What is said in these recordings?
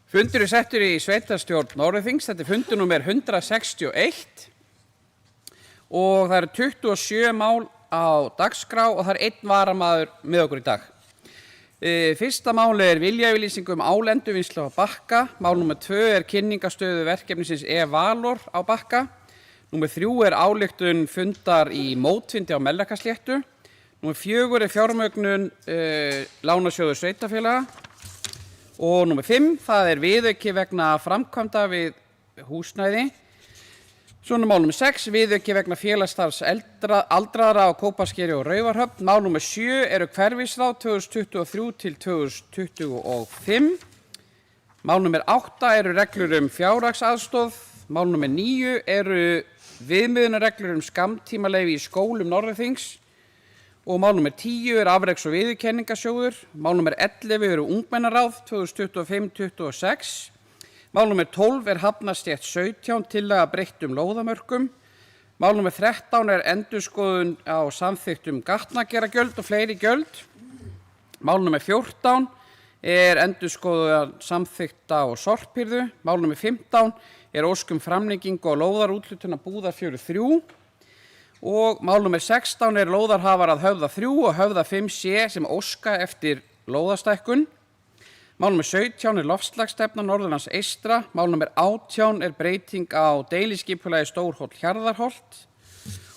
Fundur settur í sveitarstjórn Norðurþings, þetta fundur númer 161 og það eru 27 mál á dagskrá og það einn varamaður með okkur í dag. Fyrsta máli viljayfirlýsing álendurvinnslu á Bakka, mál númer 2 kynningarstöðu verkefnisins Valor á Bakka, númer 3 ályktun fundar í mótfundi á Melrakkasléttu, númer 4 fjármögnun lánasjóður sveitarfélaga og númer 5, það viðauki vegna framkvæmda við húsnæði. Svo mál númer 6, viðauki vegna félagsstarfs aldraðra á Kópaskeri og Raufarhöfn. Mál númer 7 hverfisráð 2023 til 2025. Mál númer 8 reglur fjárhagsaðstoð. Mál númer 9 viðmiðunarreglur skammtímaleyfi í skólum Norðurþings. Og mál númer 10 afreks- og viðurkenningasjóður. Mál númer 11 ungmennaráð 2025-26. Mál númer 12 hafnarstétt 17 tillaga breyttum lóðamörkum. Mál númer 13 endurskoðun á samþykktum gatnagerðargjöld og fleiri gjöld. Mál númer 14 endurskoðun samþykkta og sorphirðu. Mál númer 15 óskum framlengingu og lóðarúthlutun Búðarfjörður 3. Og mál númer 16 lóðarhafar að Höfða 3 og Höfða 5C sem óska eftir lóðastækkun. Mál númer 17 loftslagsstefna Norðurlands eystra. Mál númer 18 breyting á deiliskipulagi Stórhóll-Hjarðarholt.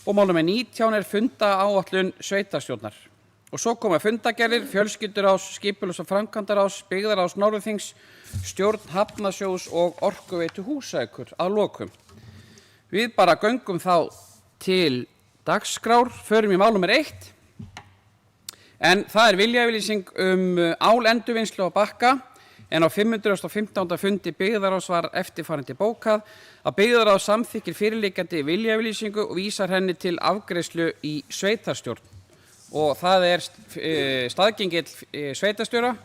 Og mál númer 19 fundaáætlun sveitarstjórnar. Og svo koma fundagerðir, fjölskylduráðs, skipulags- og framkvæmdaráðs, byggðaráðs Norðurþings, stjórn Hafnasjóðs og Orkuveitu Húsavíkur að lokum. Við bara göngum þá til dagskrár, förum í mál númer 1. En það viljayfirlýsing álendurvinnslu á Bakka, en á 515. fundi byggðaráðs var eftirfarandi bókað að byggðaráð samþykkir fyrirliggjandi viljayfirlýsingu og vísar henni til afgreiðslu í sveitarstjórn. Og það staðgengill sveitarstjóra,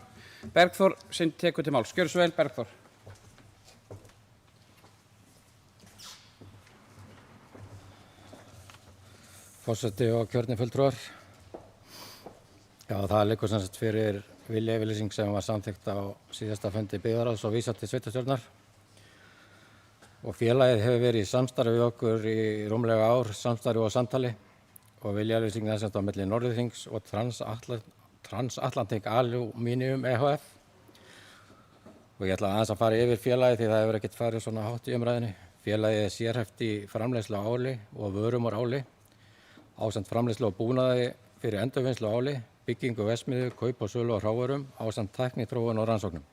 Bergþór, sem tekur til máls. Gjörðu svo vel, Bergþór. Forseti og kjörnir fulltrúar. Já, það liggur sem sagt fyrir viljayfirlýsing sem var samþykkt á síðasta fundi byggðaráðs og vísað til sveitarstjórnar. Og félagið hefur verið í samstarfi við okkur í rúmlega ár, samstarfi og samtali. Og viljayfirlýsingin sem á milli Norðurþings og Transatlantic Aluminium EHF. Og ég ætla aðeins að fara yfir félagið því það hefur ekkert farið svona hátt í umræðinni. Félagið sérhæft í framleiðslu á áli og vörum úr áli, ásamt framleiðslu og búnaði fyrir endurvinnslu á áli, byggingu verksmiðju, kaup og sölu á hrávörum, ásamt tækniþróun og rannsóknum.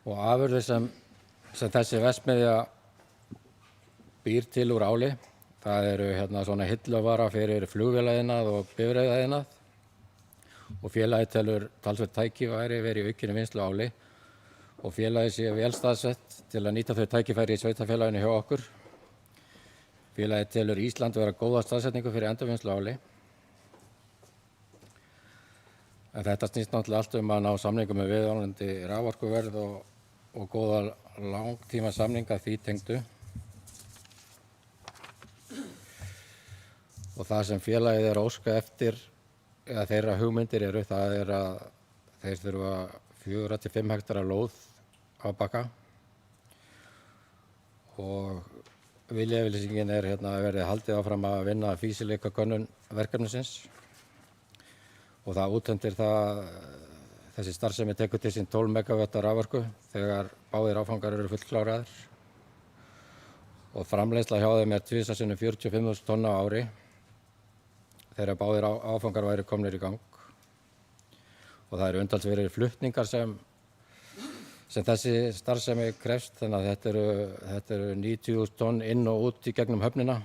Og afurðir sem þessi verksmiðja býr til úr áli, það svona hilluvara fyrir flugvéla'iðnað og bifreiðaiðnað. Og félagið telur talsvert tækifæri verið í aukinni vinnslu á áli og félagið sé vel staðsett til að nýta þau tækifæri í sveitarfélaginu hjá okkur. Félagið telur Ísland vera góða staðsetningu fyrir endurvinnslu á áli. En þetta snýst náttúrulega allt að ná samningum með viðunandi raforkuverð og góða langtíma samninga því tengdu. Og það sem félagið að óska eftir, eða þeirra hugmyndir það að þeir þurfa 4-5 hektara lóð á Bakka. Og viljayfirlýsingin verið haldið áfram að vinna fýsileikakönnun verkefnisins. Og það úthendir þessi starfsemi tekur til sín 12 megawatt raforku þegar báðir áfangar eru fullkláraðir. Og framleiðsla hjá þeim tvisvar sinnum 45.000 tonna á ári þegar báðir áfangar væru komnir í gang. Og það eru umtalsverðir flutningar sem þessi starfsemi krefst, þannig að þetta eru 90.000 tonn inn og út í gegnum höfnina.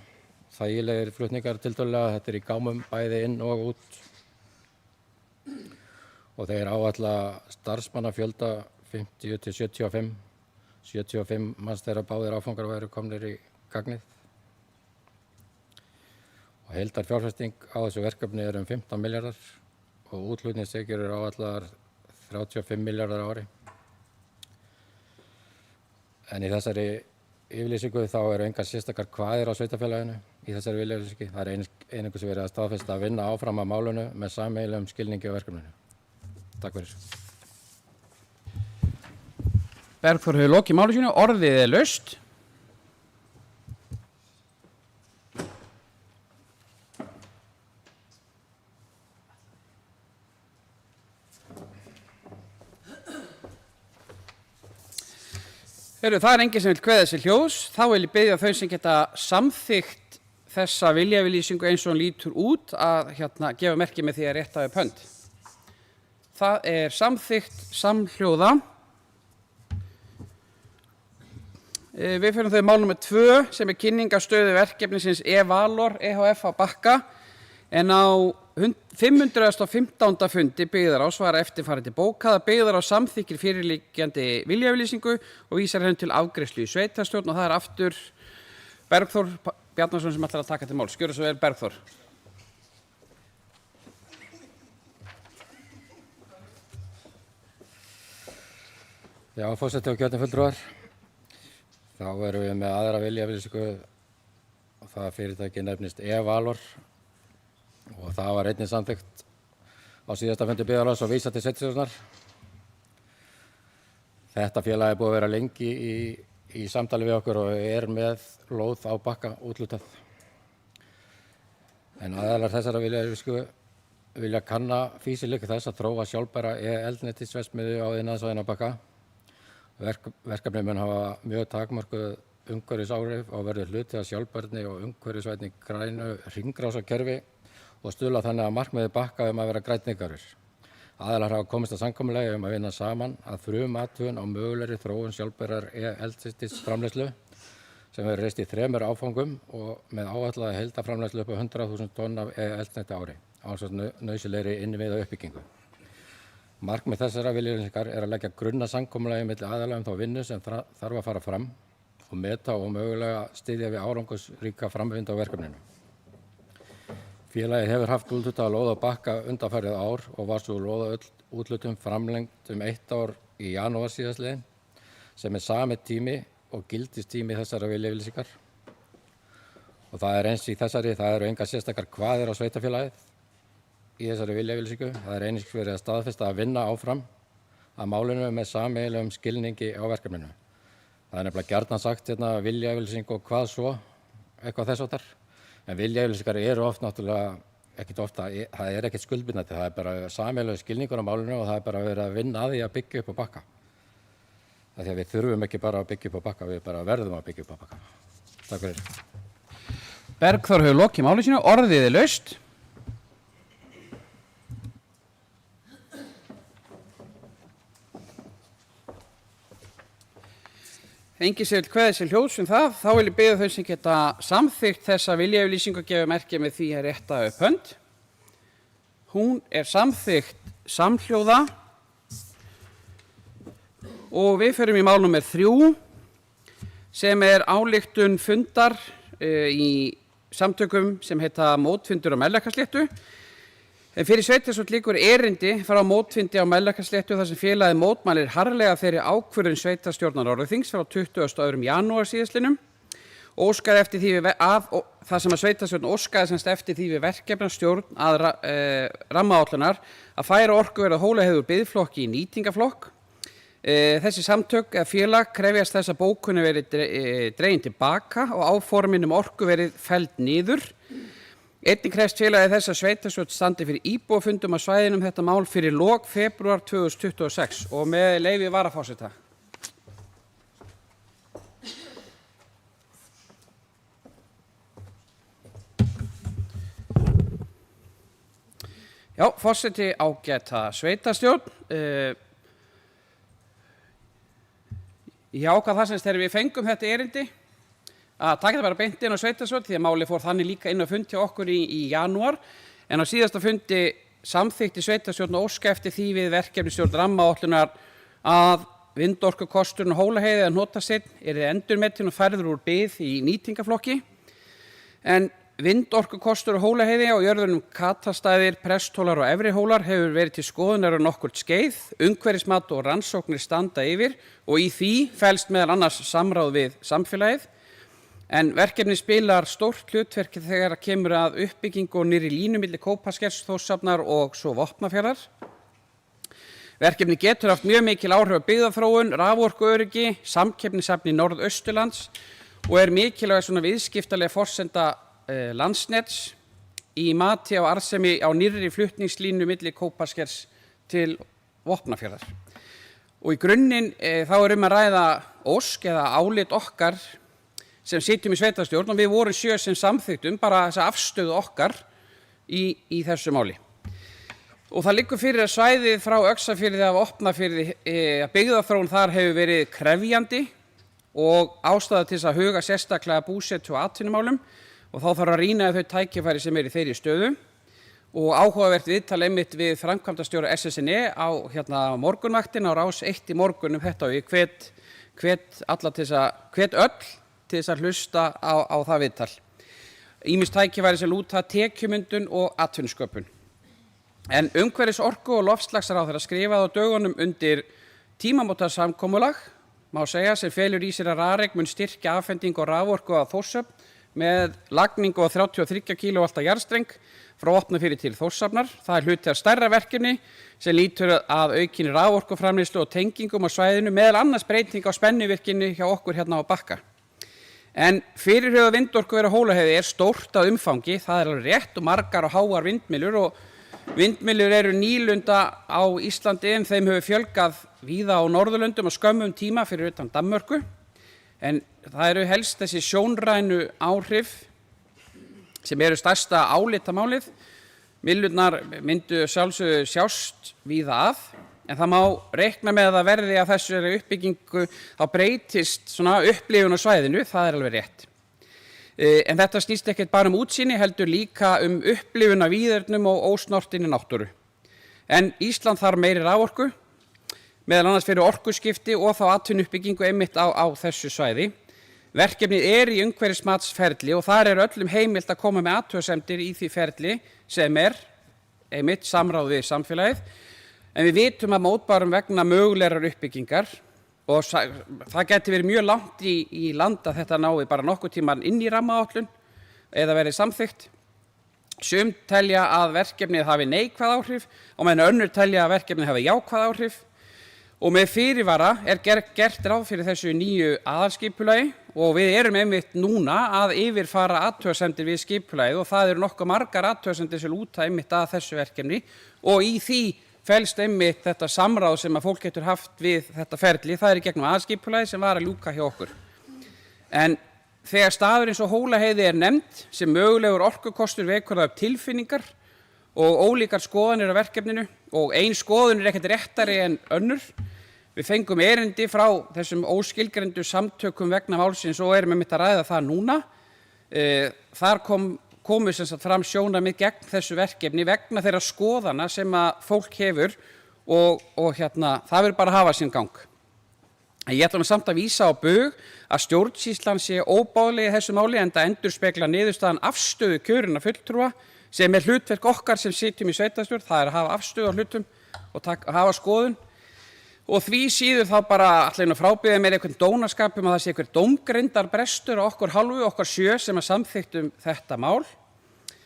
Þægilegir flutningar tiltölulega, þetta í gámum bæði inn og út. Og þeir áætla starfsmannafjölda 50 til 75 manns þegar báðir áfangar væru komnir í gagnið. Og heildarfjárfesting á þessu verkefni 15 milljarðar og útflutningstekjur eru áætlaðar 35 milljarðar á ári. En í þessari yfirlýsingu þá eru engar sérstakar kvaðir á sveitarfélaginu í þessari viljayfirlýsingu. Það einungis verið að staðfesta að vinna áfram að málinu með sameiginlegum skilningi á verkefninu. Takk fyrir. Bergþór hefur lokið máli sínu, orðið er laust. Það er enginn sem vil kveða sér hljóðs, þá vil ég biðja þau sem geta samþykkt þessa viljayfirlýsingu eins og hún lítur út að gefa merki með því að rétta upp hönd. Það er samþykkt samhljóða. Við fyrir þau mál nr. 2 sem er kynningarstöðu verkefnisins e-Valor EHF á Bakka en á 515. fundi Byggðarráðs var eftirfarandi bókað að Byggðarráð samþykkir fyrirliggjandi viljayfirlýsingu og vísar henni til afgreiðslu í sveitarstjórn og það er aftur Bergþór Bjarnason sem ætlar að taka til máls. Gjörðu svo vel, Bergþór. Já, forseti og kjörnir fulltrúar. Þá erum við með aðra viljayfirlýsingu og það fyrirtæki nefnist e-Valor og það var einnig samþykkt á síðasta fundi Byggðarráðs og vísað til sveitarstjórnar. Þetta félag er búið að vera lengi í samtali við okkur og er með lóð á Bakka úthlutað. En aðilar þessara viljayfirlýsingu vilja kanna fýsileika þess að þróa sjálfbæra eldsneytisverksmiðju á iðnaðarsvæðinu á Bakka. Verkefnið mun hafa mjög takmörkuð umhverfisáhrif og verður hluti af sjálfbærni og umhverfisvænni grænu hringrásarkerfi og stuðla þannig að markmiði Bakka að vera grænn iðnaður. Aðilar hafa komist að samkomulagi að vinna saman að frumathugun á mögulegri þróun sjálfbærrar eldsneytisframleiðslu sem verður reist í 3 áfangum og með áætlaða heildarframleiðslu upp á 100.000 tonn af eldsneyti á ári ásamt nauðsynlegri innviðauppbyggingu. Markmið þessara viljayfirlýsingar er að leggja grunn að samkomulagi milli aðila þá vinnu sem þarf að fara fram og meta og mögulega styðja við árangursríka framvindu á verkefninu. Félagið hefur haft úthlutað lóð á Bakka undanfarið ár og var svo lóðaúthlutun framlengt 1 ár í janúar síðastliðinn sem er sami tími og gildistími þessara viljayfirlýsingar. Og það er eins í þessari, það eru engar sérstakar kvaðir á sveitarfélagið í þessari viljayfirlýsingu. Það er einnig verið að staðfesta að vinna áfram að málinu með sameiginlegum skilningi á verkefninu. Það er nefnilega gjarnan sagt viljayfirlýsing og hvað svo, eitthvað þess háttar. En viljayfirlýsingar eru oft náttúrulega, ekkert ofta, það er ekkert skuldbindandi, það er bara sameiginlegur skilningur á málinu og það er bara verið að vinna að því að byggja upp á Bakka. Það er því að við þurfum ekki bara að byggja upp á Bakka, við bara verðum að byggja upp á Bakka. Takk fyrir. Bergþór hefur lokið máli sínu, orðið er laust. Enginn sem vil kveða sér hljóðs það, þá vil ég biðja þau sem geta samþykkt þessa viljayfirlýsingu að gefa merki með því að rétta upp hönd. Hún er samþykkt samhljóða og við förum í mál nr. 3 sem er ályktun fundar í samtökum sem heita Mótfundur á Melrakkasléttu. En fyrir sveitarstjórn liggur erindi frá mótfundi á Melrakkasléttu þar sem félagið mótmælir harðlega þeirri ákvörðun sveitarstjórnar Norðurþings frá 22. janúar síðastliðnum og óskaði eftir því það sem að sveitarstjórn óskaði semst eftir því við verkefnastjórn að rammaáætlunar að færa orkuverð á Hólaheiði úr biðflokki í nýtingaflokk. Þessi samtök eða félag krefjast þess að bókunin verið dregin til baka og áformin orkuverið felld niður. Einnig krefst félagið þess að sveitarstjórn standi fyrir íbúafundum á svæðinu þetta mál fyrir lok febrúar 2026 og með leyfi varaforseta. Já, forseti ágæta sveitarstjórn. Ég ákvað það sem þegar við fengum þetta erindi að taka það bara beint inn á sveitarstjórn því að málið fór þannig líka inn á fundi okkur í janúar en á síðasta fundi samþykkti sveitarstjórn óska eftir því við verkefnisstjórn rammaáætlunar að vindorkukosturinn á Hólaheiði eða Hnotasteinn yrði endurmetinn og færður úr bið í nýtingaflokki en vindorkukostur á Hólaheiði á jörðunum Katastaðir, Presthólar og Efrihólar hefur verið til skoðunar nokkurt skeið, umhverfismat og rannsóknir standa yfir og í því felst meðal annars samráð við samfélagið. En verkefni spilar stórt hlutverk þegar kemur að uppbyggingu og nýrri línu milli Kópaskers, Þórshafnar og svo Vopnafjarðar. Verkefni getur haft mjög mikil áhrif á byggðaþróun, raforkuöryggi, samkeppnishæfni Norðausturlands og mikilvæg svona viðskiptaleg forsenda Landsnets í mati á arðsemi á nýrri flutningslínu milli Kópaskers til Vopnafjarðar. Og í grunninn þá að ræða ósk eða álit okkar sem sitjum í sveitarstjórn og við vorum 7 sem samþykktum bara þessa afstöðu okkar í þessu máli. Og það liggur fyrir að svæðið frá Öxarfirði af Vopnafirði, byggðaþróun þar hefur verið krefjandi og ástæða til þess að huga sérstaklega búsetu og atvinnumálum og þá þarf að rýna þau tækifæri sem í þeirri stöðu. Og áhugavert viðtal einmitt við framkvæmdastjóra SSNE á morgunvaktin á Rás 1 í morgun þetta og ég hvet öll til þess að hlusta á það viðtal. Ýmis tækifæri sem lúta tekjumyndun og atvinnusköpun. En umhverfis-, orku- og loftslagsráðherra skrifaði á dögunum undir tímamótasamkomulag, má segja, sem felur í sér að Rarik mun styrkja afhendingu og raforku á Þórshöfn með lagningu á 33 kV jarðstreng frá Vopnafirði til Þórshafnar. Það hluti af stærra verkefni sem lítur að aukinni raforkuframleiðslu og tengingum á svæðinu, meðal annars breyting á spennuvirkjunni hjá okkur hérna á Bakka. En fyrirhuguð vindorkuver á Hólaheiði stórt að umfangi, það alveg rétt og margar og háar vindmyllur og vindmyllur eru nýlunda á Íslandi en þeim hefur fjölgað víða á Norðurlöndum á skömmum tíma fyrir utan Danmörku. En það eru helst þessi sjónrænu áhrif sem eru stærsta álitamálið. Myllurnar myndu sjálfsögðu sjást víða að, en það má reikna með að verði að þessari uppbyggingu þá breytist svona upplifun á svæðinu, það alveg rétt. En þetta snýst ekkert bara útsýni, heldur líka upplifun af víðernum og ósnortinni náttúru. En Ísland þarf meiri raforku, meðal annars fyrir orkuskipti og þá atvinnuuppbyggingu einmitt á þessu svæði. Verkefnið í umhverfismatsferli og þar öllum heimilt að koma með athugasemdir í því ferli sem einmitt samráð við samfélagið. En við vitum að mótbárum vegna mögulegrar uppbyggingar og það geti verið mjög langt í land að þetta nái bara nokkuð tíman inn í rammaáætlun eða verið samþykkt. Sum telja að verkefnið hafi neikvæð áhrif og meðan önnur telja að verkefnið hafi jákvæð áhrif. Og með fyrirvara gert ráð fyrir þessu nýju aðalskipulagi og við einmitt núna að yfirfara athugasemdir við skipulagið og það eru nokkuð margar athugasemdir sem lúta einmitt að þessu verkefni og í því felst einmitt þetta samráð sem að fólk getur haft við þetta ferli, það í gegnum aðalskipulagið sem var að ljúka hjá okkur. En þegar staður eins og Hólaheiði nefnd sem mögulegur orkukostur vekur það upp tilfinningar og ólíkar skoðanir á verkefninu og ein skoðun ekkert réttari en önnur. Við fengum erindi frá þessum óskilgreindu samtökum vegna málsins og einmitt að ræða það núna. Þar komu sem sagt fram sjónarmið gegn þessu verkefni vegna þeirra skoðana sem að fólk hefur og það verður bara að hafa sinn gang. En ég ætla samt að vísa á bug að stjórnsýslan sé óboðleg í þessu máli enda endurspeglar niðurstaðan afstöðu kjörinna fulltrúa sem hlutverk okkar sem sitjum í sveitarstjórn, það að hafa afstöðu á hlutum og hafa skoðun. Og því síður þá bara ætla að frábiðja mér einhvern dónaskap að það sé einhver dómgreindarbrestur á okkur hálfu, okkar 7 sem að samþykktum þetta mál,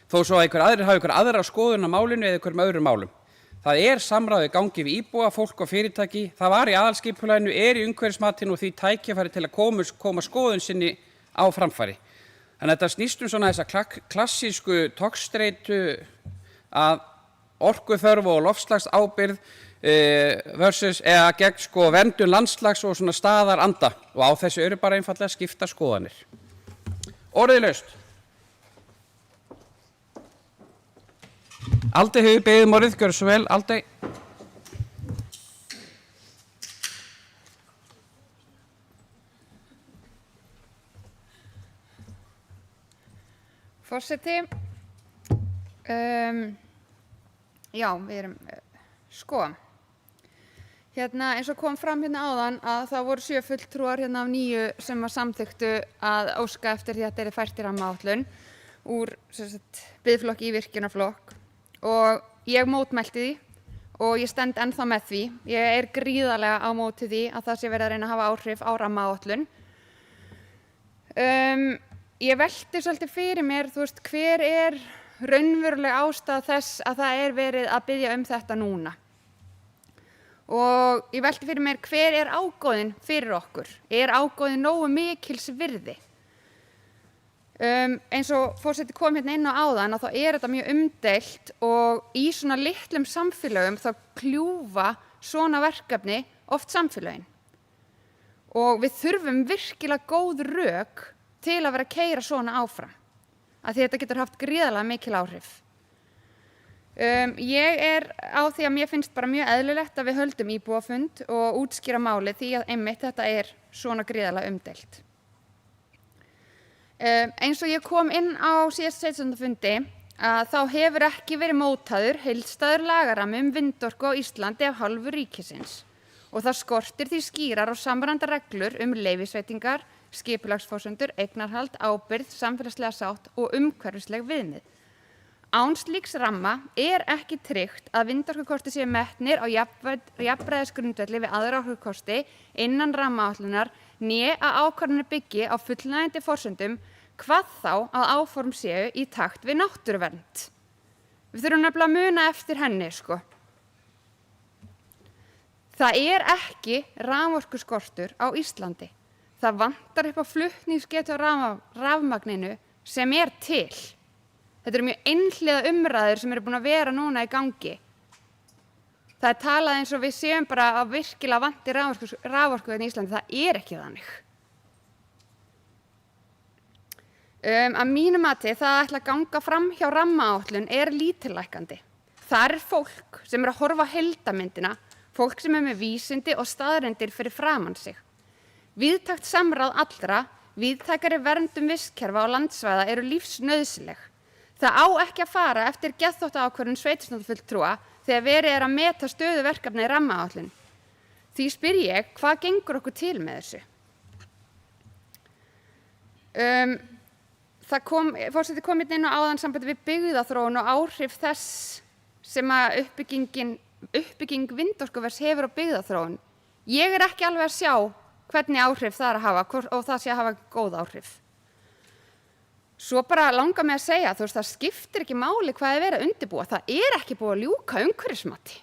þó svo að einhver aðrir hafi einhver aðra skoðun á málinu eða einhverjum öðrum málum. Það samráð í gangi við íbúa, fólk og fyrirtæki, það var í aðalskipulaginu, í umhverfismatinu og því tækifæri til að koma skoðun sinni á framfæri. Þannig að þetta snýst svona þessa klassísku togstreitu að orkuþörf og loftslagsábyrgð versus eða gegn verndun landslags og svona staðaranda og á þessu eru bara einfaldlega skipta skoðanir. Orðið laust. Aldrei hefur beðið orðið, gjörðu svo vel, Aldrei. Forseti, já, við erum, eins og kom fram áðan að það voru 7 fulltrúar af 9 sem að samþykktu að óska eftir því að þetta fært í rammaáætlun úr biðflokki í virkjunarflokk og ég mótmælti því og ég stend ennþá með því. Ég gríðarlega á móti því að það sé verið að reyna að hafa áhrif á rammaáætlun. Ég velti svolítið fyrir mér, hver raunveruleg ástæða þess að það verið að biðja þetta núna. og ég velti fyrir mér hver ágóðinn fyrir okkur? Ágóðinn nógu mikils virði? Eins og forseti kom hérna inn á áðan að þá þetta mjög umdeilt og í svona litlum samfélögum þá kljúfa svona verkefni oft samfélögin. Og við þurfum virkilega góð rök til að vera að keyra svona áfram. Af því þetta getur haft gríðarlega mikil áhrif. Ég á því að mér finnst bara mjög eðlilegt að við höldum íbúafund og útskýra málið því að einmitt þetta svona gríðarlega umdeilt. Eins og ég kom inn á síðasta sveitarstjórnarfundi að þá hefur ekki verið mótaður heildstæður lagarammi vindorku á Íslandi af hálfu ríkisins og það skortir því skýrar og samræmdar reglur leyfisveitingar, skipulagsforsendur, eignarhald, ábyrgð, samfélagslega sátt og umhverfisleg viðmið. Án slíks ramma ekki tryggt að vindorkukosti séu metnir á jafnræðisgrundvelli við aðra orkukosti innan rammaáætlunar né að ákvarðanir byggi á fullnægjandi forsendum, hvað þá að áform séu í takt við náttúruvernd. Við þurfum nefnilega að muna eftir henni, sko. Það ekki raforkuskortur á Íslandi. Það vantar upp á flutningsgetu á rafmagninu sem til. Þetta mjög einhliða umræður sem búin að vera núna í gangi. Það talað eins og við séum bara að virkilega vanti raforku í Íslandi. Það ekki þannig. Að mínu mati það ætla að ganga fram hjá rammaáætlun lítillækkandi. Þar fólk sem að horfa á heildarmyndina, fólk sem með vísindi og staðreyndir fyrir framan sig. Víðtækt samráð allra, víðtækari verndum vistkerfa og landsvæða lífsnauðsynleg. Það ekki að fara eftir geðþóttaákvörðun sveitarstjórnarfulltrúa þegar verið að meta stöðu verkefna í rammaáætlun. Því spyr ég, hvað gengur okkur til með þessu? Forseti kom inn á áðan sambandi við byggðaþróun og áhrif þess sem að uppbygging vindorkuvers hefur á byggðaþróun. Ég ekki alveg að sjá hvernig áhrif það að hafa og það sé að hafa góð áhrif. Svo bara langar mig að segja, það skiptir ekki máli hvað verið að undirbúa. Það ekki búið að ljúka umhverfismati.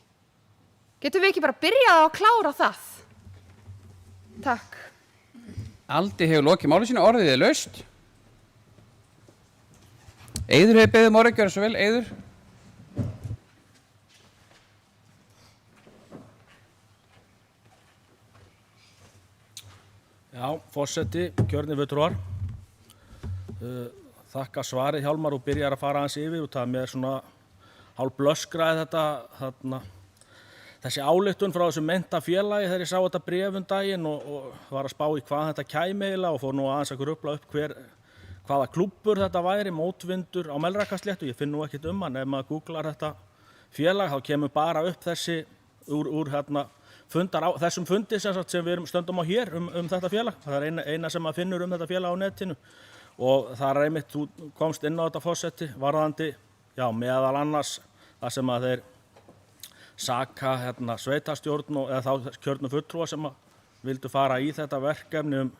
Getum við ekki bara byrjað að klára það? Takk. Aldi hefur lokið máli sínu, orðið laust. Eiður hefur beðið orðið, gjörðu svo vel, Eiður. Já, forseti, kjörnir fulltrúar. Þakka svarið Hjálmar og byrjar að fara aðeins yfir og það með svona hálf blöskraði þessi ályktun frá þessu meinta félagi þegar ég sá þetta bréf daginn og var að spá í hvað þetta kæmi eiginlega og fór nú aðeins að grufla upp hvaða klúbbur þetta væri, Mótvindur á Melrakkasléttu. Ég finn nú ekkert hann ef maður googlar þetta félag þá kemur bara upp þessi úr þessum fundi sem við stöndum á hér þetta félag. Það eina sem maður finnur þetta félag á netinu. Og það einmitt, þú komst inn á þetta forseti, varðandi, meðal annars það sem að þeir saka sveitarstjórn eða þá kjörnu fulltrúa sem vildu fara í þetta verkefni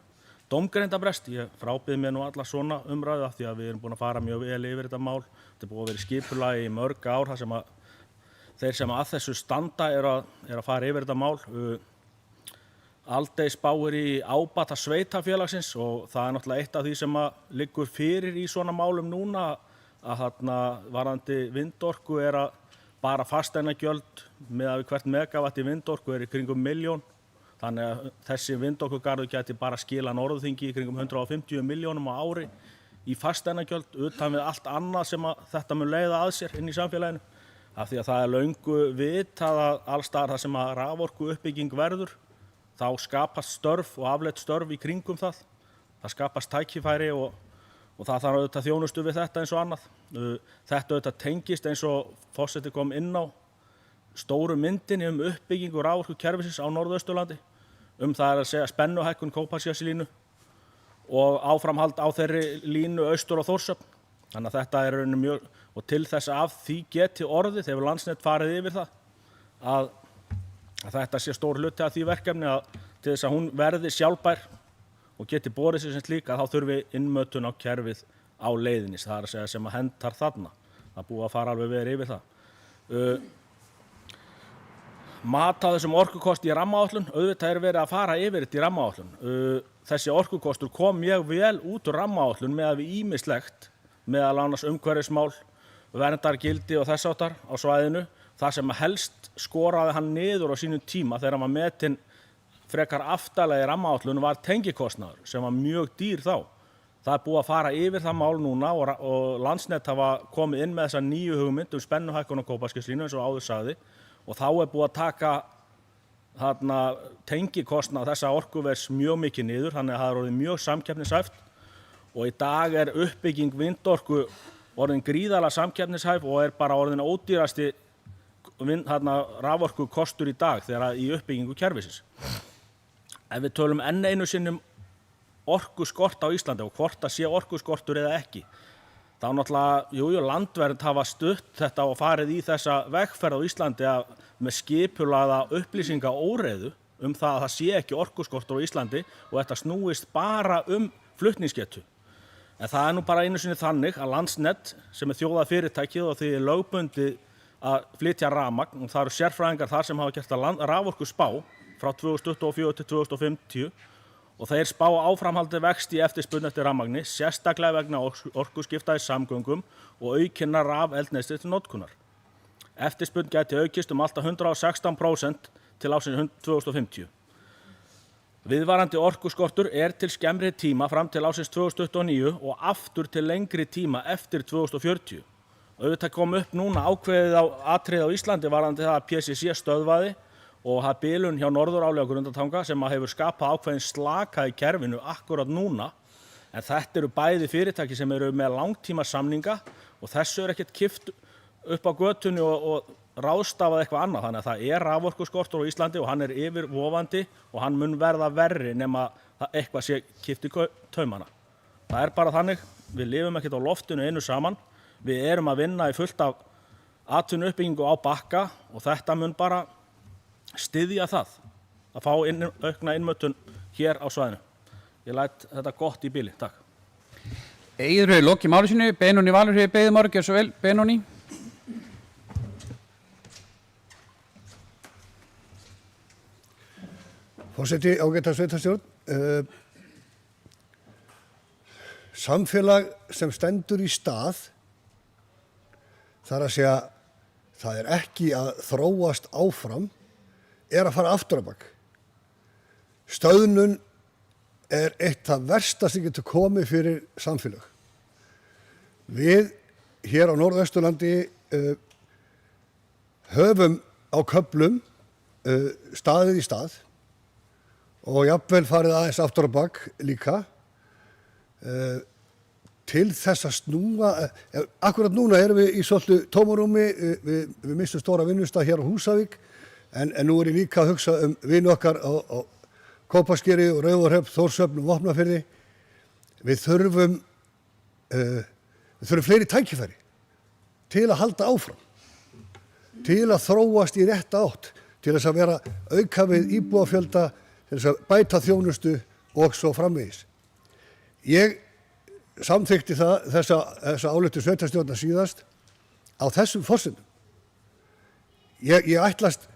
dómgreindabrest. Ég frábið mér nú alla svona umræðu af því að við erum búin að fara mjög vel yfir þetta mál. Þetta búið að vera skipulagi í mörg ár þar sem að þeir sem að þessu standa að fara yfir þetta mál. Aldrei spáir í ábata sveitafélagsins og það náttúrulega eitt af því sem að liggur fyrir í svona málum núna að varðandi vindorku að bara fasteignagjöld með hvert megavatt í vindorku í kringum 1 milljón. Þannig að þessi vindorkugarður gæti bara skila Norðurþingi í kringum 150 milljónum á ári í fasteignagjöld utan við allt annað sem að þetta mun leiða að sér inn í samfélaginu. Af því að það löngu vitað að alls staðar þar sem að raforku uppbygging verður þá skapast störf og afleidd störf í kringum það. Það skapast tækifæri og það þarf auðvitað þjónustu við þetta eins og annað. Þetta auðvitað tengist eins og forseti kom inn á stóru myndinni uppbyggingu raforkukerfisins á Norðausturlandi. Það að segja spennuhækkun Kópaskerslínu og áframhald á þeirri línu austur á Þórshöfn. Þannig að þetta rauninni mjög, og til þess að af því geti orðið, hefur Landsnet farið yfir það að þetta sé stór hluti af því verkefni til þess að hún verði sjálfbær og geti borið sig sem slík að þá þurfi innmötun á kerfið á leiðinni, það að segja sem að hentar þarna. Það búið að fara alveg verið yfir það. Mat á þessum orkukosti í rammaáætlun, auðvitað er verið að fara yfir þetta í rammaáætlun. Þessi orkukostur kom mjög vel út úr rammaáætlun með að við ýmislegt, meðal annars umhverfismál, verndargildi og þess háttar á svæðinu. Það sem helst skoraði hann niður á sínum tíma þegar hann var metinn frekar aftarlega í rammaáætlun var tengikostnaður sem var mjög dýr þá. Það er búið að fara yfir það mál núna og Landsnet hafa komið inn með þessa nýju hugmynd spennuhækkun á Kópavogskirkjulínu eins og áður sagði og þá er búið að taka tengikostnað þessa orkuvers mjög mikið niður þannig að það er orðið mjög samkeppnishæft og í dag er uppbygging vindorku orðin gríðarlega samkeppnishæf og er bara orðin ódýrasti raforkukostur í dag þegar í uppbyggingu kerfisins. Ef við tölum enn einu sinni orkuskort á Íslandi og hvort það sé orkuskortur eða ekki. Þá náttúrulega, landvernd hafa stutt þetta og farið í þessa vegferð á Íslandi með skipulagða upplýsingaóreiðu það að það sé ekki orkuskortur á Íslandi og þetta snúist bara flutningsgetu. En það er nú bara einu sinni þannig að Landsnet sem er þjóðarfyrirtækið og því er lögbundið að flytja rafmagn og það eru sérfræðingar þar sem hafa gert raforkuspá frá 2024 til 2050 og þeir spá áframhaldandi vexti í eftirspurn eftir rafmagni, sérstaklega vegna orkuskipta í samgöngum og aukinnar rafeldsneytis til notkunar. Eftirspurn gæti aukist allt að 116% til ársins 2050. Viðvarandi orkuskortur er til skemmri tíma fram til ársins 2029 og aftur til lengri tíma eftir 2040. Auðvitað kom upp núna ákveðið atriði á Íslandi varðandi það að PCC stöðvaði og það bilun hjá Norðuráli á Grundartanga sem hefur skapað ákveðin slaka í kerfinu akkurat núna. En þetta eru bæði fyrirtæki sem eru með langtíma samninga og þessu er ekkert kippt upp á götunni og ráðstafað eitthvað annað. Þannig að það er raforkuskortur á Íslandi og hann er yfirvofandi og hann mun verða verri nema eitthvað sé kippt í taumana. Það er bara þannig, við lifum ekkert á loftinu einu saman. Við erum að vinna í fullt af atvinnuuppbyggingu á Bakka og þetta mun bara styðja það að fá aukna innmötun hér á svæðinu. Ég læt þetta gott í bili. Takk. Eiður hefur lokið máli sínu, Benóni Valur hefur beðið morgun, gjör svo vel, Benóni. Forseti, ágæta sveitarstjórn. Samfélag sem stendur í stað, þar að segja, það er ekki að þróast áfram, er að fara aftur á bak. Stöðnun er eitt það versta sem getur komið fyrir samfélag. Við hér á Norðausturlandi höfum á köflum staðið í stað og jafnvel farið aðeins aftur á bak líka til þess að snúa. Akkurat núna erum við í svolítið tómarúmi, við missum stóra vinnustað hér á Húsavík en nú er ég líka að hugsa vini okkar á Kópaskeri og Raufarhöfn, Þórshöfn og Vopnafirði. Við þurfum fleiri tækifæri til að halda áfram, til að þróast í rétta átt, til þess að vera auka við íbúafjölda, til þess að bæta þjónustu og svo framvegis. Ég samþykkti þessa ályktun sveitarstjórnar síðast á þessum forsendum. Ég ætlast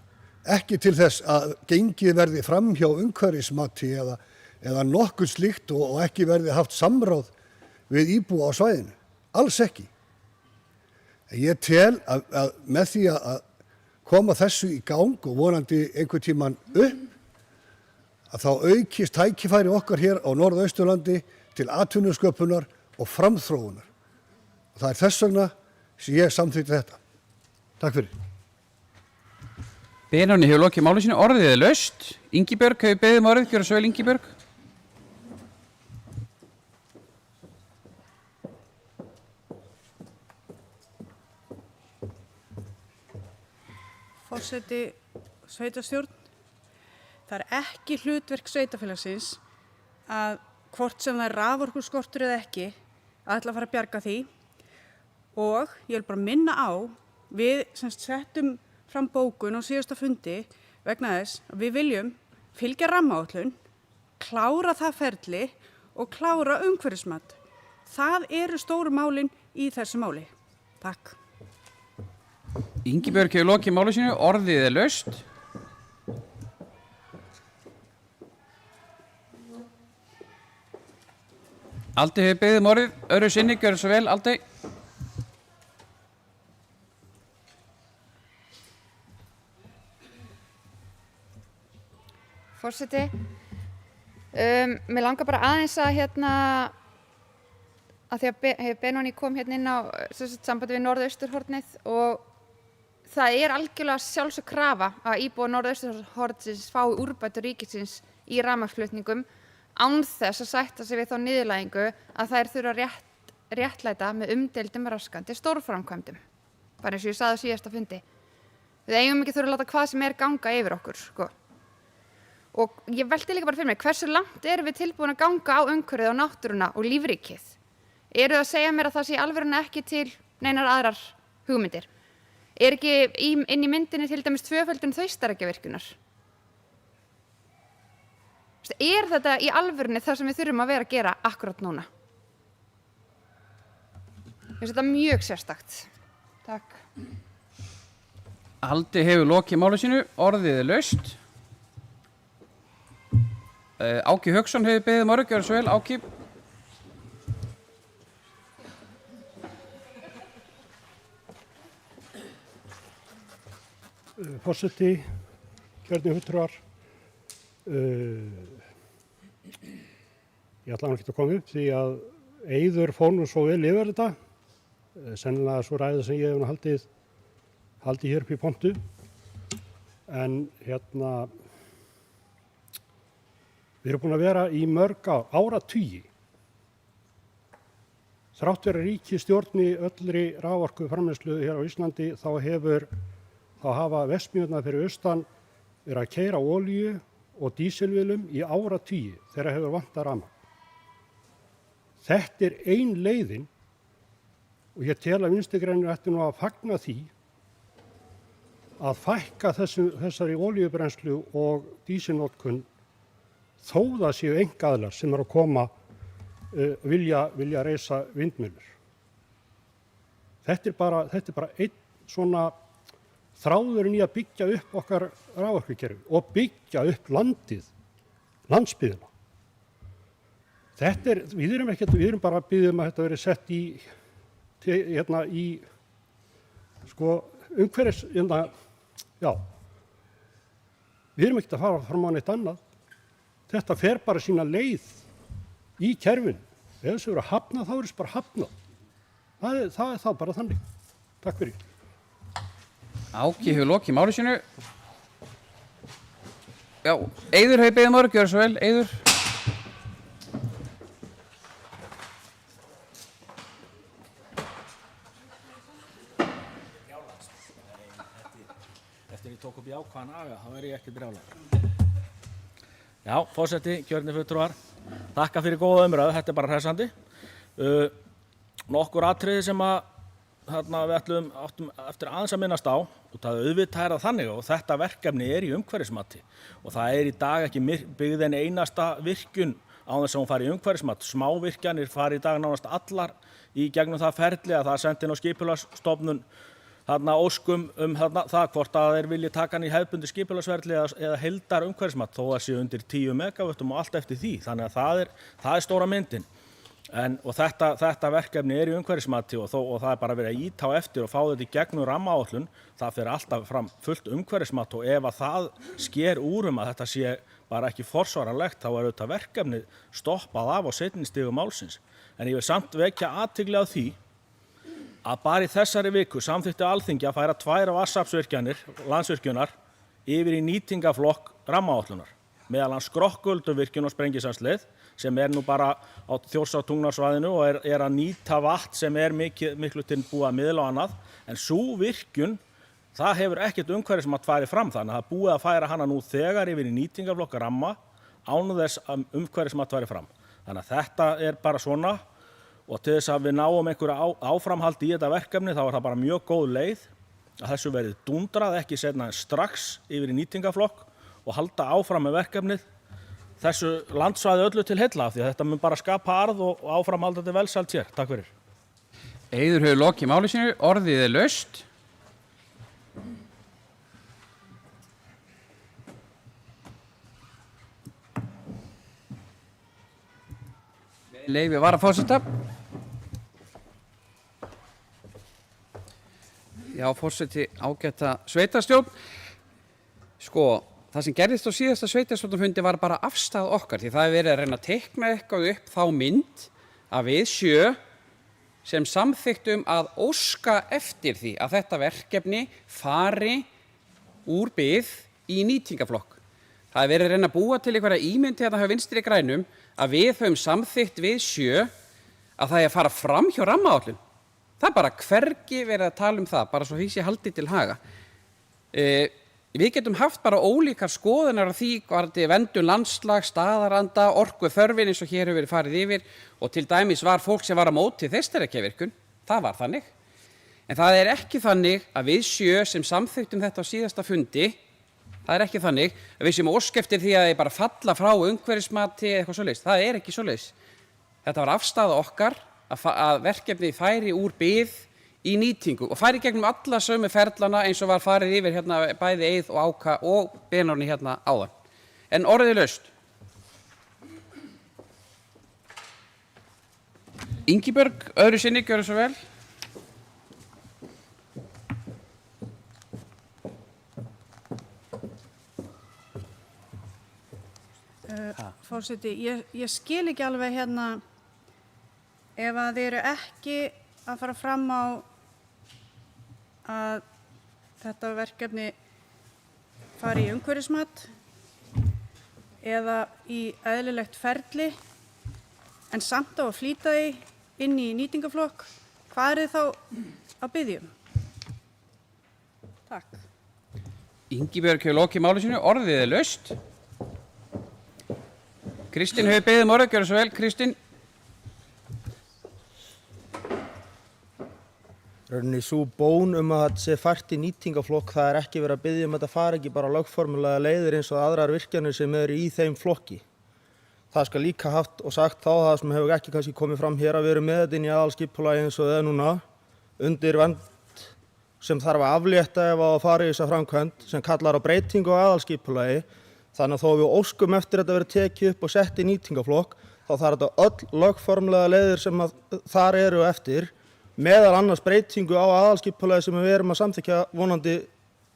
ekki til þess að gengið verði fram hjá umhverfismati eða nokkuð slíkt og ekki verði haft samráð við íbúa á svæðinu. Alls ekki. Ég tel að með því að koma þessu í gang og vonandi einhvern tímann upp að þá aukist tækifæri okkar hér á Norðausturlandi til atvinnusköpunar og framþróunar. Það er þess vegna sem ég samþykkti þetta. Takk fyrir. Benóni hefur lokið máli sínu, orðið er laust. Ingibjörg hefur beðið orðið, gjör svo vel Ingibjörg. Forseti, sveitarstjórn. Það er ekki hlutverk sveitarfélagsins að hvort sem það er raforkuskortur eða ekki að ætla að fara að bjarga því og ég vil bara minna á við sem settum fram bókun á síðasta fundi vegna þess að við viljum fylgja rammaáætlun, klára það ferli og klára umhverfismat. Það eru stóru málin í þessu máli. Takk. Ingibjörg hefur lokið máli sínu, orðið er laust. Aldi hefur beðið orðið, öðru sinni, gjörðu svo vel, Aldi. Forseti, mér langar bara aðeins að að því að Benóni kom hérna inn á sambandi við norðausturhornið og það er algjörlega sjálfsögð krafa að íbúar norðausturhornsins fái úrbætur ríkisins í rafmagnsflutningum án þess að sætta sig við þá niðurlægingu að þær þurfa réttlæta með umdeildum raskandi stórframkvæmdum. Bara eins og ég sagði á síðasta fundi. Við eigum ekki þurfa að láta hvað sem er ganga yfir okkur, sko. Og ég velti líka bara fyrir mig, hversu langt erum við tilbúin að ganga á umhverfið og náttúruna og lífríkið? Eru það að segja mér að það sé alvöruna ekki til neinar aðrar hugmyndir? Er ekki inn í myndinni til dæmis tvöföldun Þeistareykjavirkjunar? Er þetta í alvörunni það sem við þurfum að vera að gera akkurat núna? Mér finnst þetta mjög sérstakt. Takk. Aldi hefur lokið máli sínu, orðið er laust. Áki Hauksson hefur beðið orðið, gjörðu svo vel, Áki. Forseti, kjörni fulltrúar, ég ætla ekki að koma upp því að Eiður fór nú svo vel yfir þetta, sennilega svo ræða sem ég hef haldið hér upp í pontu, en við erum búin að vera í mörg áratugi. Þrátt fyrir að ríkið stjórni öllri raforkuframleiðslu hér á Íslandi þá hafa verksmiðjurnar fyrir austan verið að keyra olíu og dísilvélum í áratugi þegar hefur vantað rafmagn. Þetta er ein leiðin og ég tel að Vinstri-grænir ættu nú að fagna því að fækka þessari olíubrennslu og dísilnotkun þó það séu einkaaðilar sem eru að koma vilja reisa vindmyllur. Þetta er bara einn svona þráðurinn í að byggja upp okkar raforkukerfi og byggja upp landsbyggðina. Við erum bara að biðja að þetta verið sett í umhverfis, við erum ekkert að fara fram á neitt annað. Þetta fer bara sína leið í kerfinu. Ef þessu verið að hafna, þá er þessu bara hafnað. Það er þá bara þannig. Takk fyrir. Áki hefur lokið máli sínu. Já, Eiður hefur beðið orðið, gjörðu svo vel, Eiður. Eftir ég tók upp í ákvæðan aga, þá er ég ekki brjálaður. Já, forseti, kjörni fulltrúar, þakka fyrir góða umræðu, þetta er bara hressandi. Nokkur atriði sem við áttum eftir aðeins að minnast á, og það auðvitað er það þannig og þetta verkefni er í umhverfismati og það er í dag ekki byggð en einasta virkjun á þess að hún fari í umhverfismat. Smávirkjanir fari í dag nánast allar í gegnum það ferli að það er sent inn á skipulagsstofnun óskum það hvort að þeir vilji taka hann í hefðbundi skipulagsferli eða heildar umhverfismat þó að sé undir 10 megavöttum og allt eftir því. Þannig að það er stóra myndin. Og þetta verkefni er í umhverfismati og það er bara verið að ýta á eftir og fá þetta í gegnum rammaáætlun. Það fer alltaf fram fullt umhverfismat og ef að það sker úr að þetta sé bara ekki forsvaranlegt þá er auðvitað verkefni stoppað af á seinni stigum málsins. En ég vil samt vekja athygli á því að bara í þessari viku samþykkti Alþingi að færa 2 vatnsaflsvirkjanir Landsvirkjunar yfir í nýtingaflokk rammaáætlunar. Meðal annars Skrokkölduvirkjun og Sprengisandsleið sem er nú bara á Þjórsártungnarsvæðinu og er að nýta vatn sem er miklu til búið að miðla og annað. En sú virkjun, það hefur ekkert umhverfismat farið fram þannig að það er búið að færa hana nú þegar yfir í nýtingaflokk ramma án þess að umhverfismat farið fram. Þannig að þetta er bara svona. Og til þess að við náum einhverju áframhaldi í þetta verkefni þá er það bara mjög góð leið að þessu verið dúndrað ekki seinna en strax yfir í nýtingaflokk og halda áfram með verkefnið þessu landsvæði öllu til heilla því að þetta mun bara skapa arð og áframhaldandi velsæld hér. Takk fyrir. Eiður hefur lokið máli sínu, orðið er laust. leyfi varaforseta. Já, forseti ágæta sveitarstjórn. Sko, það sem gerðist á síðasta sveitarstjórnarfundi var bara afstæð okkar, því það er verið að reyna að teikna eitthvað upp þá mynd að við 7 sem samþyktum að óska eftir því að þetta verkefni fari úr bið í nýtingaflokk. Það er verið að reyna að búa til einhverja ímynd hérna hjá Vinstri grænum að við höfum samþykkt við 7 að það er að fara fram hjá rammaáætlun. Það er bara hvergi verið að tala um það, bara svo því sé haldið til haga. Við getum haft bara ólíkar skoðunar á því varðandi verndun landslag, staðaranda, orku þörfin eins og hér hefur verið farið yfir og til dæmis var fólk sem var á móti Þeistareykjavirkjun, það var þannig. En það er ekki þannig að við 7 sem samþyktum þetta á síðasta fundi, það er ekki þannig að við sem ósk eftir því að þið bara falla frá umhverfismati eða eitthvað svoleiðis, það er ekki svoleiðis. Þetta var afstaða okkar að verkefnið færi úr bið í nýtingu og færi gegnum alla sömu ferlana eins og var farið yfir hérna bæði Eið og Áka og Benóni hérna áðan. En orðið er laust. Ingibjörg, öðru sinni, gjörðu svo vel. Forseti, ég skil ekki alveg hérna ef að þið eru ekki að fara fram á að þetta verkefni fari í umhverfismat eða í eðlilegt ferli en samt á að flýta því inn í nýtingaflokk, hvað er þið þá að biðja um? Takk. Ingibjörg hefur lokið máli sínu, orðið er laust. Kristín hefur beðið orðið, gjörðu svo vel, Kristín. Rauninni svo bón að þetta sé fært í nýtingaflokk, það er ekki verið að biðja þetta fari ekki bara lögformulega leiðir eins og aðrar virkjanir sem eru í þeim flokki. Það skal líka haft og sagt þá það sem hefur ekki kannski komið fram hér að við erum með þetta inn í aðalskipulagi eins og það er núna undir vernd sem þarf að aflétta ef að fara í þessa framkvæmd sem kallar á breytingu á aðalskipulagi. Þannig að þó við óskum eftir þetta verið tekið upp og sett í nýtingaflokk þá þarf þetta öll lögformlega leiðir sem þar eru eftir meðal annars breytingu á aðalskipulagi sem við erum að samþykkja vonandi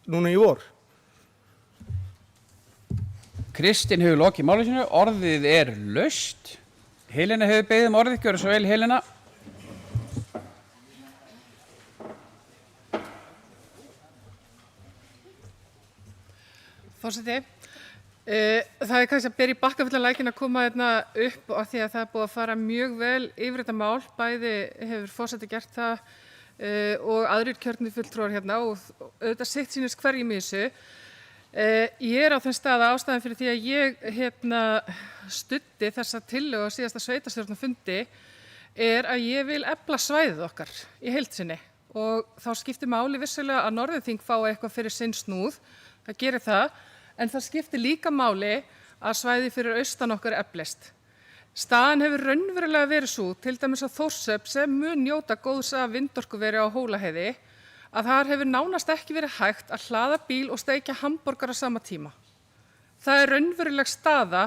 núna í vor. Kristín hefur lokið máli sínu, orðið er laust. Helena hefur beðið orðið, gjörðu svo vel, Helena. Forseti, það er kannski að bera í Bakkafjallalækinn að koma hérna upp af því að það er búið að fara mjög vel yfir þetta mál. Bæði hefur forseti gert það og aðrir kjörnir fulltrúar hérna og auðvitað sitt sýnist hverjum í þessu. Ég er á þeim stað að ástæðan fyrir því að ég studdi þessa tillögu á síðasta sveitarstjórnarfundi er að ég vil efla svæðið okkar í heild sinni og þá skiptir máli vissulega að Norðurþing fái eitthvað fyrir sinn snúð, það gerir það. En það skiptir líka máli að svæði fyrir austan okkar eflist. Staðan hefur raunverulega verið svo, til dæmis að Þórshöfn sem mun njóta góðs af vindorkuveri á Hólaheiði, að þar hefur nánast ekki verið hægt að hlaða bíl og steikja hamborgara á sama tíma. Það er raunveruleg staða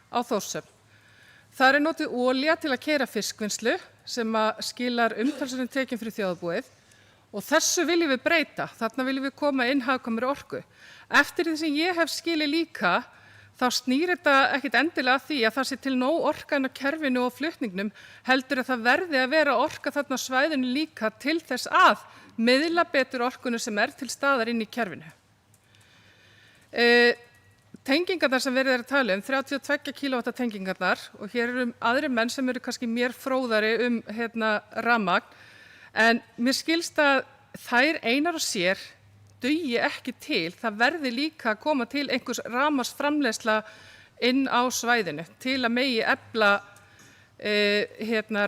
á Þórshöfn. Það er notið olía til að keyra fiskvinnslu sem að skilar umtalsverðum tekjum fyrir þjóðarbúið og þessu viljum við breyta, þarna viljum við koma inn hagkvæmri orku. Eftir því sem ég hef skilið líka, þá snýr þetta ekkit endilega að því að það sé til nóg orka inn á kerfinu og flutningnum, heldur að það verði að vera orka þarna á svæðinu líka til þess að miðla betur orkunu sem er til staðar inn í kerfinu. Tengingarnar sem verið er að tala 32 kW tengingarnar og hér eru aðrir menn sem eru kannski mér fróðari rafmagn, en mér skilst að þær einar og sér dugi ekki til, það verði líka að koma til einhvers rafmagnsframleiðsla inn á svæðinu til að megi efla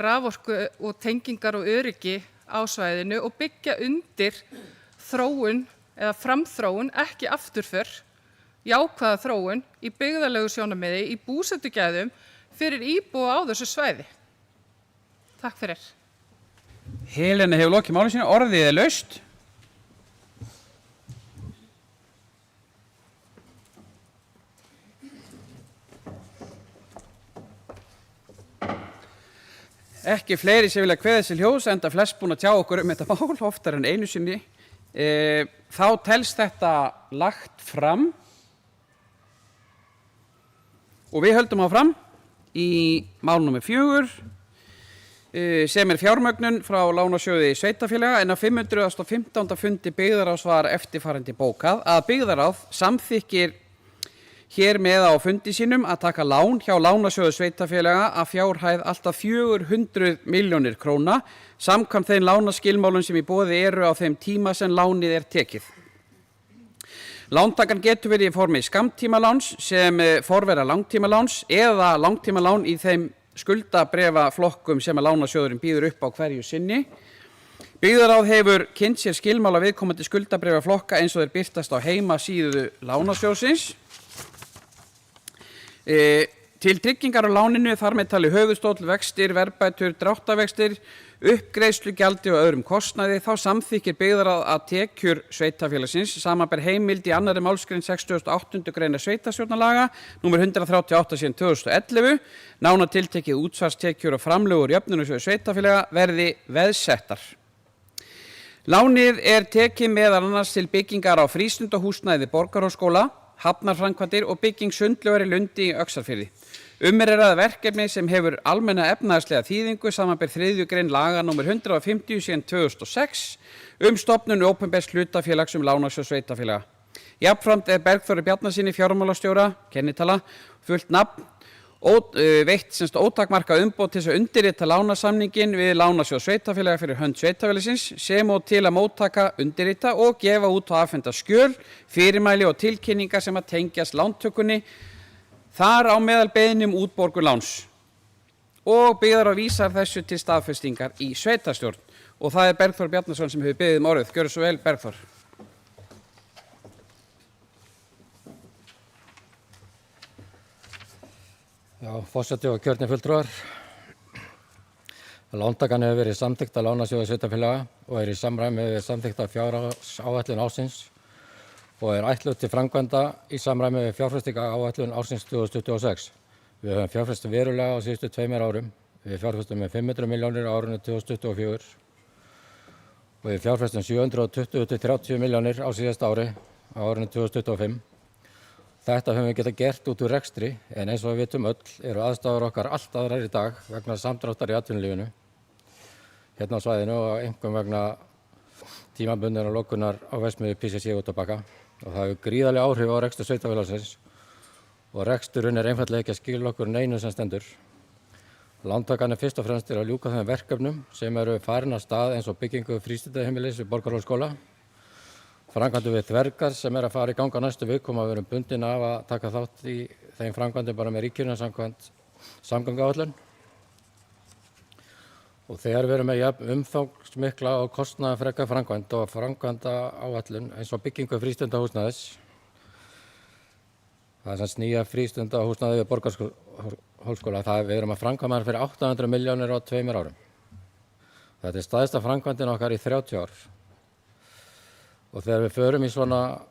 raforku og tengingar og öryggi á svæðinu og byggja undir þróun eða framþróun, ekki afturför, jákvæða þróun í byggðalegu sjónarmiði, í búsetugæðum fyrir íbúa á þessu svæði. Takk fyrir. Helena hefur lokið máli sínu, orðið er laust. ekki fleiri sem vilja kveða sér hljóðs, enda flest búin að tjá okkur þetta mál oftar en einu sinni. Þá telst þetta lagt fram og við höldum áfram í mál nr. 4 sem fjármögnun frá lánasjóði sveitarfélaga, en á 515. fundi byggðarráðs var eftirfarandi bókað að byggðarráð samþykkir hér með á fundi sínum að taka lán hjá lánasjóði sveitarfélaga að fjárhæð alltaf 400 milljónir króna samkvæmt þeim lánaskilmálum sem í boði eru á þeim tíma sem lánið tekið. Lántakan getur verið í formi skammtímaláns sem forvera langtímaláns eða langtímalán í þeim skuldabréfaflokkum sem að lánasjóðurinn býður upp á hverju sinni. Byggðarráð hefur kynnt sér skilmála viðkomandi skuldabréfaflokka eins og þeir birtast á heimasíðu lánasjóðsins. Til tryggingar á láninu þar með talið höfuðstóll, vextir, verðbætur, dráttarvextir, uppgreiðslugjaldi og öðrum kostnaði, þá samþykkir byggðarráð að tekjur sveitarfélagsins samanber heimild í 2. málsgrein 68. grein sveitarstjórnarlaga nr. 138/2011, nánar tiltekið útsvarstekjur og framlögur jöfnunarsjóði sveitarfélaga verði veðsettar. Lánið tekið meðal annars til byggingar á frístundahúsnæði Borgarhólsskóla, hafnarframkvæmdir og bygging sundlaugar í Lundi í Öxarfirði. Að verkefni sem hefur almenna efnahagslega þýðingu samanber 3. grein laga nr. 150/2006 stofnun opinbers hlutafélags lánasjóð sveitarfélaga. Jafnframt Bergþóri Bjarnasyni fjármálastjóra, kennitala, fullt nafn, veitt ótakmarkað umboð til að undirrita lánasamninginn við lánasjóð sveitarfélaga fyrir hönd sveitarfélagsins sem og til að móttaka, undirrita og gefa út og afhenda skjöl, fyrirmæli og tilkynningar sem að tengjast lántökunni, þar á meðal beiðni útborgun láns. Og byggðarráð vísar þessu til staðfestingar í sveitarstjórn. Og það Bergþór Bjarnason sem hefur beðið orðið. Gjörðu svo vel, Bergþór. Já, forseti og kjörnir fulltrúar. Lántakan hefur verið samþykkt af lánasjóði sveitarfélaga og í samræmi við samþykkta fjárhagsáætlun ársins og ætluð til framkvæmda í samræmi við fjárfestingaráætlun ársins 2026. Við höfum fjárfest verulega á síðustu 2 árum. Við fjárfestum með 500 milljónir á árinu 2024 og við fjárfestum 720–30 milljónir á síðasta ári á árinu 2025. Þetta höfum við getað gert út úr rekstri, en eins og við vitum öll eru aðstæður okkar allt aðrar í dag vegna samdráttar í atvinnulífinu hérna á svæðinu og einkum vegna tímabundinnar lokunar á verksmiðju PCC út á Bakka. Og það hefur gríðarleg áhrif á rekstur sveitarfélagsins og reksturinn einfaldlega ekki að skila okkur neinu sem stendur. Lántakan fyrst og fremst að ljúka þeim verkefnum sem eru farin af stað eins og byggingu frístundaheimilis við Borgarhólsskóla, framkvæmdum við þvergar sem að fara í gang á næstu vikum og við erum bundin af að taka þátt í þeim framkvæmdum bara með ríkinu samkvæmt samgönguáætlun. Og þegar við erum með umfangsmikla og kostnaðarfreka framkvæmd og framkvæmdaáætlun eins og byggingu frístundahúsnæðis, það er nýja frístundahúsnæði við Borgarhólsskóla, við erum að framkvæma fyrir 800 milljónir á 2 árum. Þetta er stærsta framkvæmdin okkar í 30 ár. Og þegar við förum í svona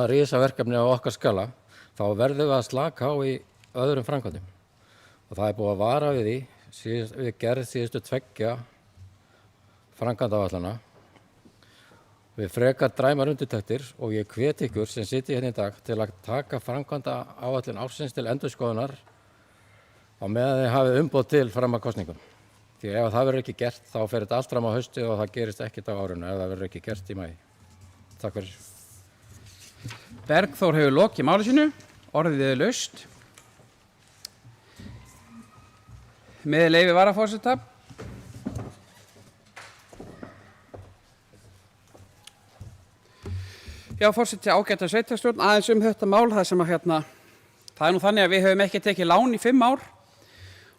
risaverkefni á okkar skala, þá verðum við að slaka á í öðrum framkvæmdum. Og það er búið að vara við því við gerð síðustu 2 framkvæmdaáætlana við frekar dræmar undirtektir og ég hvet ykkur sem sitja hérna í dag til að taka framkvæmdaáætlun ársins til endurskoðunar á meðan þið hafið umboð til fram að kosningum. Því ef það verður ekki gert þá fer þetta allt fram á haustið og það gerist ekkert á árinu ef það verður ekki gert í maí. Takk fyrir. Bergþór hefur lokið máli sínu, orðið er laust. Með leyfi varaforseta. Já, forseti, ágæta sveitarstjórn, aðeins þetta mál, það sem að það er nú þannig að við höfum ekki tekið lán í 5 ár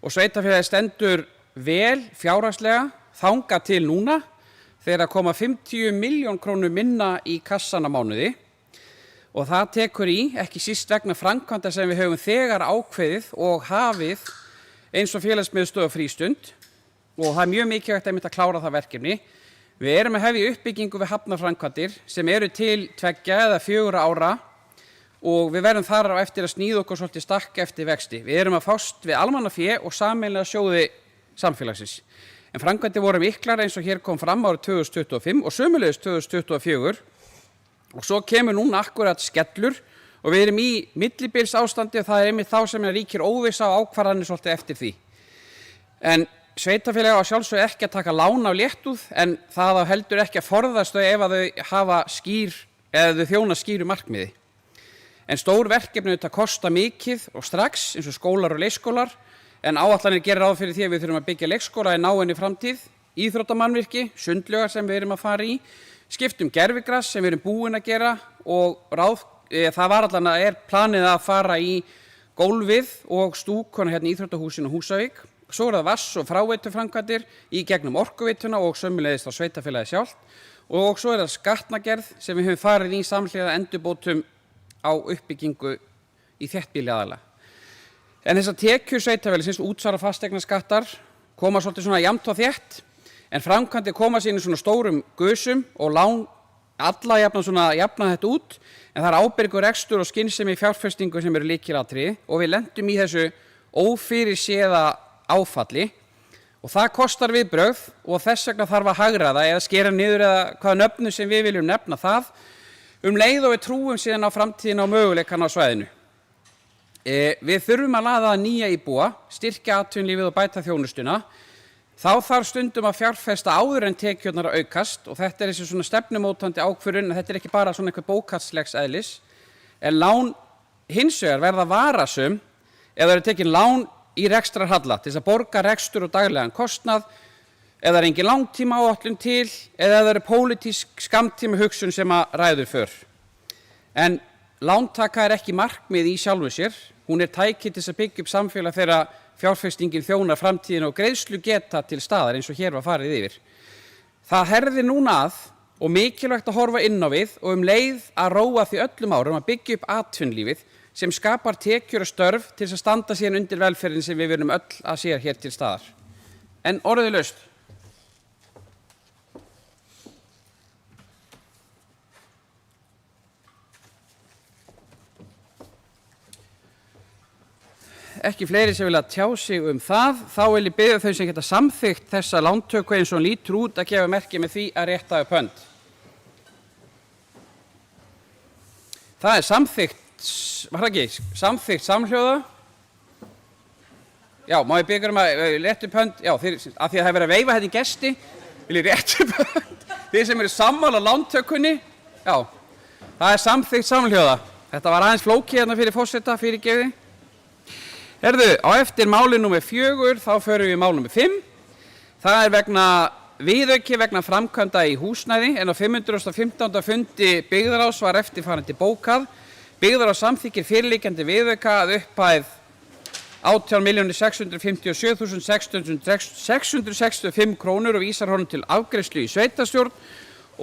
og sveitarfélagið stendur vel fjárhagslega þangað til núna þegar að koma 50 milljón krónur minna í kassan á mánuði og það tekur ekki síst vegna framkvæmda sem við höfum þegar ákveðið og hafið eins og félagsmiðstöð og frístund og það er mjög mikilvægt að klára það verkefni. Við erum að hefja uppbyggingu við hafnarframkvæmdir sem eru til 2 eða 4 ára og við verðum þar á eftir að sníða okkur svolítið stakk eftir vexti. Við erum að fást við almannafé og sameiginlega sjóði samfélagsins. En framkvæmdir voru miklar eins og hér kom fram árið 2025 og sömuleiðis 2024 og svo kemur núna akkurat skellur og við erum í millibils ástandi og það er einmitt þá sem ríkir óvissa og ákvarðanir svolítið eftir því. En sveitarfélagi á sjálfsögðu ekki að taka lán af léttúð en það á heldur ekki að forðast þau ef að þau hafa þau þjóna skýru markmiði. En stór verkefni þetta kosta mikið og strax eins og skólar og leikskólar en áætlanir gerir ráð fyrir því að við þurfum að byggja leikskóla í náinni framtíð, íþróttamannvirki, sundlaugar sem við erum að fara í, skiptum gervigras sem við erum búin að gera og það var er planið að fara í gólfið og stúkuna hérna í íþróttahúsinu Húsavík. Svo það vass- og fráveituframkvæmdir í gegnum orkuveituna og sömuleiðis á sveitarfélagið sjálft og svo það gatnagerð sem við höfum farið í samhliða endurbótum á uppbyggingu í þéttbýli aðalega. En þessar tekjur sveitarfélagsins útsvara fasteignaskattar koma svolítið svona jafnt og þétt en framkvæmdir koma sín í svona stórum gusum og lán alla jafna þetta út en það er ábyrgur rekstur og skynsemi fjárfestingu sem eru lykilatriði og við lentum í þessu ófyrirséða áfalli og það kostar viðbrögð og þess vegna þarf að hagræða eða skera niður eða hvaða nöfnu sem við viljum nefna það leið og við trúum síðan á framtíðina og möguleikana á svæðinu. Við þurfum að laða nýja íbúa, styrkja atvinnulífið og bæta þjónustuna. Þá þarf stundum að fjárfesta áður en tekjurnar að aukast og þetta þessi svona stefnumótandi ákvörðun en þetta ekki bara svona eitthvað bókhaldslegs eðlis. En lán hins vegar verða varasöm ef það eru tekin lán í rekstrarhalla til þess að borga rekstur og daglegan kostnað eða er engin langtíma áætlun til eða það eru pólitísk skammtíma hugsun sem að ræður för. En lántaka er ekki markmið í sjálfu sér. Hún er tæki til þess að byggja upp samfélag þegar fjárfestingin þjónar framtíðin og greiðslu geta til staðar eins og hér var farið yfir. Það herðir núna að og mikilvægt að horfa inn á við og leið að róa því öllum árum að byggja upp atvinnulífið sem skapar tekjur og störf til þess að standa síðan undir velferðin sem við verum öll að sé hér til staðar. En orðið laust. Ekki fleiri sem vilja tjá sig það, þá vil ég biðja þau sem geta samþykkt þessa lántöku eins og hún lítur út að gefa merki með því að rétta upp hönd. Það er samþykkt samhljóða. Já, má ég biðja að rétta upp hönd? Já, af því að það er verið að veifa hérna í gesti, vil ég rétta upp hönd. Þið sem eru sammála lántökunni, já, það er samþykkt samhljóða. Þetta var aðeins flókið hérna fyrir forseta, fyrirgefi. Herðu, á eftir máli númer 4, þá förum við í mál númer 5. Það er vegna viðauki vegna framkvæmda í húsnæði en á 515. fundi byggðarráðs var eftirfarandi bókað. Byggðarráð samþykkir fyrirliggjandi viðauka að upphæð 18.657.665 krónur og vísar honum til afgreiðslu í sveitarstjórn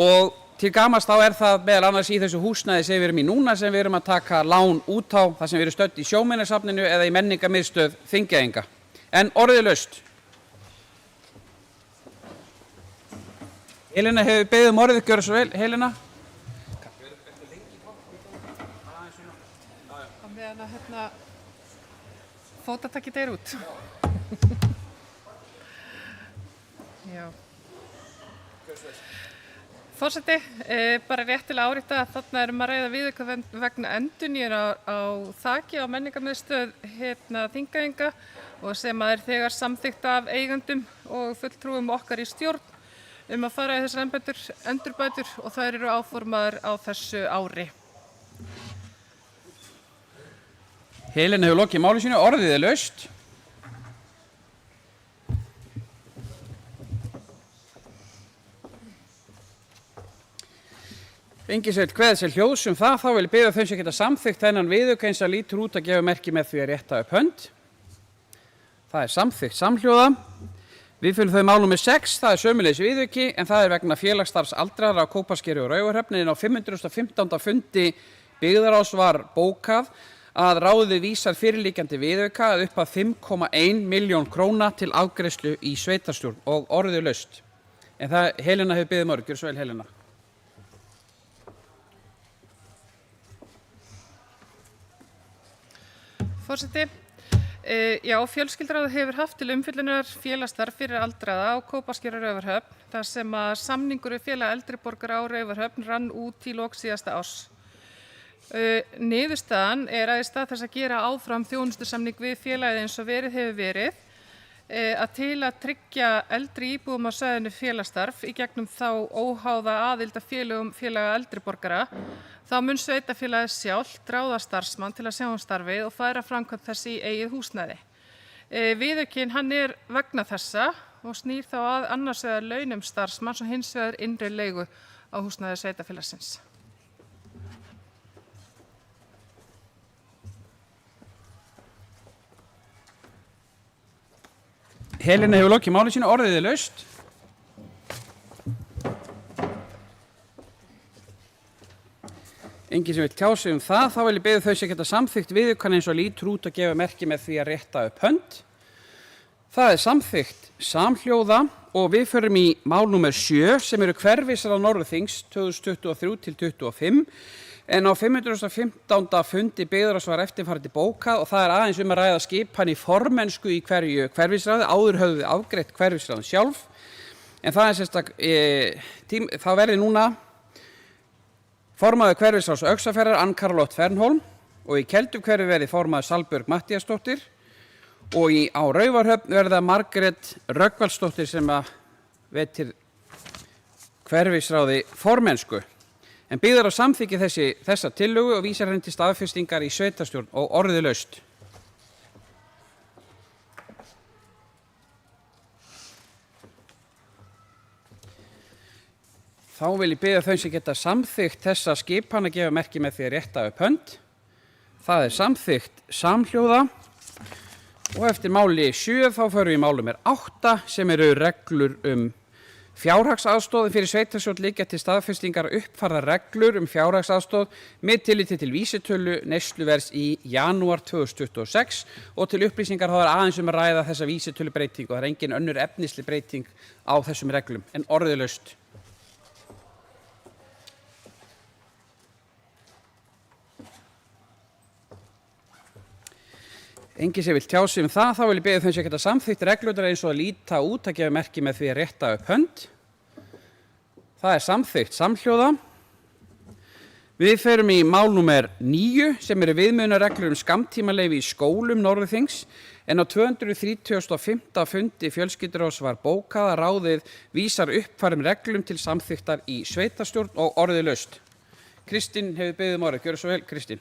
og til gamans þá er það meðal annars í þessu húsnæði sem við erum í núna sem við erum að taka lán út á þar sem við erum stödd í sjómennasafninu eða í menningarmiðstöð Þingeyinga. En orðið laust. Helena hefur beðið orðið, gjörðu svo vel. Helena? Á meðan að fótatakið deyr út. Já. Forseti, bara rétt til að árétta að þarna erum að ræða viðauka vegna endurnýjar á þaki á menningarmiðstöð Þingeyinga og sem að er þegar samþykkt af eigendum og fulltrúum okkar í stjórn að fara í þessar endurbætur og þær eru áformaðar á þessu ári. Helena hefur lokið máli sínu, orðið er laust. Engisveit kveð sér hljóðs það, þá vil ég biðja þau sem geta samþykkt þennan viðauka eins að lítur út að gefa merki með því að rétta upp hönd. Það er samþykkt samhljóða. Við fylgjum þau mál númer 6, það er sömuleiðis viðauki en það er vegna félagsstarfs aldraðra á Kópaskeri og Raufarhöfn en á 515. fundi byggðarráðs var bókað að ráðið vísar fyrirliggjandi viðauka að upp að 5,1 milljón króna til afgreiðslu í sveitarstjórn og orðið laust. En það Helena hefur beðið orðið, gjörðu svo vel Helena. Forseti, Já, fjölskylduráð hefur haft til umfyllunar félagsstarf fyrir aldraða á Kópaskeri og Raufarhöfn, þar sem að samningur við félag eldri borgara á Raufarhöfn rann út í lok síðasta árs. Niðurstaðan er að í stað þess að gera áfram þjónustusamning við félagið eins og verið hefur verið, að til að tryggja eldri íbúum á svæðinu félagsstarf í gegnum þá óháða aðild að félögum félaga eldri borgara, þá mun sveitarfélagið sjálft ráða starfsmann til að sjá starfið og færa framkvæmd þess í eigið húsnæði. Viðaukinn hann er vegna þessa og snýr þá að annars vegar launum starfsmanns og hins vegar innri leigu á húsnæði sveitarfélagsins. Helena hefur lokið máli sínu, orðið er laust. Enginn sem vil tjá sig það, þá vil ég biðja þau sem geta samþykkt viðaukann eins og lítur út að gefa merki með því að rétta upp hönd. Það er samþykkt samhljóða og við förum í mál númer 7 sem eru hverfisráð Norðurþings 2023-25 en á 515. fundi byggðarráðs var eftirfarandi bókað og það er aðeins að ræða skipan í formennsku í hverju hverfisráði, áður höfðu við afgreitt hverfisráðin sjálf en það er það verði núna formaður hverfisráðs Öxarfjarðar Ann Karlotte Fernholm og í Kelduhverfi verði formaður Salbjörg Matthíasdóttir og á Raufarhöfn verða Margrét Rögnvaldsdóttir sem að veitir hverfisráði formennsku. En byggðarráð samþykki þessa tillögu og vísar henni til staðfestingar í sveitarstjórn og orðið er laust. Þá vil ég biðja þau sem geta samþykkt þessa skipan að gefa merki með því að rétta upp hönd. Það er samþykkt samhljóða og eftir máli 7 þá förum við í mál númer 8 sem eru reglur fjárhagsaðstoð fyrir sveitarstjórn liggja til staðfestingar uppfærðar reglur fjárhagsaðstoð með tilliti til vísitölu neysluverðs í janúar 2026 og til upplýsingar þá er aðeins að ræða þessa vísitölubreyting og það er engin önnur efnisleg breyting á þessum reglum en orðið er laust. Enginn sem vil tjá sig það, þá vil ég biðja þau sem geta samþykkt reglurnar eins og að líta út að gefa merki með því að rétta upp hönd. Það er samþykkt samhljóða. Við förum í mál númer 9 sem eru viðmiðunarreglur skammtímaleyfi í skólum Norðurþings en á 235. fundi fjölskylduráðs var bókað að ráðið vísar uppfærðum reglum til samþykktar í sveitarstjórn og orðið laust. Kristín hefur beðið orðið, gjörðu svo vel Kristín.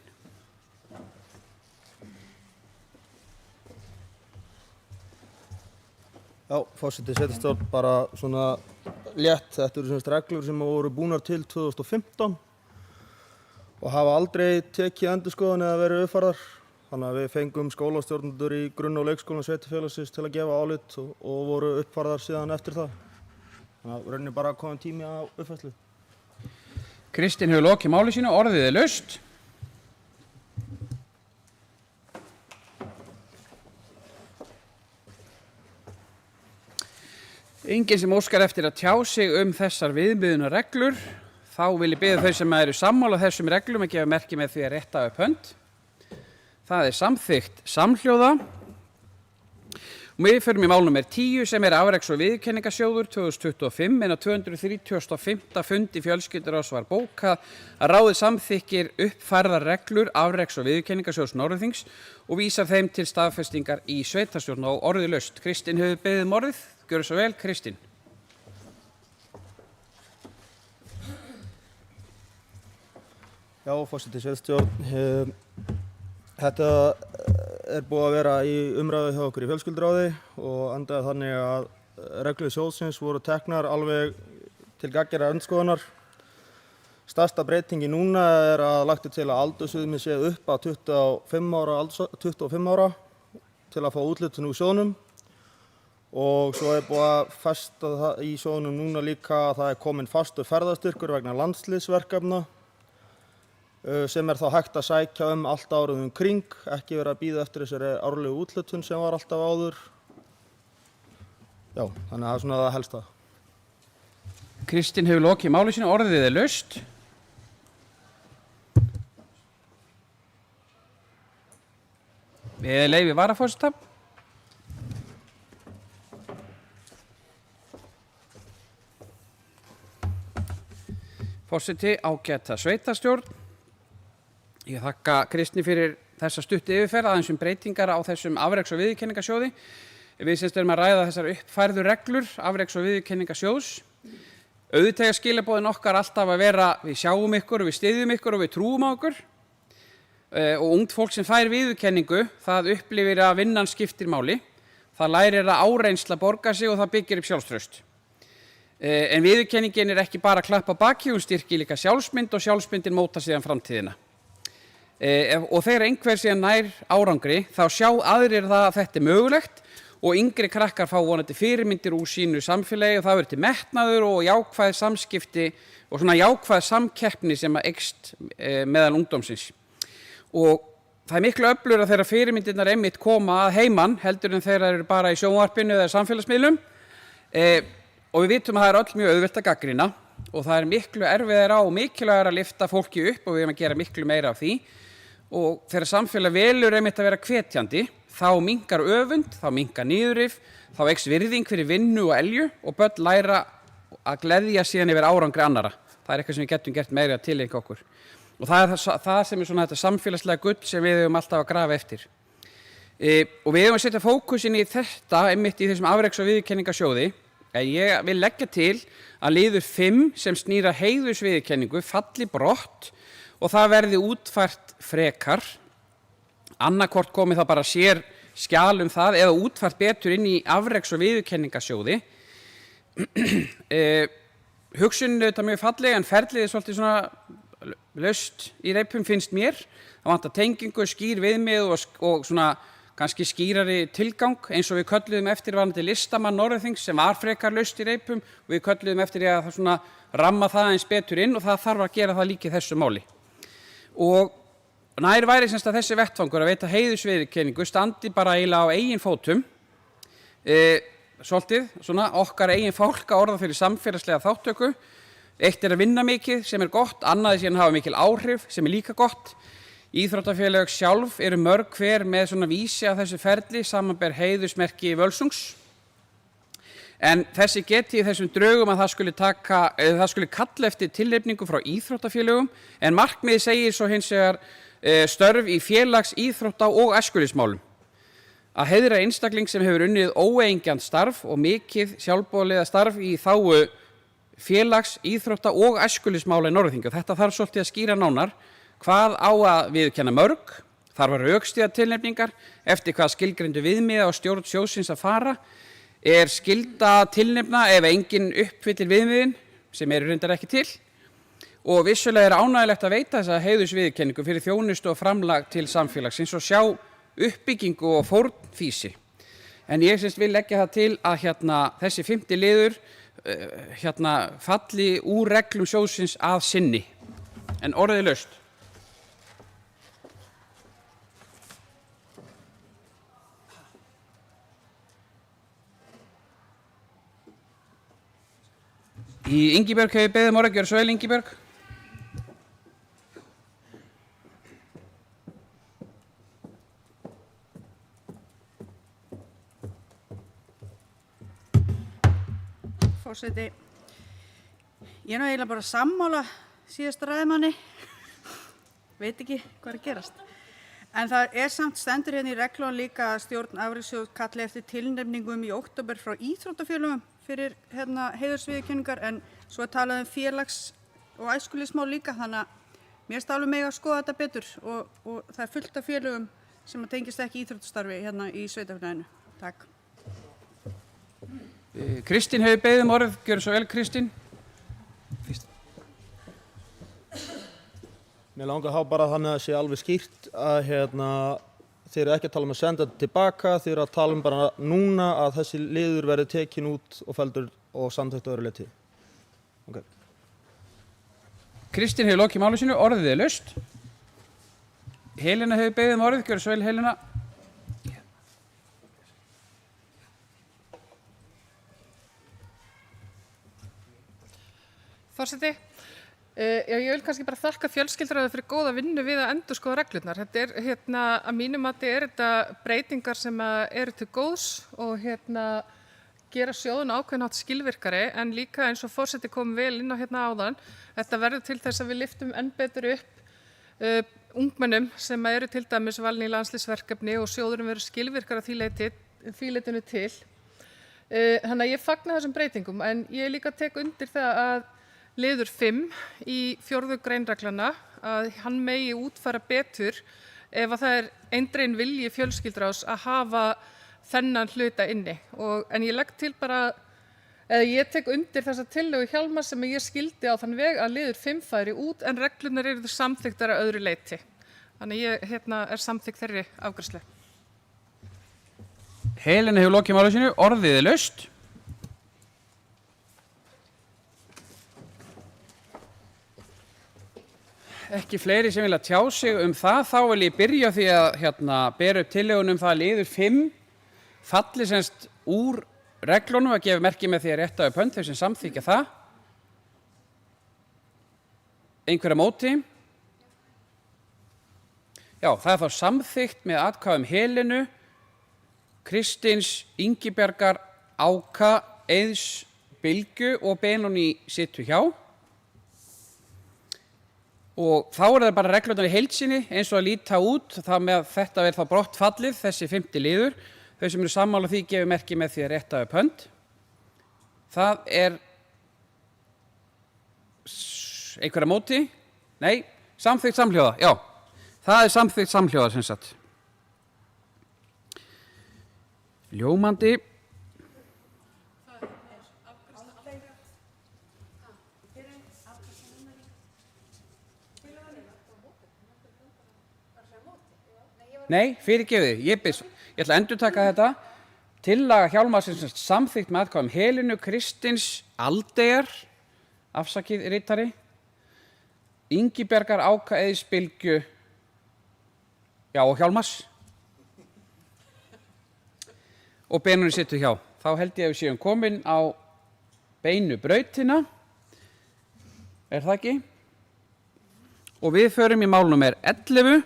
Já, forseti sveitarstjórn bara svona létt. Þetta eru reglur sem voru búnar til 2015 og hafa aldrei tekið endurskoðun eða verið uppfærðar. Þannig að við fengum skólastjórnendur í grunn- og leikskólum sveitarfélagsins til að gefa álit og voru uppfærðar síðan eftir það. Þannig að rauninni bara kominn tími á uppfærslu. Kristín hefur lokið máli sínu, orðið er laust. Enginn sem óskar eftir að tjá sig þessar viðmiðunarreglur, þá vil ég biðja þau sem eru sammála þessum reglum að gefa merki með því að rétta upp hönd. Það er samþykkt samhljóða. Og við förum í mál númer 10 sem er afreks- og viðurkenningarsjóður 2025 en á 235. fundi fjölskylduráðs var bókað að ráðið samþykkir uppfærðar reglur afreks- og viðurkenningarsjóðs Norðurþings og vísar þeim til staðfestingar í sveitarstjórn og orðið laust. Kristín hefur beðið orðið. Gjörðu svo vel, Kristín. Já, forseti sveitarstjórn. Þetta er búið að vera í umræðu hjá okkur í fjölskylduráði og endaði þannig að reglur sjóðsins voru teknar alveg til gagngerrar endurskoðunar. Stærsta breytingi núna er að lagt til að aldursviðmið sé upp að 25 ára til að fá úthlutun úr sjóðnum. Og svo er búið að festa það í sjóðnum núna líka að það er kominn fastur ferðastyrkur vegna landsliðsverkefna sem er þá hægt að sækja allt árið kring, ekki vera að bíða eftir þessari árlegu úthlutun sem var alltaf áður. Já, þannig að það er svona það helsta. Kristín hefur lokið máli sínu, orðið er laust. Við leyfi varaforseta. Forseti, ágæta sveitarstjórn. Ég þakka Kristni fyrir þessa stuttu yfirferð aðeins breytingar á þessum afreks- og viðurkenningasjóði. Við semst erum að ræða þessar uppfærðu reglur afreks- og viðurkenningasjóðs. Auðvitað skilaboðin okkar alltaf að vera við sjáum ykkur og við styðjum ykkur og við trúum á ykkur. Og ungt fólk sem fær viðurkenningu, það upplifir að vinnan skiptir máli. Það lærir að áreynsla borgar sig og það byggir upp sjálfstraust. En viðurkenningin er ekki bara að klappa baki, hún styrkir líka sjálfsmynd og sjálfsmyndin móta síðan framtíðina. Og þegar einhver síðan nær árangri, þá sjá aðrir það að þetta er mögulegt og yngri krakkar fá vonandi fyrirmyndir úr sínu samfélagi og það verður til metnaður og jákvæð samskipti og svona jákvæð samkeppni sem að eykst meðal ungdómsins. Og það er miklu öflugra þegar fyrirmyndirnar einmitt koma að heiman heldur en þegar eru bara í sjónvarpinu eða samfélagsmiðlum. Og við vitum að það er öll mjög auðvelt að gagnrýna og það er miklu erfiðara og mikilvægara að lyfta fólki upp og við erum að gera miklu meira af því. Og þegar samfélag velur einmitt að vera hvetjandi, þá minnkar öfund, þá minnkar niðurrif, þá eykst virðing fyrir vinnu og elju og börn læra að gleðja síðan yfir árangri annara. Það er eitthvað sem við getum gert meira til einhver okkur. Og það er það sem er svona þetta samfélagslega gull sem við höfum alltaf að grafa eftir. Og við höfum að setja fókusin í þetta einmitt í þessum afreks- og viðurkenningasjóði. Ég vil leggja til að liður 5 sem snýra heiðursviðurkenningu falli brott og það verði útfært frekar. Annarkvort komi það bara sér skjal það eða útfært betur inn í afreks- og viðurkenningasjóði. Hugsunin er mjög falleg en ferlið er svolítið svona laust í reipum finnst mér. Það vantar tengingu, skýr viðmið og svona kannski skýrari tilgang eins og við kölluðum eftir varðandi listamann Norðurþings sem var frekar laust í reipum og við kölluðum eftir að það svona ramma það eins betur inn og það þarf að gera það líka í þessu máli. Og nær væri semst að þessi vettvangur að veita heiðursviðurkenningu standi bara eiginlega á eigin fótum. Svolítið, svona okkar eigin fólk að orða fyrir samfélagslega þáttöku. Eitt er að vinna mikið sem er gott, annað er síðan hafa mikil áhrif sem er líka gott. Íþróttafélög sjálf eru mörg hver með svona vísi að þessu ferli, samanber heiðursmerki Völsungs. En þessi geti í þessum drögum að það skuli kalla eftir tilnefningu frá íþróttafélögum, en markmiðið segir svo hins vegar störf í félags-, íþrótta- og æskulýðsmálum. Að heiðra einstakling sem hefur unnið óeigingjarnt starf og mikið sjálfboðaliða starf í þágu félags-, íþrótta- og æskulýðsmála í Norðurþingi. Þetta þarf svolítið að skýra nánar. Hvað á að viðurkenna mörg? Þarf að rökstyðja tilnefningar? Eftir hvað skilgreindu viðmiða og stjórn sjóðsins að fara? Er skylda að tilnefna ef enginn uppfyllir viðmiðin, sem eru reyndar ekki til? Og vissulega er ánægilegt að veita þessa heiðursviðurkenningu fyrir þjónustu og framlag til samfélagsins og sjá uppbyggingu og fórnfýsi. En ég vil leggja það til að þessi 5. liður falli úr reglum sjóðsins að sinni. En orðið laust. Ingibjörg hefur beðið orðið, gjörðu svo vel Ingibjörg. Forseti, ég er nú eiginlega bara sammála síðasta ræðumanni, veit ekki hvað er að gerast. En það er samt stendur hérna í reglunum líka að stjórn afrekssjóðs kalli eftir tilnefningum í október frá íþróttafélögum fyrir heiðursviðurkenningar en svo er talað félags- og æskulýðsmál líka þannig að mér finnst alveg mega að skoða þetta betur og það er fullt af félögum sem tengist ekki íþróttastarfi hérna í sveitarfélaginu. Takk. Kristín hefur beðið orðið, gjörðu svo vel Kristín. Mér langar að hafa bara þannig að það sé alveg skýrt að þið eru ekki að tala um að senda þetta tilbaka, þið eru að tala um bara núna að þessi liður verði tekin út og feldur og samþykkt öðru leyti. Okay. Kristín hefur lokið máli sínu, orðið er laust. Helena hefur beðið orðið, gjörðu svo vel Helena. Forseti, Já, ég vil kannski bara þakka fjölskylduráði fyrir góða vinnu við að endurskoða reglurnar. Þetta að mínum mati þetta breytingar sem eru til góðs og gera sjóðun ákveðin hátt skilvirkari, en líka eins og forseti kom vel inn á áðan, þetta verður til þess að við lyftum enn betur upp ungmennum sem eru til dæmis valin í landsliðsverkefni og sjóðurinn verður skilvirkar að því leytinu til. Þannig að ég fagna þessum breytingum, en ég líka tek undir það að liður 5 í 4. grein reglana að hann megi útfæra betur ef að það eindreginn vilji fjölskylduráðs að hafa þennan hluta inni. En ég legg til ég tek undir þessa tillögu Hjálmar sem ég skildi á þann veg að liður 5 færi út en reglurnar eru samþykktar að öðru leyti. Þannig ég er samþykkt þeirri afgreiðslu. Helena hefur lokið máli sínu, orðið laust. Ekki fleiri sem vilja tjá sig það, þá vil ég byrja því að bera upp tillögun það að liður 5 falli semst úr reglunum að gefa merki með því að rétta upp hönd þeir sem samþykja það. Einhverja móti? Já, það þá samþykkt með atkvæðum Helenu, Kristins, Ingibjargar, Áka, Eiðs, Bylgju og Benóný situr hjá. Og þá það bara reglurnar í heild sinni eins og að líta út, það með að þetta verður þá brott fallið, þessi 5. liður. Þau sem eru sammála því gefur merki með því að rétta upp hönd. Það einhverja móti? Nei, samþykkt samhljóða, já. Það samþykkt samhljóða sem sagt. Ljómandi. Nei, fyrirgefið, ég ætla að endurtaka þetta. Tillaga Hjálmar sem samþykkt með atkvæðum Helenu, Kristins, Aldeyjar, afsakið ritari, Ingibjargar, Áka, Eiðs, Bylgju, já og Hjálmars. Og Benóný situr hjá. Þá held ég að við séum komin á beinu brautina. Það ekki? Og við förum í mál númer 11.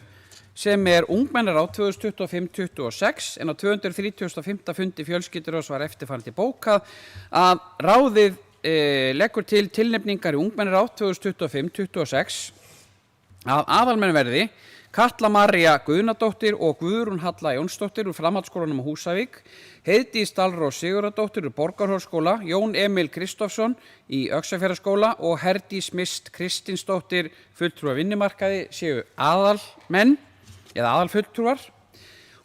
sem ungmennaráð 2025-26 en á 235. fundi fjölskylduráðs var eftirfarandi bókað að ráðið leggur til tilnefningar í ungmennaráð 2025-26 að aðalmenn verði Katla María Guðnadóttir og Guðrún Halla Jónsdóttir úr framhaldsskólanum á Húsavík, Heiðdís Dalrós Sigurðardóttir úr Borgarhólsskóla, Jón Emil Kristófsson í Öxarfjarðarskóla og Herdís Mist Kristinsdóttir fulltrúar vinnumarkaði séu aðalmenn eða aðalfulltrúar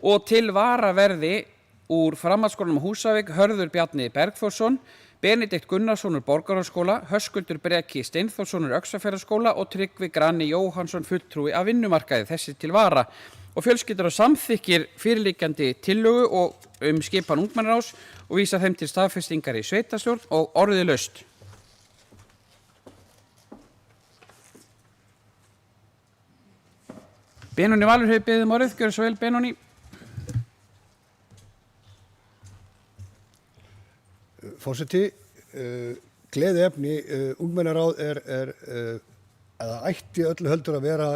og til vara verði úr framhaldsskólanum á Húsavík Hörður Bjarni Bergþórsson, Benedikt Gunnarsson úr Borgarhólsskóla, Höskuldur Breki Steinþórsson úr Öxarfjarðarskóla og Tryggvi Grani Jóhannsson fulltrúi af vinnumarkaði, þessi til vara. Og fjölskylduráð samþykkir fyrirliggjandi tillögu og skipan ungmennaráðs og vísa þeim til staðfestingar í sveitarstjórn og orðið laust. Benóný Valur hefur beðið orðið, gjörðu svo vel Benóný. Forseti, gleðiefni, ungmennaráð eða ætti öllu heldur að vera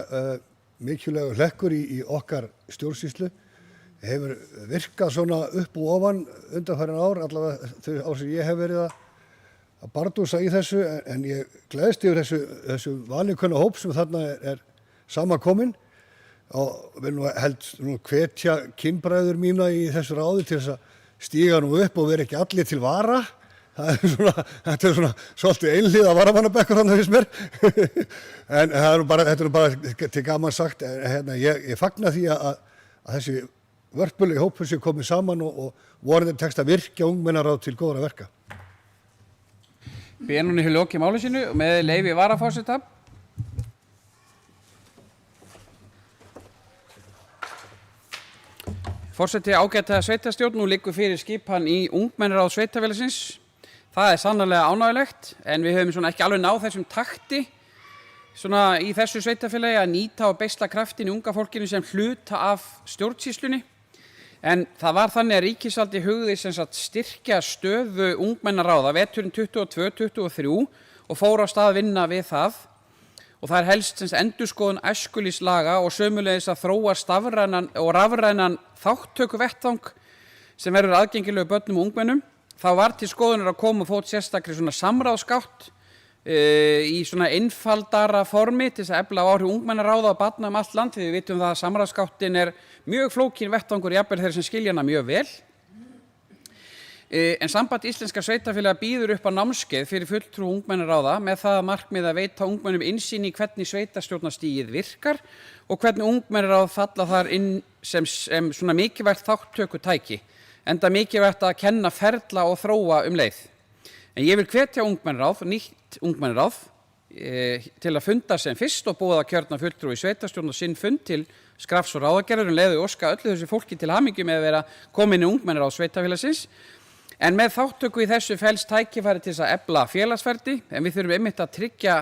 mikilvægur hlekkur í okkar stjórnsýslu. Hefur virkað svona upp og ofan undanfarin ár, allavega þau ár sem ég hef verið að bardúsa í þessu, en ég gleðst yfir þessu valinkunna hóp sem þarna samankominn og vil nú hvetja kynbræður mína í þessu ráði til þess að stíga nú upp og vera ekki allir til vara. Þetta er svona svolítið einhliða varamannabekkur hann finnst mér. En þetta er bara til gaman sagt. Ég fagna því að þessi vörpulegi hópur sé komið saman og vonandi tekst að virkja ungmennaráð til góðra verka. Benóný hefur lokið máli sínu með leyfi varaforseta. Forseti ágæta sveitarstjórn, nú liggur fyrir skipan í ungmennaráð sveitarfélagsins. Það sannarlega ánægjulegt, en við höfum ekki alveg náð þessum takti í þessu sveitarfélagi að nýta og beisla kraftin í unga fólkinu sem hluta af stjórnsýslunni. En það var þannig að ríkisvaldi hugði styrkja stöðu ungmennaráða veturinn 22-23 og fór á stað vinna við það. og það helst endurskoðun æskulýðslaga og sömuleiðis að þróa stafrænan og rafrænan þátttökuvettvang sem verður aðgengilegur börnum og ungmennum. Þá var til skoðunar að koma og fót sérstakri svona samráðsgátt í svona einfaldara formi til þess að efla áhrif ungmennaráða og barna allt land, því við vitum það að samráðsgáttin mjög flókin vettvangur, jafnvel þeir sem skilja hana mjög vel. En Samband íslenskra sveitarfélaga býður upp á námskeið fyrir fulltrú ungmennaráða með það að markmið að veita ungmennum innsýn í hvernig sveitarstjórnarstigið virkar og hvernig ungmennaráð falla þar inn sem svona mikilvægt þátttökutæki, enda mikilvægt að kenna ferla og þróa leið. En ég vil hvetja ungmennaráð, nýtt ungmennaráð, til að funda sem fyrst og búið að kjörna fulltrú í sveitarstjórn og sinn fund til skrafs og ráðagerðar leiðu óska öllu þessu fólki til hamingju með að vera komin í ungmennaráð sveitarfélagsins. En með þátttöku í þessu felst tækifæri til þess að efla félagsferli, en við þurfum einmitt að tryggja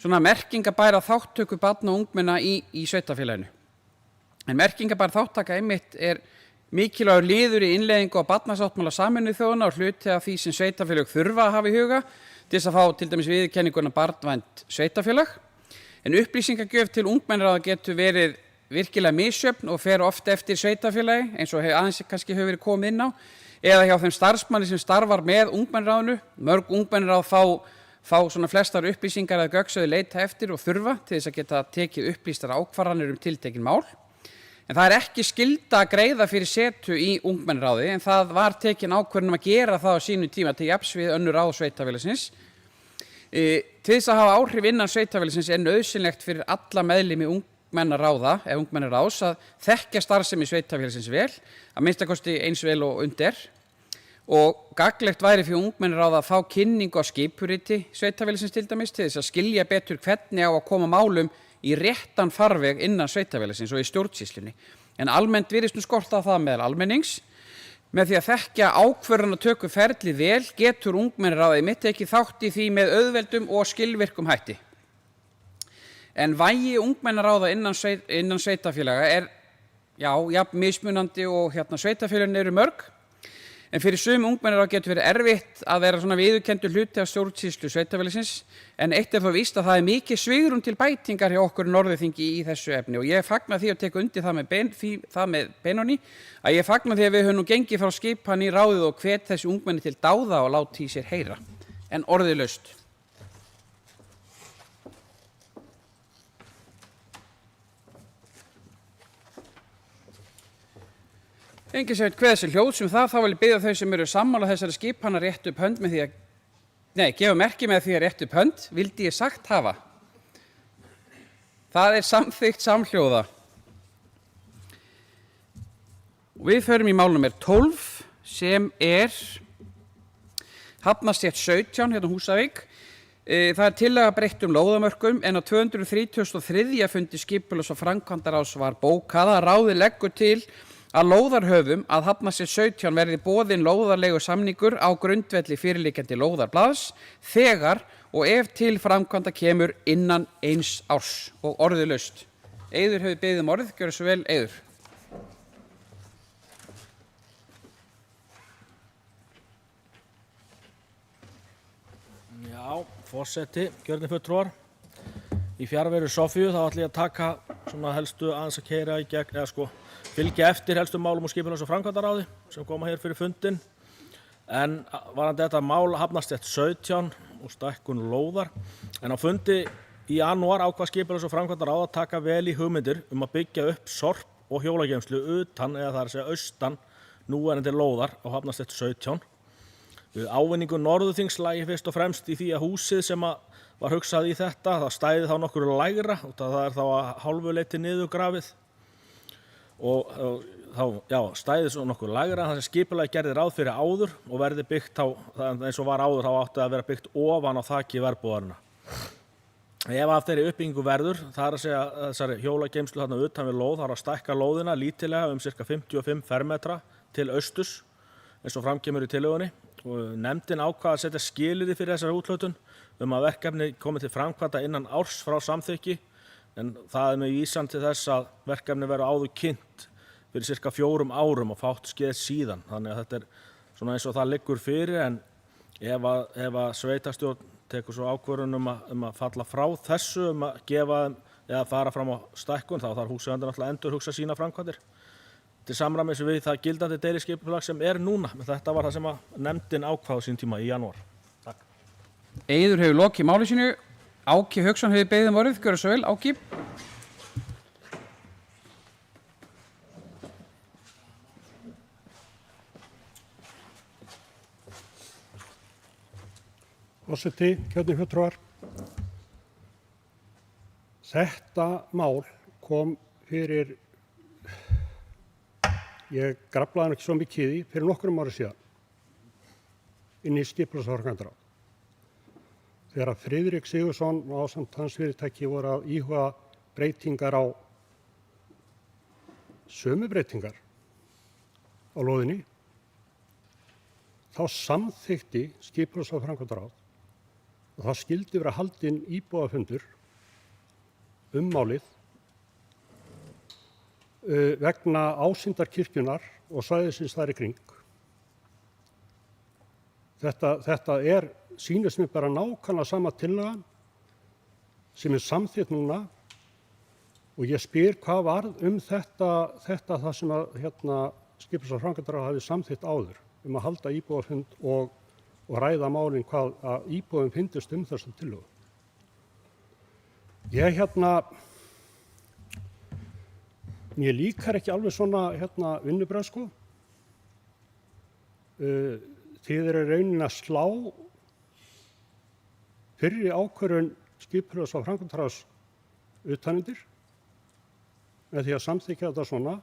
svona merkingabæra þátttöku barna og ungmenna í sveitarfélaginu. En merkingabæra þáttaka einmitt mikilvægur liður í innleiðingu á barnasáttmála Sameinuðu þjóðanna og hluti af því sem sveitarfélög þurfa að hafa í huga til þess að fá til dæmis viðurkenninguna barnvænt sveitarfélag. En upplýsingagjöf til ungmennaráða getur verið virkilega misjöfn og fer oft eftir sveitarfélagi, eins og aðeins kannski hefur verið komið inn á, eða hjá þeim starfsmanni sem starfar með ungmennaráðinu. Mörg ungmennaráð fá svona flestar upplýsingar að gögnsöðu leita eftir og þurfa til þess að geta tekið upplýstar ákvarðanir tiltekin mál. En það ekki skylda að greiða fyrir setu í ungmennaráði, en það var tekin ákvörðun að gera það á sínum tíma til jafns við önnur ráð sveitarfélagsins. Til þess að hafa áhrif innan sveitarfélagsins nauðsynlegt fyrir alla meðlimi ungmennaráða eða ungmennaráðs að þekkja starfsemi sveitarfélagsins vel, að minnsta kosti eins vel og undir. Og gagnlegt væri fyrir ungmennaráða að fá kynningu á skipuriti sveitarfélagsins til dæmis til þess að skilja betur hvernig á að koma málum í réttan farveg innan sveitarfélagsins og í stjórnsýslunni. En almennt virðist skorta það meðal almennings. Með því að þekkja ákvörðunartöku ferli vel getur ungmennaráðið mitt ekki þátt í því með auðveldum og skilvirkum hætti. En vægi ungmennaráða innan sveitarfélaga jafn mismunandi og sveitarfélögin eru mörg. En fyrir sum ungmennaráð getur verið erfitt að vera svona viðurkenndur hluti af stjórnsýslu sveitarfélagsins, en eitt þó víst að það mikið svigrúm til bætingar hjá okkur Norðurþingi í þessu efni og ég fagna því að teka undir það með Benóni að ég fagna því að við höfum nú gengið frá skipan í ráðið og hvet þessi ungmenni til dáða og láti í sér heyra, en orðið laust. Enginn sem veit hver þessi hljóðs það, þá vil ég biðja þau sem eru sammála þessari skipan að rétta upp hönd með því að, gefa merki með því að rétta upp hönd, vildi ég sagt hafa. Það samþykkt samhljóða. Og við förum í mál númer 12 sem Hafnarstétt 17 hérna Húsavík. Það tillaga breytt lóðamörkum en á 233. fundi skipulags- og framkvæmdaráðs var bókað að ráðið leggur til að lóðarhöfum að Hafnarstétt 17 verði boðinn lóðarlegu samningur á grundvelli fyrirliggjandi lóðarblaðs þegar og ef til framkvæmda kemur innan 1 árs og orðið laust. Eiður hefur beðið orðið, gjörðu svo vel Eiður. Já, forseti, gjörnir fulltrúar. Í fjarveru Sofíu þá ætla ég að taka svona helstu aðeins að keyra í gegn, fylgja eftir helstu málum og skipulags- og framkvæmdaráði sem koma hér fyrir fundin. En varðandi þetta mál Hafnarstétt 17 og stækkun lóðar. En á fundi í janúar ákvað skipulags- og framkvæmdaráð að taka vel í hugmyndir að byggja upp sorp og hjólageymslu utan eða það að segja austan núverandi lóðar á Hafnarstétt 17. Við ávinningu Norðurþings lægi fyrst og fremst í því að húsið sem var hugsað í þetta, það stæði þá nokkur lægra og það þá að hálfu leyti niðurgrafið og þá stæði svo nokkur lægra þar sem skipulagi gerði ráð fyrir áður og verði byggt eins og var áður þá átti að vera byggt ofan á þaki verbúðarinnar. Ef af þeirri uppbyggingu verður, það að segja þessari hjólageymslu þarna utan við lóð, þarf að stækka lóðina lítillega ca. 55 fermetra til austurs eins og framkemur í tillögunni. Og nefndin ákvað að setja skilyrði fyrir þessari úthlutun að verkefni komi til framkvæmda innan árs frá samþykki en það með vísan til þess að verkefni verður áður kynnt fyrir ca. 4 árum og fátt skeð síðan. Þannig að þetta svona eins og það liggur fyrir en ef að sveitarstjórn tekur svo ákvörðun um að falla frá þessu, að gefa þeim eða fara fram á stækkun, þá þarf húseigendur náttúrulega að endurhugsa sína framkvæmdir til samræmis við það gildandi deiliskipulag sem núna. Men þetta var það sem að nefndin ákvað á sín tíma í janúar. Takk. Eiður hefur lokið máli sínu. Áki Hauksson hefur beðið orðið. Gjörðu svo vel, Áki. Forseti, kjörnir fulltrúar. Þetta mál kom fyrir, ég graflaði hann ekki svo mikið í, fyrir nokkrum ári síðan inn í skipulagsframkvæmdaráð. Þegar Friðrik Sigurðsson og ásamt hans fyrirtæki voru að íhuga breytingar á sömu breytingar á lóðinni, þá samþykkti skipulagsframkvæmdaráð og það skyldi vera haldinn íbúafundur málið vegna ásýndarkirkjunnar og svæðisins þar í kring. Þetta sýnist mér bara nákvæmlega sama tillagan sem samþykkt núna og ég spyr hvað varð þetta það sem að skipulagsframkvæmdaráð hafi samþykkt áður að halda íbúafund og ræða málin hvað að íbúum fyndist þessa tillögu. Mér líkar ekki alveg svona vinnubrögð sko. Þið eru raunin að slá fyrri ákvörðun skipulags- og framkvæmdaráðs utanundir með því að samþykkja þetta svona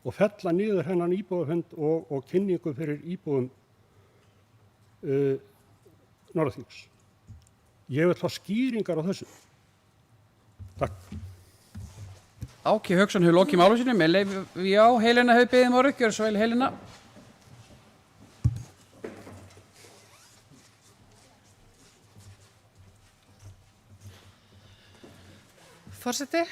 og fella niður hennan íbúafund og kynningu fyrir íbúum Norðurþings. Ég vil fá skýringar á þessu. Takk. Áki Hauksson hefur lokið máli sínu. Með leyfi, já, Helena hefur beðið orðið. Gjörðu svo vel, Helena. Forseti,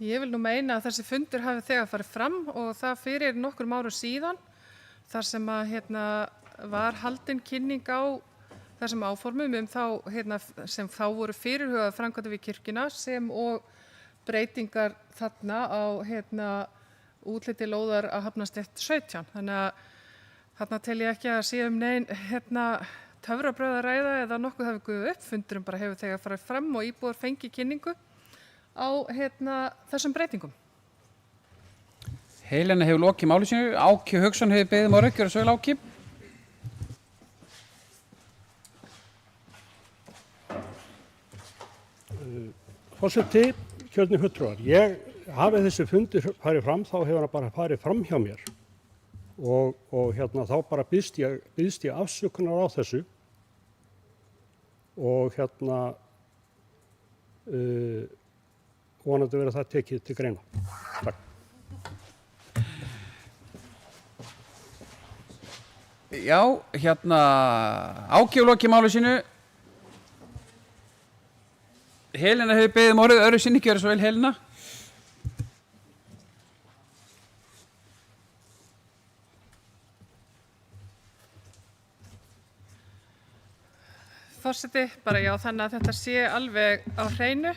ég vil nú meina að þessi fundur hafi þegar farið fram og það fyrir nokkrum árum síðan þar sem að var haldin kynning á þessum áformum sem þá voru fyrirhugað framkvæmdir við kirkjuna sem og breytingar þarna á útliti lóðar að Hafnarstétt 17. Þannig að þarna tel ég ekki að sé nein töfrabrögð að ræða eða nokkuð hafi guðið upp. Fundurum bara hefur þegar farið fram og íbúar fengi kynningu á þessum breytingum. Helena hefur lokið máli sínu. Áki Hauksson hefur beðið orðið. Gjörðu svo vel, Áki. Forseti, kjörnir fulltrúar. Hafi þessi fundur farið fram, þá hefur hann bara farið fram hjá mér og þá bara biðst ég afsökunar á þessu og vonandi verður það tekið til greina. Takk. Já, Áki hefur lokið máli sínu. Helena hefur beðið orðið. Öðru sinni. Gjörðu svo vel, Helena. Forseti, bara já, þannig að þetta sé alveg á hreinu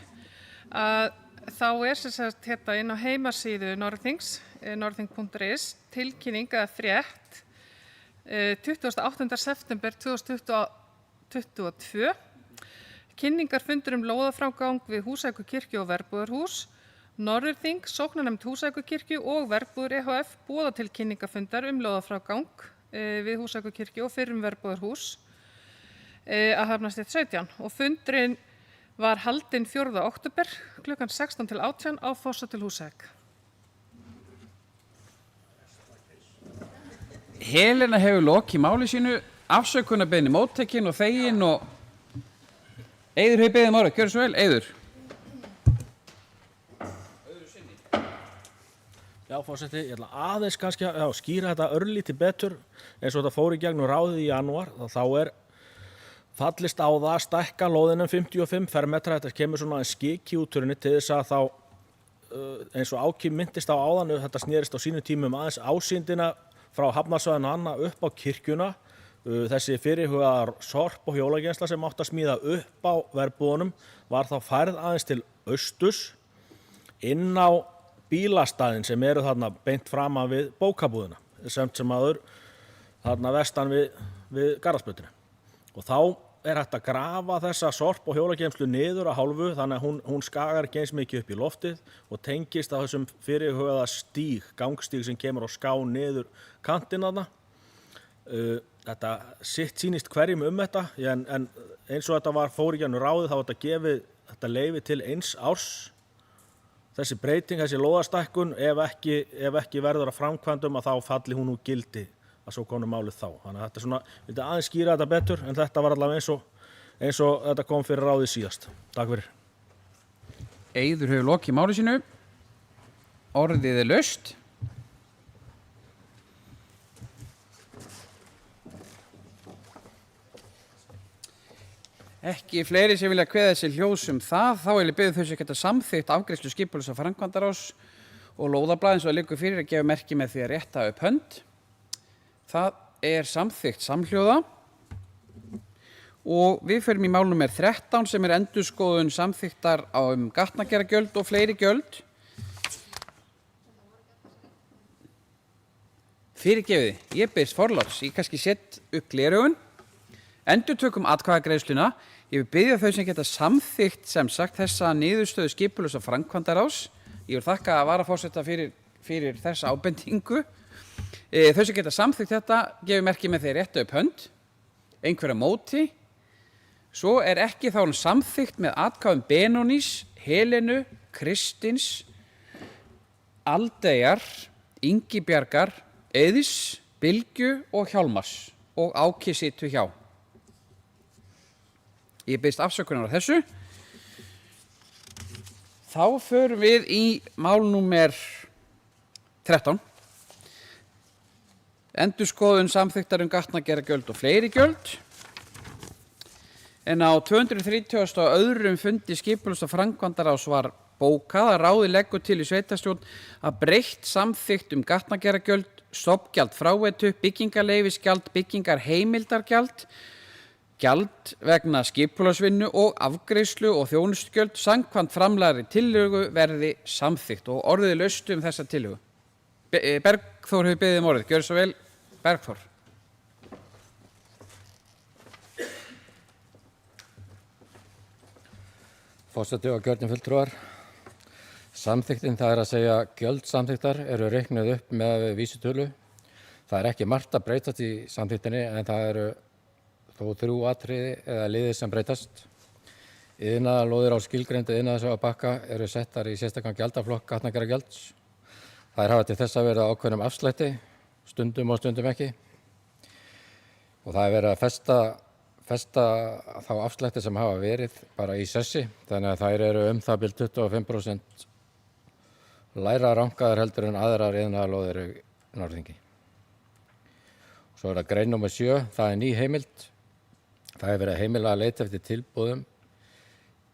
að þá sem sagt inn á heimasíðu Norðurþings, norðurþing.is, tilkynning eða frétt 28. september 2022. Kynningarfundur lóðaframgang við Húsavíkurkirkju og Verbúðarhús. Norðurþing, sóknarnefnd Húsavíkurkirkju og Verbúðar EHF boða til kynningarfundar lóðaframgang við Húsavíkurkirkju og fyrrum Verbúðarhús að Hafnarstétt 17 og fundurinn var haldinn 4. október klukkan 16 til 18 á Fossa til Húsavík. Helena hefur lokið máli sínu. Afsökunarbeiðni móttekin og þegin og Eiður hefur beðið orðið. Gjörðu svo vel, Eiður. Já, forseti, ég ætla aðeins kannski að skýra þetta örlítið betur eins og þetta fór í gegnum ráðið í janúar. Þá fallist á það að stækka lóðina 55 fermetra. Þetta kemur svona skiki úturinni til þess að þá, eins og Áki myndist á áðan, þetta snerist á sínum tímum aðeins ásýndina frá Hafnarsvæðinu og annað upp á kirkjuna Þessi fyrirhugaðar sorp- og hjólageymsla sem átti að smíða upp á verbúðunum var þá færð aðeins til austurs inn á bílastæðin sem eru þarna beint framan við bókabúðina, sem aður þarna vestan við Garðarsbrautinni. Og þá er hægt að grafa þessa sorp- og hjólageymslu niður að hálfu þannig að hún skagar ekki eins mikið upp í loftið og tengist á þessum fyrirhugaða gangstíg sem kemur og ská niður kantinn þarna. Þetta sitt sýnist hverjum þetta, en eins og þetta fór í gegnum ráðið þá var þetta gefið þetta leyfi til 1 árs. Þessi breyting, þessi lóðastækkun, ef ekki verður að framkvæmdum að þá falli hún úr gildi að svo konu málið þá. Þannig að þetta er svona, við þetta aðeins skýra þetta betur, en þetta var allavega eins og þetta kom fyrir ráðið síðast. Takk fyrir. Eiður hefur lokið máli sínu. Orðið er laust. Ekki fleiri sem vilja kveða þessi ljós það, þá vil ég biðja þau sem geta samþykkt afgreiðslu skipulags- og framkvæmdaráðs og lóðarblaðið eins og það liggur fyrir að gefa merki með því að rétta upp hönd. Það er samþykkt samhljóða og við förum í mál númer 13 sem er endurskoðun samþykktar á gatnagerðargjöld og fleiri gjöld. Fyrirgefið, ég biðst forláts, ég kannski sett upp gleraugun. Endurtökum atkvæðagreiðsluna. Ég vil biðja þau sem geta samþykkt sem sagt þessa niðurstöðu skipulags- og framkvæmdaráðs. Ég vil þakka varaforseta fyrir þessa ábendingu. Þau sem geta samþykkt þetta gefur merki með því rétta upp hönd. Einhverja móti. Svo er ekki þá samþykkt með atkvæðum Benónís, Helenu, Kristins, Aldeyjar, Ingibjargar, Eiðs, Bylgju og Hjálmars og Áki situr hjá. Ég biðst afsökunar á þessu. Þá förum við í mál númer 13. Endurskoðun samþykktar gatnagerðargjöld og fleiri gjöld. En á 230. og öðrum fundi skipulags- og framkvæmdaráðs var bókað að ráðið leggur til í sveitarstjórn að breytt samþykkt gatnagerðargjöld, stofngjald fráveitu, byggingarleyfisgjald, byggingarheimildargjald, gjald vegna skipulagsvinnu og afgreiðslu og þjónustugjöld samkvæmt framlagðri tillögu verði samþykkt og orðið laust þessa tillögu. Bergþór hefur beðið orðið. Gjörðu svo vel, Bergþór. Forseti og gjörnir fulltrúar. Samþykktin, það er að segja gjöld samþykktar eru reiknuð upp með vísitölu. Það er ekki margt að breytast í samþykktinni en það eru þó 3 atriði eða liðir sem breytast. Iðnaðarlóðir á skilgreindu iðnaðarsvæðabakka eru settar í sérstakan gjaldaflokk gatnagerðargjalds. Þær hafa til þess að vera ákveðnum afslætti, stundum og stundum ekki. Og það er verið að festa þá afslætti sem hafa verið bara í sessi, þannig að þær eru það bil 25% læra rankaðar heldur en aðrar iðnaðarlóðir í Norðþingi. Svo er það grein nr. 7, það er ný heimild. Það er verið að heimila að leita eftir tilboðum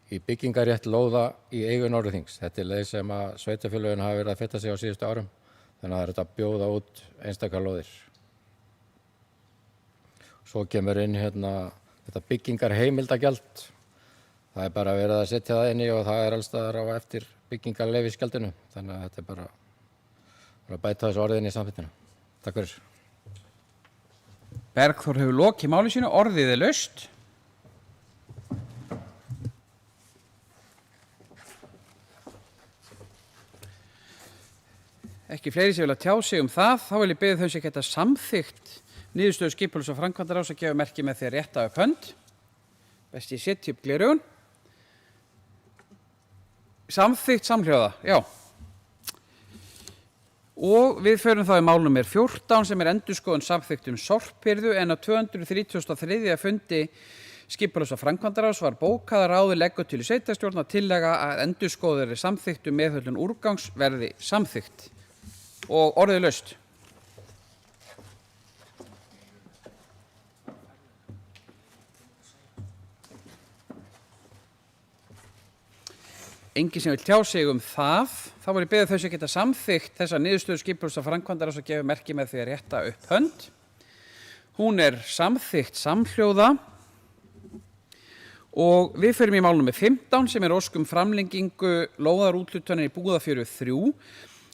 í byggingarétt lóða í eigu Norðþings. Þetta er leið sem að sveitarfélögin hafa verið að fetta sig á síðustu árum, þannig að það er þetta að bjóða út einstakar lóðir. Svo kemur inn þetta byggingarheimildagjald. Það er bara verið að setja það inn í og það er alls staðar á eftir byggingarleyfisgjaldinu, þannig að þetta er bara að bæta þessu orðin í samþykktina. Takk fyrir. Bergþór hefur lokið máli sínu, orðið er laust. Ekki fleiri sem vilja tjá sig það, þá vil ég biðja þau sem geta samþykkt niðurstöðu skipulags- og framkvæmdaráðs að gefa merki með því að rétta upp hönd. Best ég setji upp gleraugun. Samþykkt samhljóða, já. Og við förum þá í mál númer 14 sem er endurskoðun samþykkt sorphirðu en á 233. fundi skipulags- og framkvæmdaráðs var bókað að ráðið leggur til í sveitarstjórn að tillaga að endurskoðaðri samþykkt meðhöndlun úrgangs verði samþykkt. Og orðið laust. Engin sem vil tjá sig það, þá var ég beðið þau sem geta samþykkt þessa niðurstöðu skipulags- og framkvæmdaráðs að gefa merki með því að rétta upp hönd. Hún er samþykkt samhljóða og við förum í mál nummer 15 sem er ósk framlengingu lóðarúthlutunar í Búðafjöru 3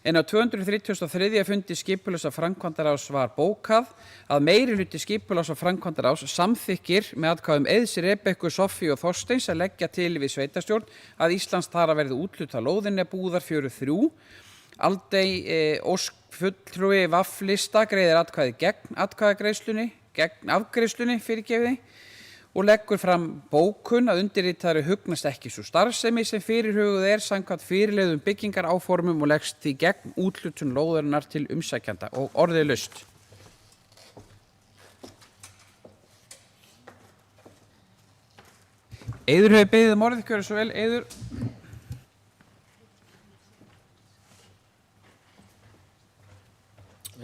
en á 233. fundi skipulags- og framkvæmdaráðs var bókað að meirihluti skipulags- og framkvæmdaráðs samþykkir með atkvæðum Eiðs, Rebekku, Soffíu og Þorsteins að leggja til við sveitarstjórn að Íslands þar að verði úthluta lóðinni Búðafjöru 3. Aldey ósk fulltrúi Vaflista greiðir atkvæði gegn afgreiðslunni fyrirgefiði og leggur fram bókun að undirritaðri hugnast ekki svo starfsemi sem fyrirhuguð samkvæmt fyrirleiðum byggingaráformum og leggst því gegn úthlutun lóðarinnar til umsækjanda og orðið laust. Eiður hefur beðið orðið, gjörðu svo vel, Eiður.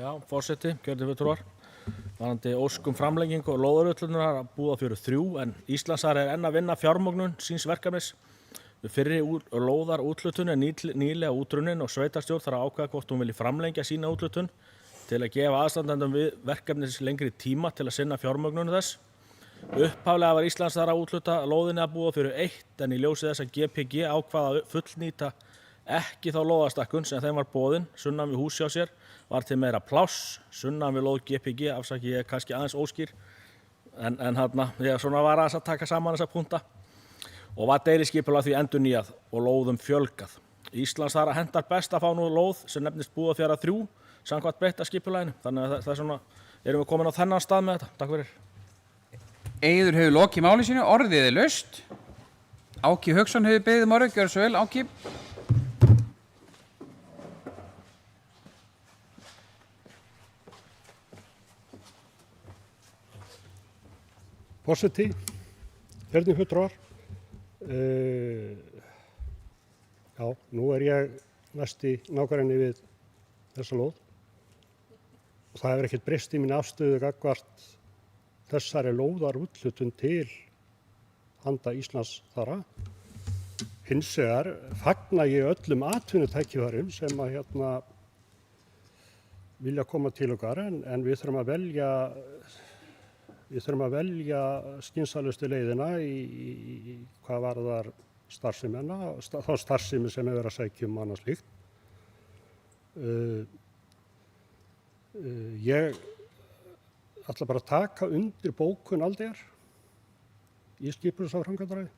Já, forseti, gjörðu fulltrúar. Varðandi ósk framlengingu og lóðarúthlutunar að Búðafjöru 3 en Íslandsar er enn að vinna fjármögnun síns verkefnis. Við fyrri lóðarúthlutun er nýlega útrunnin og sveitarstjórn þarf að ákveða hvort hún vilji framlengja sína úthlutun til að gefa aðstandendum við verkefnis lengri tíma til að sinna fjármögnunu þess. Upphaflega var Íslandsar að úthluta lóðinni að Búðafjöru 1 en í ljósi þess að GPG ákvaða að fullnýta ekki þá lóðastakkun sem þeim var boðin sunnan við hús hjá sér var til meira pláss sunnan við lóð GPG, afsaki ég kannski aðeins óskýr en ég svona var að taka saman þessa punta og var deiliskipulag því endurnýjað og lóðum fjölgað. Íslands þar að hendar best að fá nú lóð sem nefnist Búðafjara 3 samkvæmt breytta skipulaginu, þannig að það er svona erum við komin á þennan stað með þetta. Takk fyrir. Eiður hefur lokið máli sínu, orðið er laust. Áki Hauksson hefur beðið orðið, gjörðu svo vel, Áki. Forseti, herðin fulltrúar, já, nú er ég næsti nágranni við þessa lóð og það hefur ekkert breyst í mín afstöðu gagnvart þessari lóðarúthlutun til handa Íslands þara. Hins vegar fagna ég öllum atvinnutækifærum sem að vilja koma til okkar en við þurfum að velja skynsamlegustu leiðina í hvað varðar starfsemina, þá starfsemi sem hefur verið að sækja annað slíkt. Ég ætla bara að taka undir bókun Aldeyjar í skipulags- og framkvæmdaráði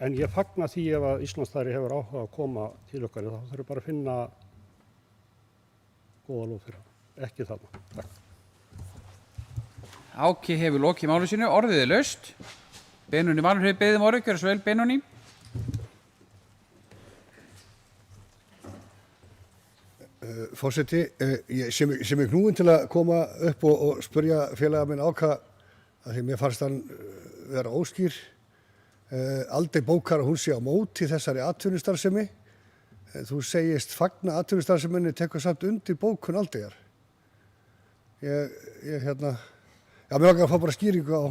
en ég fagna því ef að Íslandsþari hefur áhuga að koma til okkar þá þurfum bara að finna góða lóð fyrir það, ekki þarna. Takk. Áki hefur lokið máli sínu, orðið er laust. Benóni Valur hefur beðið orðið, gjörðu svo vel, Benóni. Forseti, sem er knúinn til að koma upp og spyrja félaga minn Áka að því mér fannst hann vera óskýr. Aldey bókar að hún sé á móti þessari atvinnustarfsemi. Þú segist fagna atvinnustarfseminni, tekur samt undir bókun Aldeyjar. Já, mér langar að fá bara skýringu á.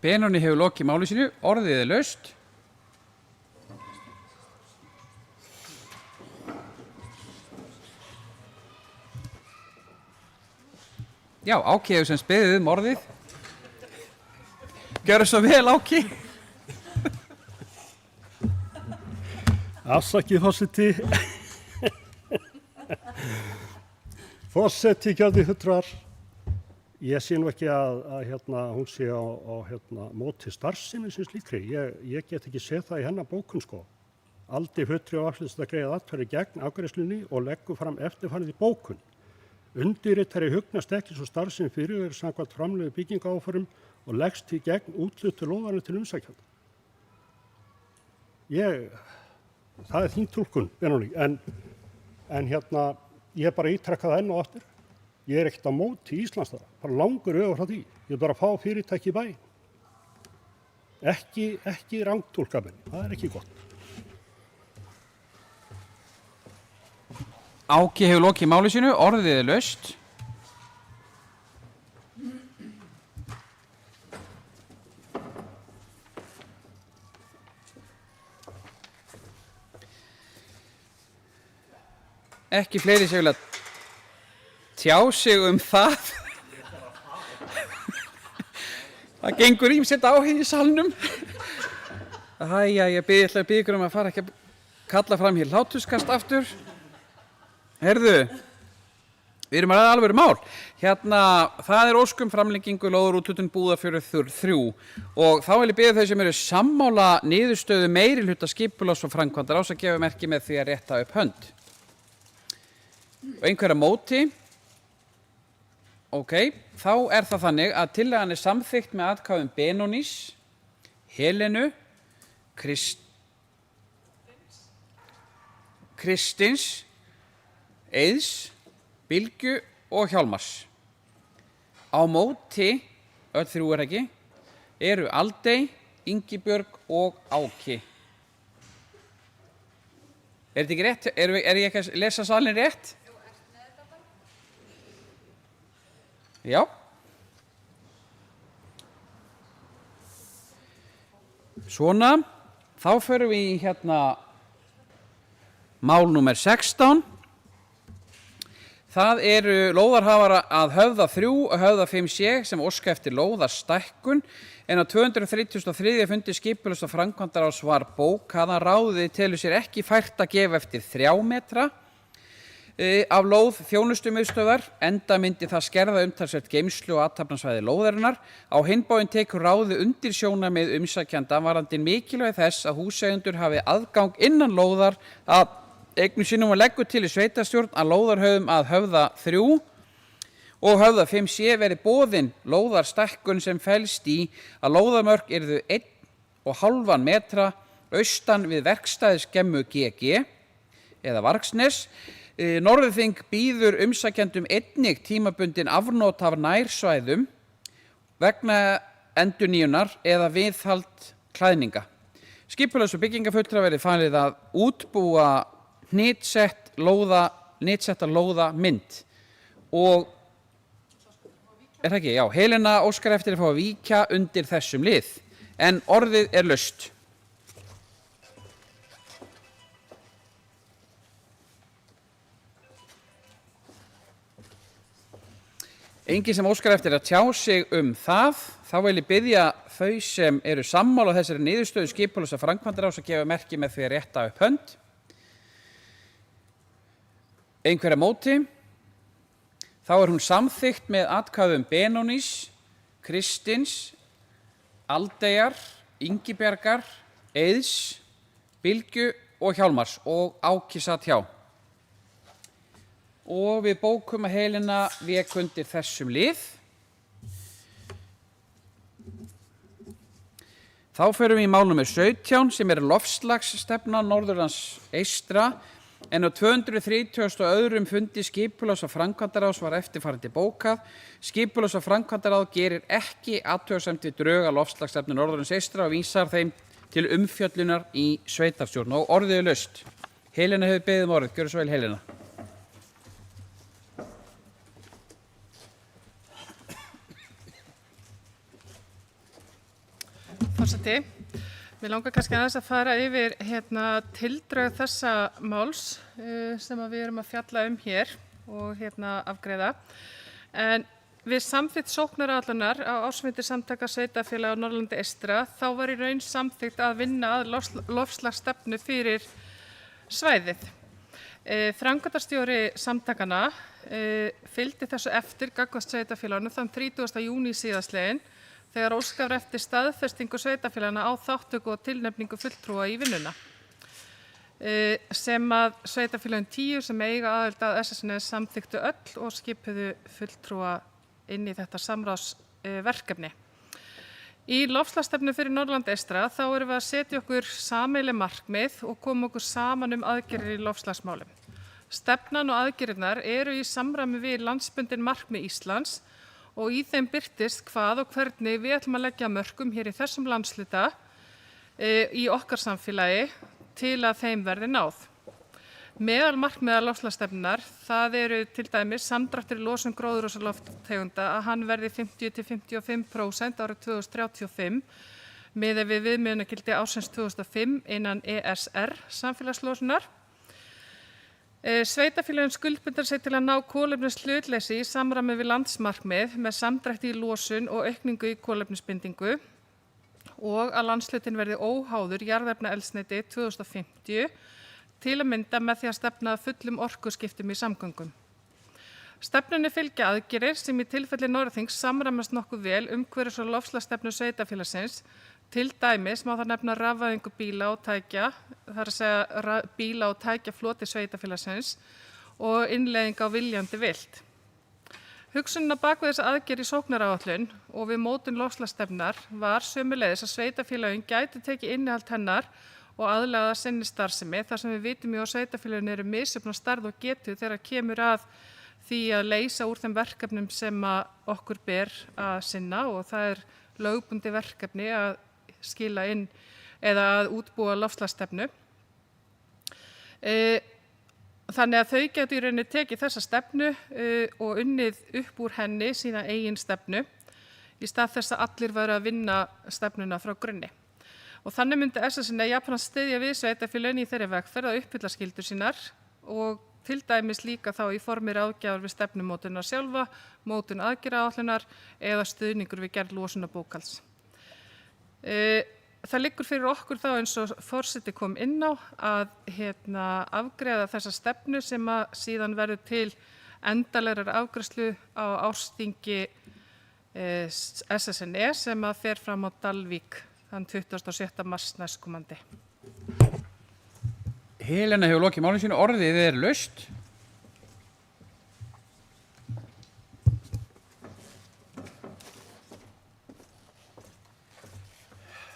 Benóni hefur lokið máli sínu, orðið er laust. Já, Áki hefur sem beðið orðið. Gjörðu svo vel, Áki. Afsakið, forseti. Forseti, gjörðu fulltrúar. Ég sé nú ekki að hún sé á móti starfsemi sem slíkri. Ég get ekki séð það í hennar bókun sko. Aldey fulltrúi afslutar að greiða atkvæði gegn afgreiðslunni og leggur fram eftirfarandi bókun. Undirritari hugnast ekki svo starfsemi fyrirhugaðri samkvæmt framlögðu byggingaráformum og leggst því gegn úthlutun lóðarinnar til umsækjanda. Það er þín túlkun, Benóni, en ég bara ítrekka það enn og aftur. Ég er ekkert á móti Íslandsþara, bara langur ögur frá því. Ég er bara að fá fyrirtæki í bæinn. Ekki rangtúlka menni, það er ekki gott. Áki hefur lokið máli sínu, orðið er laust. ekki fleiri sem vilja tjá sig það. Það gengur ýmsett áhugi í salnum. Ég ætla að biðja ykkur að fara ekki að kalla fram hér hláturskast aftur. Heyrðu, við erum að ræða alvöru mál. Það óskum framlengingu lóðarúthlutun Búðafjörður 3 og þá vil ég biðja þau sem eru sammála niðurstöðu meirihluta skipulags- og framkvæmdaráðs að gefa merki með því að rétta upp hönd. Og einhverja móti? Ok, þá það þannig að tillagan samþykkt með atkvæðum Benónís, Helenu, Kristins, Eiðs, Bylgju og Hjálmars. Á móti, öll þrjú ekki, eru Aldey, Ingibjörg og Áki. Þetta ekki rétt? Ég ekki að lesa salin rétt? Já. Svona, þá förum við í mál númer 16. Það eru lóðarhafar að höfða 3 og höfða 5C sem óska eftir lóðarstækkun en á 233. fundi skipulags- og framkvæmdaráðs var bókað að ráðið telur sér ekki fært að gefa eftir 3 metra af lóð þjónustumiðstöðvar enda myndi það skerða umtalsvert geymslu og athafnasvæði lóðarinnar. Á hinn bóginn tekur ráðið undir sjónarmið umsækjanda varðandi mikilvægi þess að húseigendur hafi aðgang innan lóðar að eignum sínum og leggur til í sveitarstjórn að lóðarhöfðum að höfða 3 og höfða 5C verið boðin lóðarstækkun sem felst í að lóðarmörk yrðu 1,5 metra austan við verkstæðisskemmu GG eða Vargsnes. Norðurþing býður umsækjendum einnig tímabundin afnot af nærsvæðum vegna endurnýjunar eða viðhald klæðninga. Skipulags- og byggingafulltrúa verði falið að útbúa hnitsetta lóðamynd og það ekki? Já, Helena óskar eftir að fá að víkja undir þessum lið en orðið laust. Engin sem óskar eftir að tjá sig það, þá vil ég biðja þau sem eru sammála þessari niðurstöðu skipulags- og framkvæmdaráðs að gefa merki með því að rétta upp hönd. Einhverja móti? Þá hún samþykkt með atkvæðum Benónís, Kristins, Aldeyjar, Ingibjargar, Eiðs, Bylgju og Hjálmars og Áki satt hjá. Og við bókum að Helena vék undir þessum lið. Þá förum við í mál númer 17 sem loftslagsstefna Norðurlands eystra en á 232. fundi skipulags- og framkvæmdaráðs var eftirfarandi bókað. Skipulags- og framkvæmdaráð gerir ekki athugasemd við drög að loftslagsstefnu Norðurlands eystra og vísar þeim til umfjöllunar í sveitarstjórn og orðið laust. Helena hefur beðið orðið. Gjörðu svo vel, Helena. Forseti, mér langar kannski aðeins að fara yfir tildrög þessa máls sem við erum að fjalla hér og afgreiða. En við samþykkt sóknaráætlunar á ársfundi Samtaka sveitarfélaga á Norðurlandi eystra þá var í raun samþykkt að vinna að loftslagsstefnu fyrir svæðið. Framkvæmdastjóri samtakanna fylgdi þessu eftir gagnvart sveitarfélaginu þann 30. júní síðastliðinn þegar óskað var eftir staðfestingu sveitarfélaganna á þátttöku og tilnefningu fulltrúa í vinnuna. Sem að sveitarfélögin 10 sem eiga aðild að SSNS samþykktu öll og skipuðu fulltrúa inn í þetta samráðsverkefni. Í loftslagsstefnu fyrir Norðurland eystra þá erum við að setja okkur sameiginleg markmið og koma okkur saman aðgerðir í loftslagsmálum. Stefnan og aðgerðirnar eru í samræmi við landsbundin markmið Íslands og í þeim birtist hvað og hvernig við ætlum að leggja mörkum hér í þessum landshluta í okkar samfélagi til að þeim verði náð. Meðal markmiða loftslagsstefnunnar það eru til dæmis samdráttur í losun gróðurhúsalofttegunda að hann verði 50–55% árið 2035 miðað við viðmiðunargildi ársins 2005 innan ESR samfélagslosunar. Sveitarfélögin skuldbinda sig til að ná kolefnishlutleysi í samræmi við landsmarkmið með samdrætti í losun og aukningu í kolefnisbindingu og að landshlutinn verði óháður jarðefnaeldsneyti 2050 til að mynda með því að stefna að fullum orkuskiptum í samgöngum. Stefnunni fylgja aðgerðir sem í tilfelli Norðurþings samræmast nokkuð vel umhverfis- og loftslagsstefnu sveitarfélagsins. Til dæmis má það nefna rafvæðingu bíla og tækja, það er að segja bíla og tækja floti sveitarfélagsins og innleiðing á viljandi vilt. Hugsunin á bak við þessa aðgerð í sóknaráætlun og við mótun loftslagsstefnar var sömuleiðis að sveitarfélögin gætu tekið innihald hennar og aðlaga sinni starfsemi þar sem við vitum að sveitarfélögin eru misjöfn á stærð og getu þegar kemur að því að leysa úr þeim verkefnum sem að okkur ber að sinna og það er lögbundi verkefni að skila inn eða að útbúa loftslagsstefnu. Þannig að þau gætu í rauninni tekið þessa stefnu og unnið upp úr henni sína eigin stefnu í stað þess að allir væru að vinna stefnuna frá grunni. Og þannig myndi SSN jafnframt styðja við sveitarfélögin í þeirri vegferð að uppfylla skyldur sínar og til dæmis líka þá í formi ráðgjafar við stefnumótunar sjálfa, mótun aðgerðaáætlunar eða stuðningur við gerð losunarbókhalds. Það liggur fyrir okkur þá eins og forseti kom inn á að afgreiða þessa stefnu sem að síðan verður til endalegrar afgreiðslu á ársþingi SSN sem að fer fram á Dalvík þann 27. mars næstkomandi. Helena hefur lokið máli sínu, orðið er laust.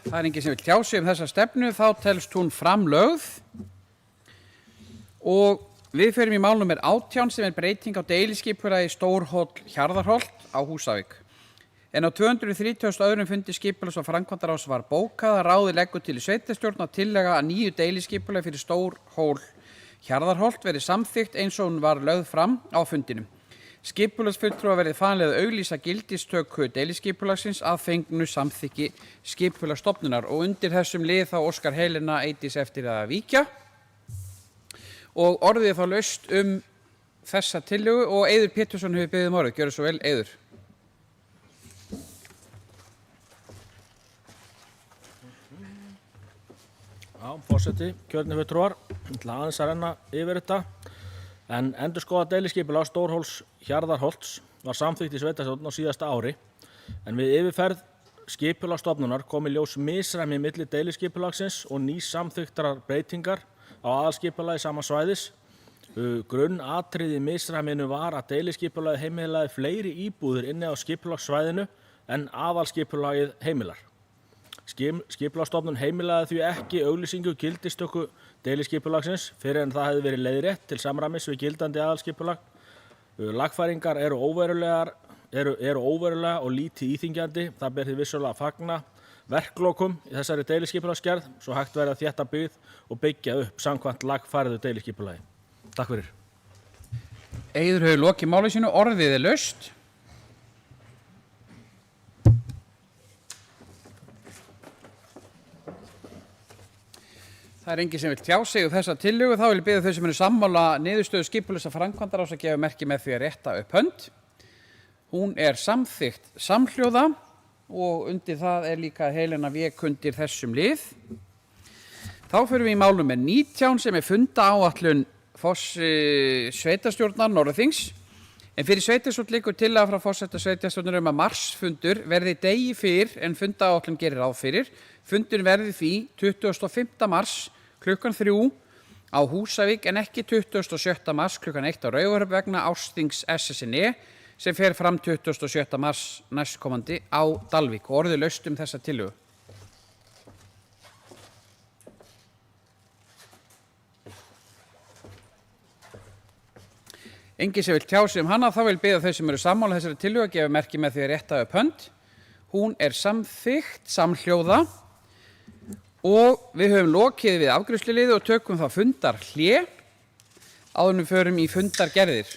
Það er enginn sem vil tjá sig þessa stefnu, þá telst hún framlögð. Og við förum í mál númer 18 sem er breyting á deiliskipulagi Stórhóll Hjarðarholt á Húsavík. En á 232. fundi skipulags- og framkvæmdaráðs var bókað að ráðið leggur til í sveitarstjórn að tillaga að nýju deiliskipulagi fyrir Stórhól Hjarðarholt verði samþykkt eins og hún var lögð fram á fundinum. Skipulagsfulltrúa verði falið að auglýsa gildistöku deiliskipulagsins að fengnu samþykki skipulagsstofnunar og undir þessum lið þá óskar Helena Eydís eftir að víkja og orðið er þá laust þessa tillögu og Eiður Pétursson hefur beðið orðið. Gjörðu svo vel, Eiður. Já, forseti, kjörnir fulltrúar, aðeins að renna yfir þetta. En endurskoðað deiliskipulag Stórhóls Hjarðarholts var samþykkt í sveitarstjórn á síðasta ári, en við yfirferð skipulagsstofnunar kom í ljós misræmi milli deiliskipulagsins og nýsamþykktar breytingar á aðalskipulagi sama svæðis. Grunnatriði í misræminu var að deiliskipulagið heimilaði fleiri íbúðir inni á skipulagssvæðinu en aðalskipulagið heimilar. Skipulagsstofnun heimilaði því ekki auglýsingu gildistöku deiliskipulagsins fyrir en það hefði verið leiðrétt til samræmis við gildandi aðalskipulag. Lagfæringar eru óverulega og lítið íþyngjandi. Það ber því vissulega að fagna verklokum í þessari deiliskipulagsgerð svo hægt verði að þétta byggð og byggja upp samkvæmt lagfærðu deiliskipulagi. Takk fyrir. Eiður hefur lokið máli sínu, orðið er laust. Það er enginn sem vil tjá sig þessa tillögu, þá vil ég biðja þau sem eru sammála niðurstöðu skipulags- og framkvæmdaráðs að gefa merki með því að rétta upp hönd. Hún er samþykkt samhljóða og undir það er líka Helena vék undir þessum lið. Þá förum við í mál númer 19 sem er fundaáætlun sveitarstjórnar Norðurþings. En fyrir sveitarstjórn liggur tillaga frá forseta sveitarstjórnar að marsfundur verði degi fyrr en fundaáætlun gerir ráð fyrir. Fundur verði því 25. mars klukkan 3 á Húsavík en ekki 27. mars klukkan 1 á Raufarhöfn vegna ársþings SSN sem fer fram 27. mars næstkomandi á Dalvík og orðið laust þessa tillögu. Enginn sem vil tjá sig hana, þá vil biðja þau sem eru sammála þessari tillögu að gefa merki með því að rétta upp hönd. Hún er samþykkt samhljóða og við höfum lokið við afgreiðsluliði og tökum þá fundarhlé áður en við förum í fundargerðir.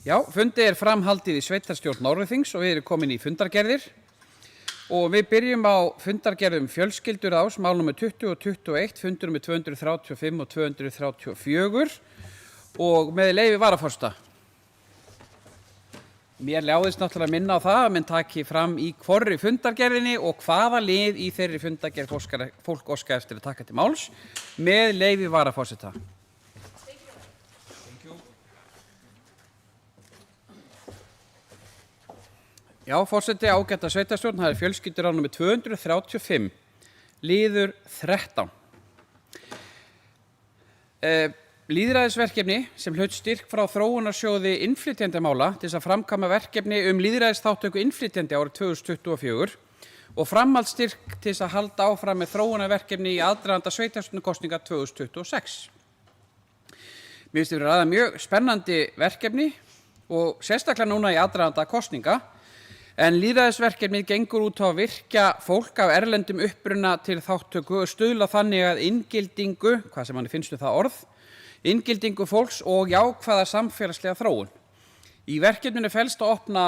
Já, fundi framhaldið í sveitarstjórn Norðurþings og við erum komin í fundargerðir og við byrjum á fundargerðum fjölskylduráðs mál nr. 20 og 21, fundur nr. 235 og 234 og með leyfi varaforseta. Mér ljáðist náttúrulega minna á það að menn taki fram í hvorri fundargerðinni og hvaða lið í þeirri fundargerð fólk óska eftir að taka til máls með leyfi varaforseta. Já, forseti ágæta sveitarstjórn, það fjölskylduráð nr. 235, liður 13. Lýðræðisverkefni sem hlaut styrk frá þróunarsjóði innflytjendamála til þess að framkvæma verkefni lýðræðisþátttöku innflytjenda árið 2024 og framhaldsstyrk til þess að halda áfram með þróunarverkefni í aðdraganda sveitarstjórnarkosninga 2026. Mér finnst þetta vera mjög spennandi verkefni og sérstaklega núna í aðdraganda kosninga. En lýðræðisverkefnið gengur út á að virkja fólk af erlendum uppruna til þátttöku og stuðla þannig að inngildingu, hvað sem manni finnst það orð, inngildingu fólks og jákvæða samfélagslega þróun. Í verkefninu felst að opna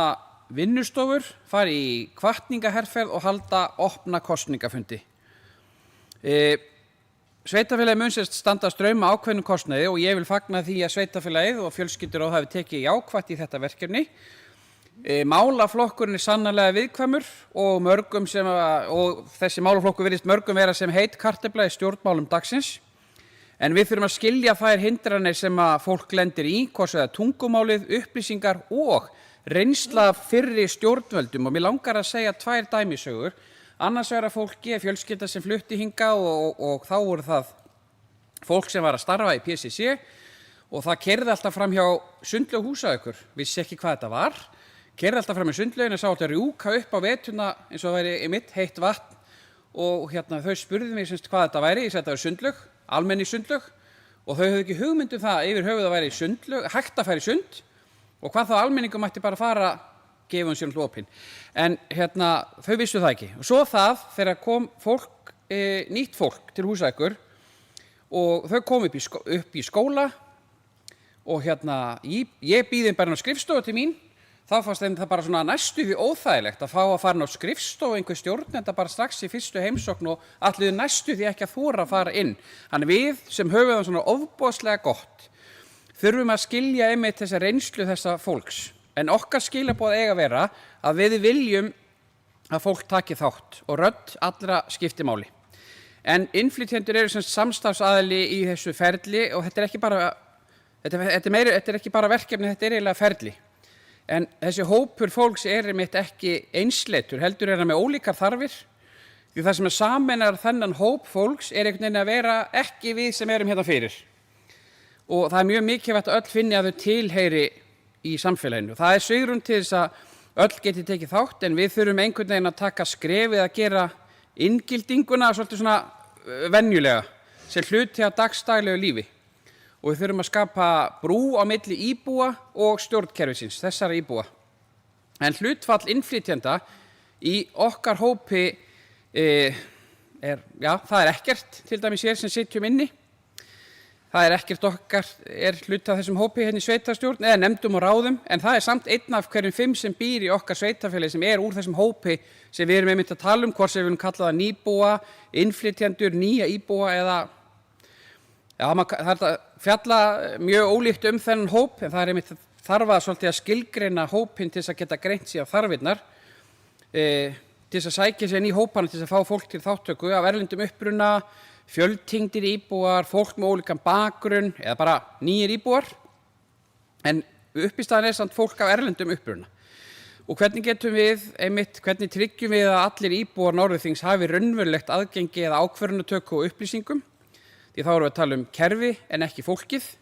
vinnustofur, fara í hvatningaherferð og halda opna kosningafundi. Sveitarfélagið mun standa straum af ákveðnum kostnaði og ég vil fagna því að sveitarfélagið og fjölskylduráð hafi tekið jákvætt í þetta verkefni. Málaflokkurinn sannarlega viðkvæmur og þessi málaflokkur virðist mörgum vera sem heit kartöfla í stjórnmálum dagsins. En við þurfum að skilja þær hindranir sem að fólk lendir í, hvort sem það er tungumálið, upplýsingar og reynsla fyrri stjórnvöldum, og mér langar að segja 2 dæmisögur. Annars vegar að fólki, fjölskylda sem flutti hingað og þá voru það fólk sem var að starfa í PCC og það keyrði alltaf fram hjá sundlaug Húsavíkur, vissi ekki hvað þetta var, keyrði alltaf fram í sundlaugin og sá alltaf rjúka upp á vetuna eins og það væri í mitt heitt vatn og þau spurðu mig hvað þetta væri, ég sagði þetta var sundlaug, almenni sundlaug og þau höfðu ekki hugmynd það yfir höfuð að væri sundlaug, hægt að fara í sund og hvað þá almenningum mætti bara fara gefum sér opin. En þau vissu það ekki. Og svo það þegar kom fólk, nýtt fólk til Húsavíkur og þau kom upp í skóla og ég býð þeim bara á skrifstofu til mín, þá fannst þeim það bara svona næstu því óþægilegt að fá að fara á skrifstofu einhver stjórnenda bara strax í fyrstu heimsókn og allir næstu því ekki að þora að fara inn. Þannig við sem höfum það svona ofboðslega gott þurfum að skilja einmitt þessa reynslu þessa fólks. En okkar skilaboð eiga að vera að við viljum að fólk taki þátt og rödd allra skipti máli. En innflytjendur eru sem samstarfsaðili í þessu ferli og þetta er ekki bara verkefni, þetta er eiginlega ferli. En þessi hópur fólks er einmitt ekki einsleitur, heldur er það með ólíkar þarfir. Því það sem sameinar þennan hóp fólks er einhvern veginn að vera ekki við sem erum hérna fyrir. Og það er mjög mikilvægt að öll finni að þau tilheyri í samfélaginu. Það er svigrúm til þess að öll geti tekið þátt en við þurfum einhvern veginn að taka skrefið að gera inngildinguna svolítið svona venjulega sem hluti af dagsdaglegu lífi. Og við þurfum að skapa brú á milli íbúa og stjórnkerfisins, þessara íbúa. En hlutfall innflytjenda í okkar hópi það er ekkert, til dæmis hér sem sitjum inni. Það er ekkert okkar, hluti af þessum hópi hérna í sveitarstjórn eða nefndum og ráðum, en það er samt 1 af hverjum 5 sem býr í okkar sveitarfélagi sem er úr þessum hópi sem við erum einmitt að tala um, hvort sem við viljum kalla það nýbúa, innflytjendur, nýja íbúa eða það er að fjalla mjög ólíkt þennan hóp, en það er einmitt þarf að svolítið að skilgreina hópinn til þess að geta greint sig á þarfirnar, til þess að sækja sér inn í hópana, til þess að fá fólk til þáttöku af erlendum uppruna, fjöltengdir íbúar, fólk með ólíkan bakgrunn eða bara nýjir íbúar, en uppistaðan er samt fólk af erlendum uppruna. Og hvernig hvernig tryggjum við að allir íbúar Norðurþings hafi raunverulegt aðgengi eða ákvörðunartöku og upplýsingum? Því þá erum við að tala um kerfi en ekki fólkið.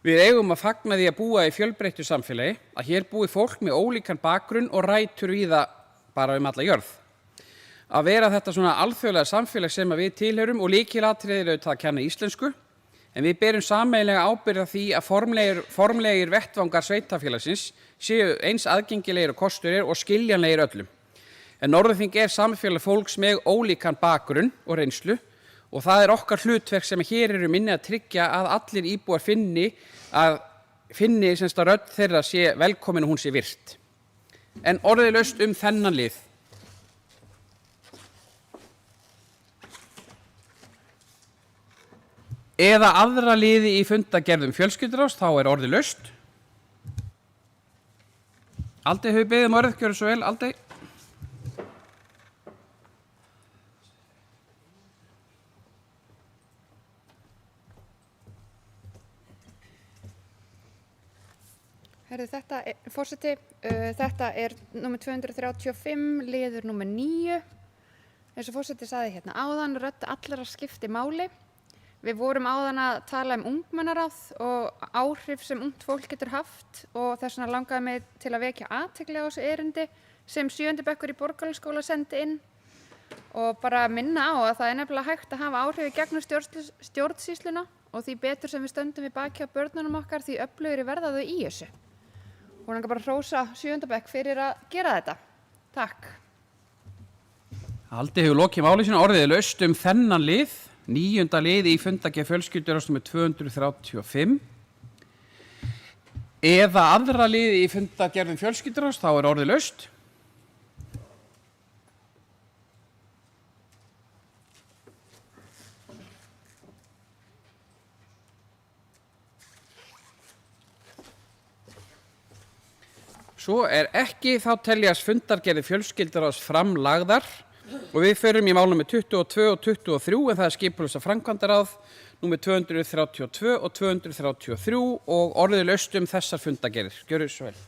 Við eigum að fagna því að búa í fjölbreyttu samfélagi, að hér búi fólk með ólíkan bakgrunn og rætur víða bara alla jörð. Að vera þetta svona alþjóðlega samfélag sem við tilheyrum og lykilatriði er auðvitað að kenna íslensku, en við berum sameiginlega ábyrgð á því að formlegir vettvangar sveitarfélagsins séu eins aðgengilegir og kostur er og skiljanlegir öllum. En Norðurþing er samfélag fólks með ólíkan bakgrunn og reynslu og það er okkar hlutverk sem hér erum inni að tryggja að allir íbúar finni að rödd þeirra sé velkomin og hún sé virt. En orðilaust þennan lið. Eða aðra liði í fundargerðum fjölskylduráðs, þá er orðið laust. Aldrei hefur beðið orðið, gjörðu svo vel, aldrei. Forseti, þetta er númer 235, liður númer 9. Eins og forseti sagði hérna áðan, rödd allra skipti máli. Við vorum áðan að tala ungmennaráð og áhrif sem ungt fólk getur haft og þess vegna langaði mig til að vekja athygli á þessu erindi sem 7. bekkur í Borgarholtsskóla sendi inn og bara minna á að það er nefnilega hægt að hafa áhrif í gegnum stjórnsýsluna og því betur sem við stöndum við baki á börnunum okkar því öflugri verða þau í þessu. Og langar bara að hrósa 7. bekk fyrir að gera þetta. Takk. Aldi hefur lokið máli sínu, orðið laust þennan lið. 9. liði í fundargerð fjölskylduráðs númer 235. Eða aðra liði í fundargerðum fjölskylduráðs, þá er orðið laust. Svo ekki, þá teljast fundargerðir fjölskylduráðs framlagðar Og við förum í mál númer 22 og 23 en það er skipulags- og framkvæmdaráð númer 232 og 233 og orðið laust þessar fundargerðir. Gjörðu svo vel.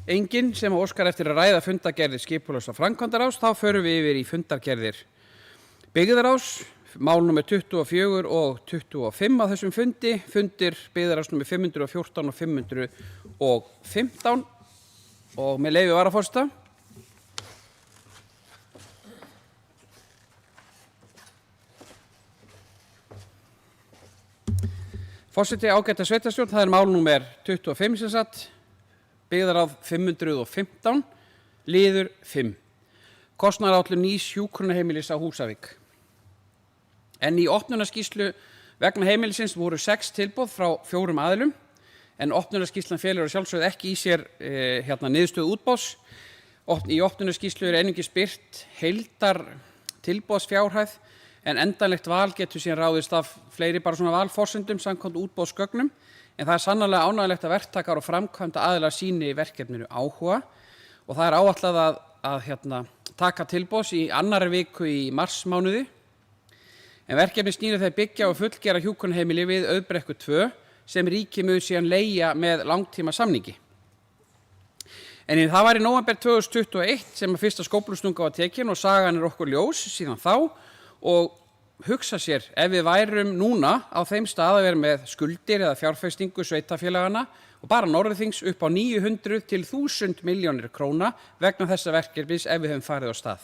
Enginn sem óskar eftir að ræða fundargerðir skipulags- og framkvæmdaráðs, þá förum við yfir í fundargerðir byggðaráðs, mál númer 24 og 25 á þessum fundi, fundir byggðaráðs númer 514 og 515 og með leyfi varaforseta. Forseti ágæta sveitarstjórn, það er mál númer 25 sem sagt. Byggðaráð 515, liður 5. Kostnaðaráætlun nýs hjúkrunarheimilis á Húsavík. En í opnunarskýrslu vegna heimilisins voru 6 tilboð frá 4 aðilum, en opnunarskýrslan felur að sjálfsögðu ekki í sér niðurstöðu útboðs. Í opnunarskýrslu er einungis birt heildar tilboðsfjárhæð, en endanlegt val getur síðan ráðist af fleiri bara svona valforsendum samkvæmt útboðsgögnum. En það er sannarlega ánægjulegt að verktakar og framkvæmda aðilar sýni verkefninu áhuga og það er áætlað að taka tilboðs í 2. viku í marsmánuði. En verkefni snýr að þeir byggja og fullgera hjúkrunarheimili við Auðbrekku 2 sem ríkið mun síðan leigja með langtíma samningi. En það var í nóvember 2021 sem fyrsta skóflustunga var tekin og sagan er okkur ljós síðan þá og hugsa sér ef við værum núna á þeim stað að vera með skuldir eða fjárfestingu sveitarfélagana og bara Norðurþings upp á 900 til 1000 milljónir króna vegna þessa verkefnis ef við höfum farið á stað.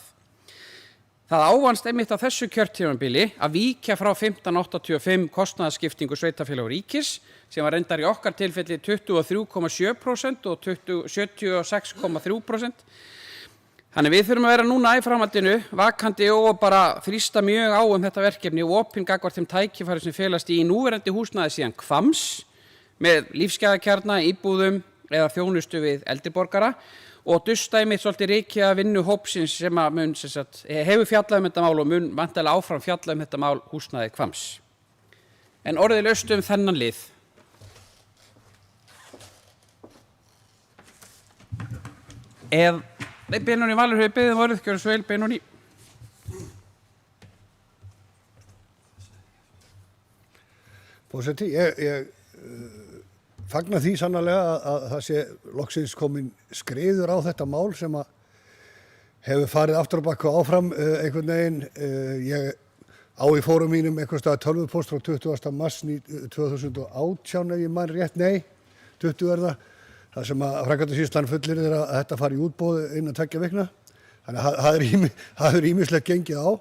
Það ávannst einmitt á þessu kjörtímabili að víkja frá 1585 kostnaðarskiptingu sveitarfélaga og ríkis sem var reyndar í okkar tilfelli 23,7% og 76,3%. Þannig við þurfum að vera núna í framhaldinu vakandi og bara þrýsta mjög á þetta verkefni og opin gagnvart þeim tækifæri sem felast í núverandi húsnæði síðan Hvamms með lífsgæðakjarna, íbúðum eða þjónustu við eldri borgara og dusta einmitt svolítið rykið að vinnu hópsins sem hefur fjallað þetta mál og mun væntanlega áfram fjallað þetta mál húsnæði Hvamms. En orðið laust þennan lið. Benóni Valur hefur beðið orðið, gjörðu svo vel, Benóni. Forseti, ég fagna því sannarlega að það sé loksins komin skriður á þetta mál sem að hefur farið aftur á bak og áfram einhvern veginn. Ég á í fórum mínum einhvers staðar tölvupóst frá 20. mars 2018 ef ég man rétt, nei, 20 er það. Það sem að framkvæmdasýslan fullyrðir að þetta fari í útboð innan 2 vikna. Þannig að það er ýmislegt gengið á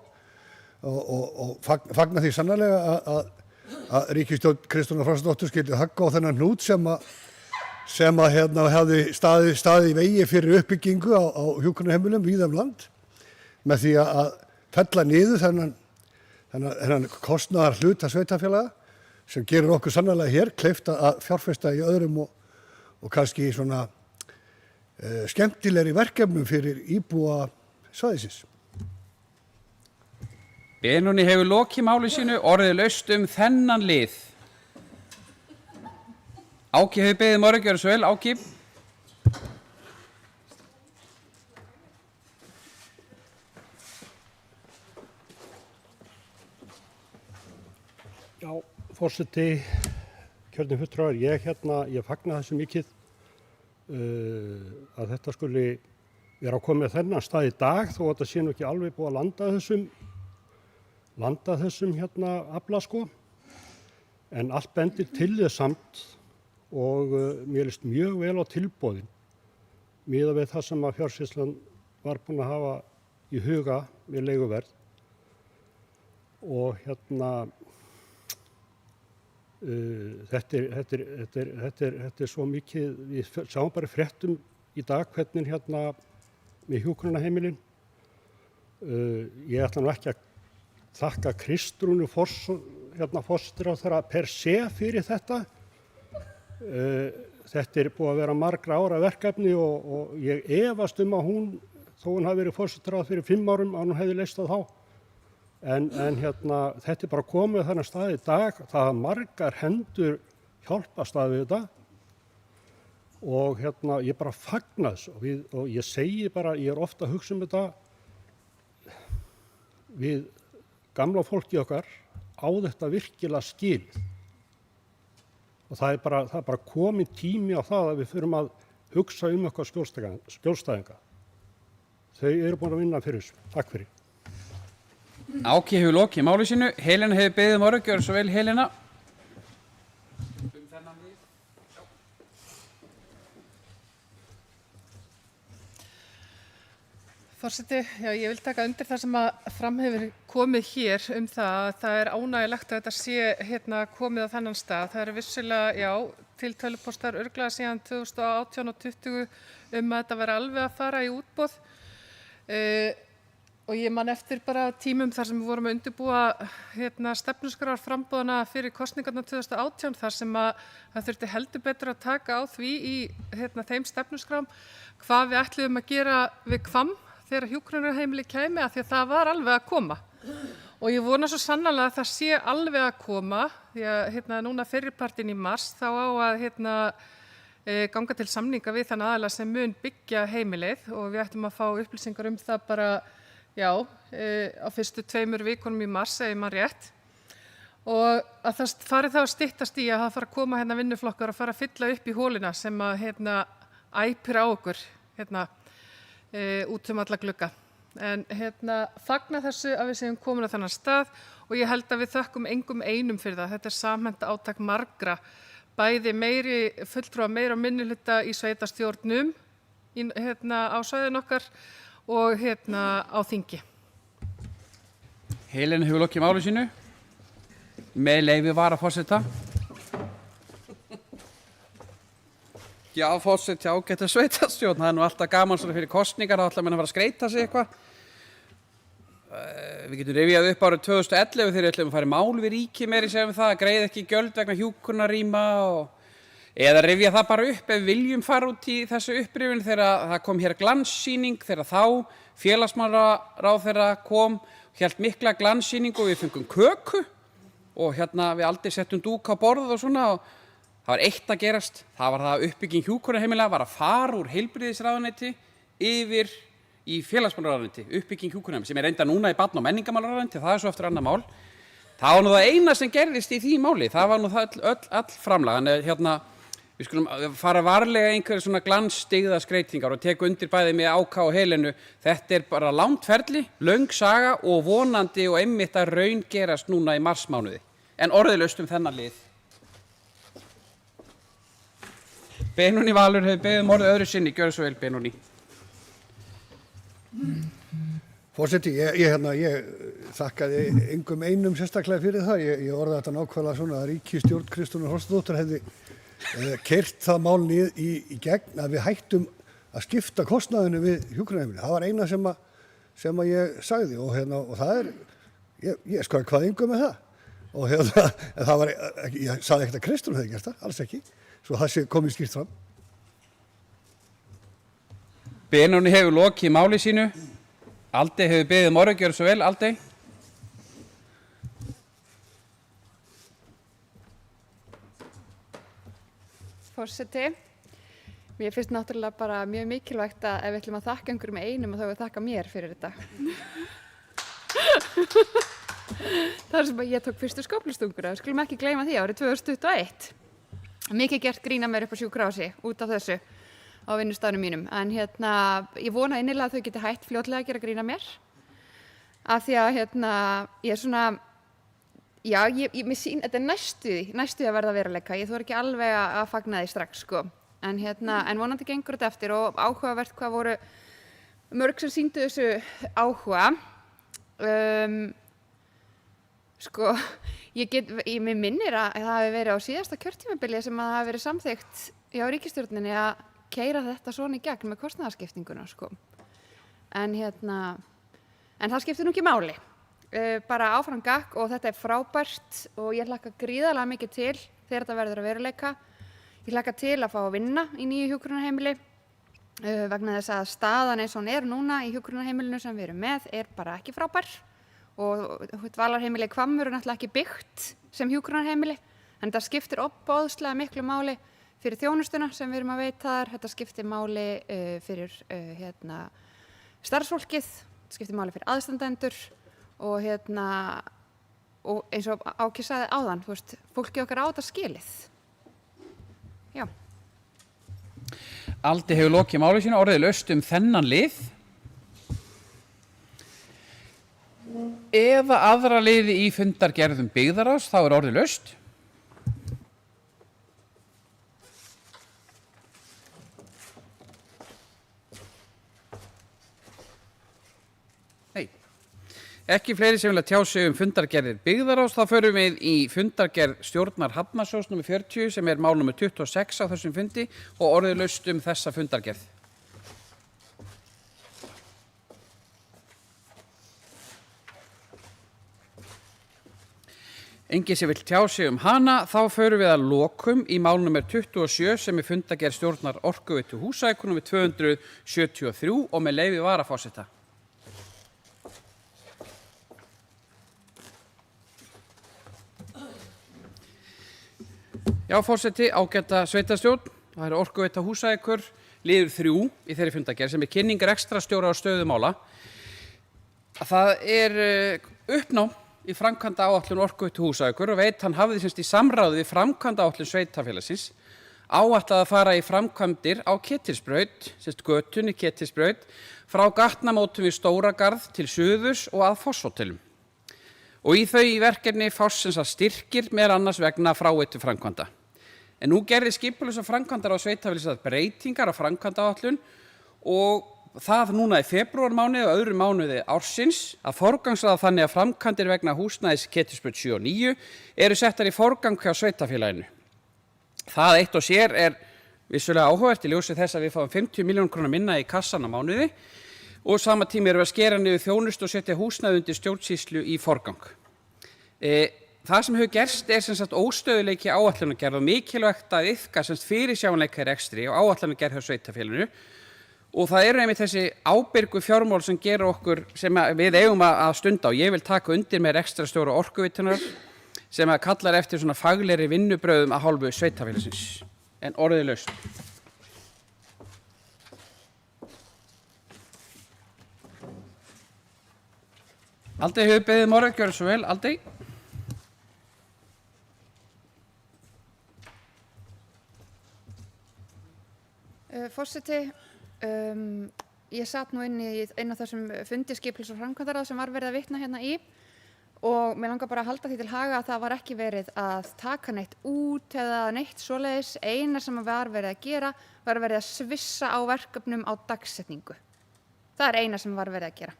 og fagna því sannarlega að ríkisstjórn Kristrúnar Frostadóttur skyldi högga á þennan hnút sem hefði staðið í vegi fyrir uppbyggingu á hjúkrunarheimilum víða land með því að fella niður þennan kostnaðar hluta sveitarfélaga sem gerir okkur sannarlega hér kleift að fjárfesta í öðrum og kannski svona skemmtilegri verkefnum fyrir íbúa svæðisins. Benóni hefur lokið máli sínu, orðið laust þennan lið. Áki hefur beðið orðið, gjörðu svo vel, Áki. Já, forseti, kjörnir fulltrúar, ég fagna þessu mikið að þetta skuli vera að koma með þennan stað í dag þó að þetta sé nú ekki alveg búið að landa þessum afla sko. En allt bendir til þess samt og mér líst mjög vel á tilboðin miðað við það sem að Fjársýslan var búin að hafa í huga við leiguverð og þetta er svo mikið, við sáum bara í fréttum í dag hvernig með hjúkrunarheimilin. Ég ætla nú ekki að þakka Kristrúnu forsætisráðherra per se fyrir þetta. Þetta er búið að vera margra ára verkefni og ég efast að hún þó hún hafi verið forsætisráðherra fyrir 5 árum að hún hefði leyst það þá. En þetta bara komið þannig stað í dag, það hafa margar hendur hjálpast að við þetta og ég bara fagna þessu og ég segi bara, ég ofta að hugsa þetta, við gamla fólki okkar á þetta virkilega skilið og það er bara komið tími á það að við förum að hugsa okkar skjólstæðinga. Þau eru búin að vinna fyrir þessu. Takk fyrir. Áki hefur lokið máli sínu. Helena hefur beðið orðið, gjörðu svo vel Helena. Forseti, já, ég vil taka undir það sem að fram hefur komið hér það að það er ánægjulegt að þetta sé komið á þennan stað. Það eru vissulega, já, til tölupóstar örugglega síðan 2018 og 2020 að þetta veri alveg að fara í útboð. Og ég man eftir bara tímum þar sem við vorum að undirbúa stefnuskrár frambúðana fyrir kosningarnar 2018 þar sem að það þurfti heldur betur að taka á því í þeim stefnuskrám hvað við ætluðum að gera við Hvamm þegar hjúkrunarheimili kæmi af því að það var alveg að koma. Og ég vona svo sannarlega að það sé alveg að koma því að núna fyrripartinn í mars þá á að ganga til samninga við þann aðila sem mun byggja heimilið og við ættum að fá upplýsingar það bara, já, á fyrstu 2 vikunum í mars ef ég man rétt. Og að það fari þá að styttast í að það fara að koma vinnuflokkar og fara að fylla upp í hólina sem að æpir á okkur út alla glugga. En fagna þessu að við séum komin á þennan stað og ég held að við þökkum engum einum fyrir það. Þetta er samhent átak margra, bæði fulltrúa meira og minnihluta í sveitarstjórnum á svæðin okkar og á þingi. Helena hefur lokið máli sínu. Með leyfi varaforseta. Já, forseti ágæta sveitarstjórn, það er nú alltaf gaman svona fyrir kosningar, þá ætla menn að fara að skreita sig eitthvað. Við getum rifjað upp árið 2011 þegar við ætlum að fara í mál við ríki meira sem það, að greiða ekki gjöld vegna hjúkrunarrýma eða rifja það bara upp ef við viljum fara út í þessu upprifun þegar það kom hér glanssýning, þegar þá félagsmálaráðherra kom, hélt mikla glanssýning og við fengum köku og við aldrei settum dúk á borð og svona og það var eitt að gerast, það var það að uppbygging hjúkrunarheimila var að fara úr heilbrigðisráðuneyti yfir í félagsmálaráðuneyti, uppbygging hjúkrunarheimila sem er reynda núna í barna- og menningarmálaráðuneyti, það er svo eftir annað mál. Það var nú það eina sem gerðist í því máli, það var nú all framlag, en við skulum fara varlega einhverju svona glansstyggða skreitingar og teka undir bæði með Áka og Helenu, þetta er bara langt ferli, löng saga og vonandi og einmitt að raun gerast núna í marsmánuði, en orðilaust þennan lið. Benóný Valur hefur beðið orðið öðru sinni, gjörðu svo vel Benóný. Forseti, ég þakkaði engum einum sérstaklega fyrir það. Ég orðaði þetta nákvæmlega svona að ríkisstjórn Kristrúnar Frostadóttur hefði keyrt það mál í gegn að við hættum að skipta kostnaðinu við hjúkrunarheimili. Það var eina sem ég sagði og það er, ég skoði hvað engum með það. Og það var, ég sagði ekkert að Kristrún hefði gert það, alls ekki. Svo það sé komið skýrt fram. Benóný hefur lokið máli sínu. Aldey hefur beðið orðið, gjörðu svo vel, Aldey. Forseti, mér finnst náttúrulega bara mjög mikilvægt að ef við ætlum að þakka einhverjum einum þá við þakka mér fyrir þetta. Það sem ég tók fyrstu skóflustunguna, við skulum ekki gleyma því, árið 2021. Mikið gert grína mér upp á sjúkrahúsi út af þessu á vinnustaðnum mínum. En ég vona innilega að þau geti hætt fljótlega að gera grína mér. Af því að ég er svona, já, þetta er næstu að verða veruleika. Ég þori ekki alveg að fagna því strax, sko. En vonandi gengur þetta eftir og áhugavert hvað voru mörg sem sýndu þessu áhuga. Sko, mér minnir að það hafi verið á síðasta kjörtímabili sem að það hafi verið samþykkt hjá ríkisstjórninni að keyra þetta svona í gegn með kostnaðarskiptinguna, sko. En það skiptir nú ekki máli. Bara áfram gakk og þetta er frábært og ég hlakka gríðarlega mikið til þegar þetta verður að veruleika. Ég hlakka til að fá að vinna í nýju hjúkrunarheimili vegna þess að staðan eins og hún er núna í hjúkrunarheimilinu sem við erum með er bara ekki frábær og dvalarheimili Hvammur er náttúrulega ekki byggt sem hjúkrunarheimili en það skiptir óbóðslega miklu máli fyrir þjónustuna sem við erum að veita þar, þetta skiptir máli fyrir starfsfólkið, þetta skiptir máli fyrir aðstandendur og og eins og Áki sagði áðan, þú veist, fólkið okkar á þetta skilið. Já. Aldi hefur lokið máli sínu, orðið laust þennan lið. Eða aðra liði í fundargerðum byggðarráðs, þá er orðið laust. Nei. Ekki fleiri sem vilja tjá sig fundargerðir byggðarráðs, þá förum við í fundargerð stjórnar Hafnarsjóðs nr. 40 sem er mál nr. 26 á þessum fundi og orðið laust þessa fundargerð. Enginn sem vill tjá sig hana, þá förum við að lokum í mál nr. 27 sem er fundargerð stjórnar Orkuveitu Húsavíkur nr. 273 og með leyfi varaforseta. Já, forseti, ágæta sveitarstjórn, það er Orkuveita Húsavíkur, liður 3 í þeirri fundargerð sem er kynning rekstrarstjóra og stöðumála. Það er uppnám í framkvæmdaáætlun Orkuveitu Húsavíkur og hann hafði semst í samráði við framkvæmdaáætlun sveitarfélagsins áætlað að fara í framkvæmdir á Ketilsbraut, semst götunni Ketilsbraut, frá gatnamótum við Stóragarð til suðurs og að Fosshótelum. Og í þau verkefni fást sem sagt styrkir meðal annars vegna fráveituframkvæmda. En nú gerði skipulags- og framkvæmdaráð sveitarfélagsins breytingar á framkvæmdaáætlun og það núna í febrúarmánuði og öðrum mánuði ársins að forgangsraða þannig að framkvæmdir vegna húsnæðis Ketilsbraut 7 og 9 eru settar í forgang hjá sveitarfélaginu. Það eitt og sér er vissulega áhugavert í ljósi þess að við fáum 50 milljónir króna minna í kassan á mánuði og sama tími erum við að skera niður þjónustu og setja húsnæði undir stjórnsýslu í forgang. Það sem hefur gerst er sem sagt óstöðuleiki áætlunargerð og mikilvægt að iðka sem sagt fyrirsjáanleika í rekstri og áætlunargerð hjá sveitarfélaginu og það eru einmitt þessi ábyrgu fjármál sem gera okkur sem við eigum að stunda og ég vil taka undir með rekstrarstjóra Orkuveitunnar sem kallar eftir svona faglegri vinnubrögðum að hálfu sveitarfélagsins en orðið laust. Aldi hefur beðið orðið, gjörðu svo vel, Aldi. Forseti, ég satt nú inn í einn af þessum fundi skipulags- og framkvæmdaráðs sem var verið að vitna hérna í og mér langar bara að halda því til haga að það var ekki verið að taka neitt út eða neitt svoleiðis. Eina sem var verið að gera var verið að svissa á verkefnum á dagsetningu. Það er eina sem var verið að gera.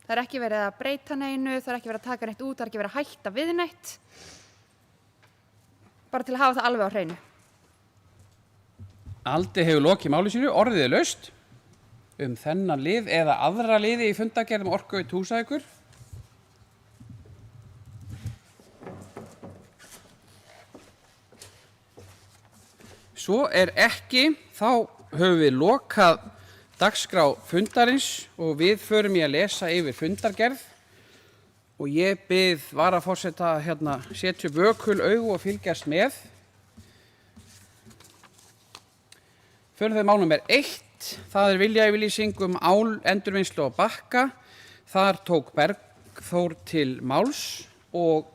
Það er ekki verið að breyta neinu, það er ekki verið að taka neitt út, það er ekki verið að hætta við neitt. Bara til að hafa það alveg á hreinu. Aldi hefur lokið máli sínu, orðið er laust þennan lið eða aðra liði í fundargerðum Orkuveitu Húsavíkur. Svo er ekki, þá höfum við lokað dagskrá fundarins og við förum í að lesa yfir fundargerð og ég bið varaforseta setja upp vökul augu og fylgjast með. Förum þau mál númer 1, það er viljayfirlýsing endurvinnslu á Bakka. Þar tók Bergþór til máls og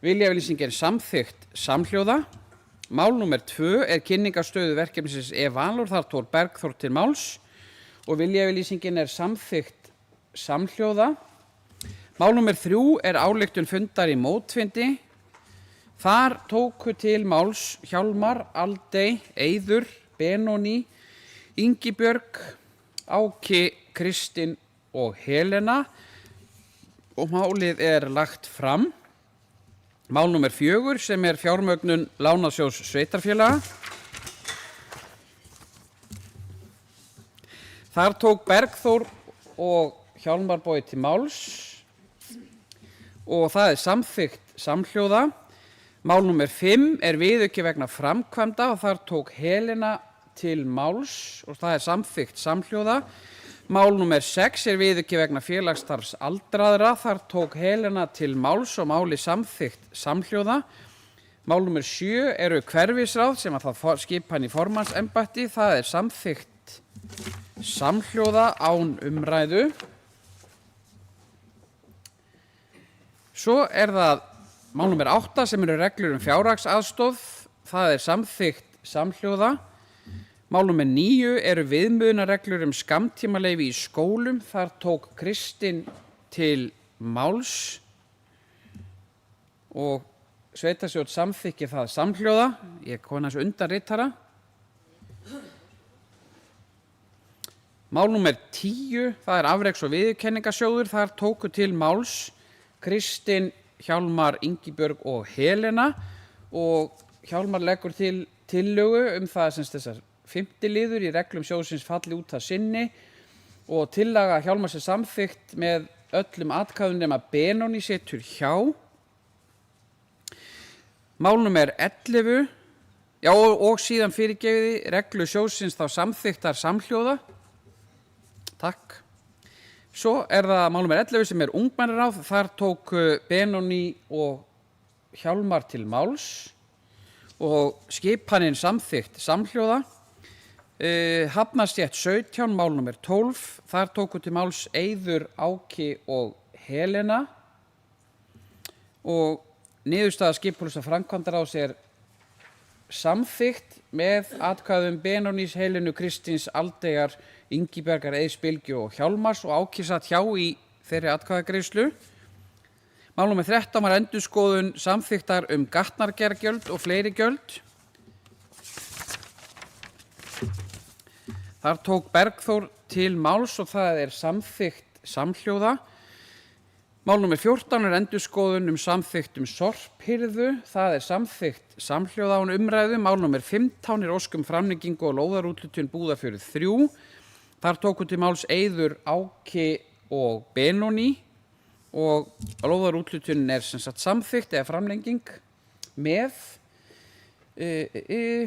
viljayfirlýsing er samþykkt samhljóða. Mál númer 2 er kynningarstöðu verkefnisins Valur, þar tók Bergþór til máls og viljayfirlýsingin er samþykkt samhljóða. Mál númer 3 er ályktun fundar í mótfundi. Þar tóku til máls Hjálmar, Aldey, Eiður, Benóný, Ingibjörg, Áki, Kristín og Helena og málið er lagt fram. Mál númer 4 sem er fjármögnun Lánasjóðs sveitarfélaga. Þar tók Bergþór og Hjálmar Bogi til máls og það er samþykkt samhljóða. Mál númer 5 er viðauki vegna framkvæmda og þar tók Helena til máls og það er samþykkt samhljóða. Mál númer 6 er viðauki vegna félagsstarfs aldraðra. Þar tók Helena til máls og máli samþykkt samhljóða. Mál númer 7 eru hverfisráð sem að það skipa hann í formannsembætti. Það er samþykkt samhljóða án umræðu. Svo er það mál númer 8 sem eru reglur fjárhagsaðstoð. Það er samþykkt samhljóða. Mál númer 9 eru viðmiðunarreglur skammtímaleyfi í skólum. Þar tók Kristinn til máls og sveitarstjórn samþykkir það samhljóða. Ég kom hans undanritara. Mál númer 10, það er afreks- og viðurkenningasjóður. Þar tóku til máls Kristinn, Hjálmar, Ingibjörg og Helena og Hjálmar leggur til tillögu það sem þessar 5. liður í reglum sjóðsins falli út að sinni og tillaga Hjálmars er samþykkt með öllum atkvæðum nema Benóný situr hjá. Mál númer 11, já og síðan fyrirgefiði reglu sjóðsins þá samþykktar samhljóða. Takk. Svo er það mál númer 11 sem er ungmennaráð. Þar tóku Benóný og Hjálmar til máls og skipanin samþykkt samhljóða. Hafnarstétt 17, mál númer 12. Þar tóku til máls Eiður, Áki og Helena og niðurstaða skipulags- og framkvæmdaráðs er samþykkt með atkvæðum Benónýs, Helenu, Kristíns, Aldeyjar, Ingibjargar, Eiðs, Bylgju og Hjálmars og Áki satt hjá í þeirri atkvæðagreiðslu. Mál númer 13 var endurskoðun samþykktar gatnagerðargjöld og fleiri gjöld. Þar tók Bergþór til máls og það er samþykkt samhljóða. Mál númer 14 er endurskoðun samþykkt sorphirðu. Það er samþykkt samhljóða án umræðu. Mál númer 15 er ósk framlengingu og lóðarúthlutun Búðafjörður 3. Þar tóku til máls Eiður, Áki og Benóný og lóðarúthlutunin er sem sagt samþykkt eða framlenging með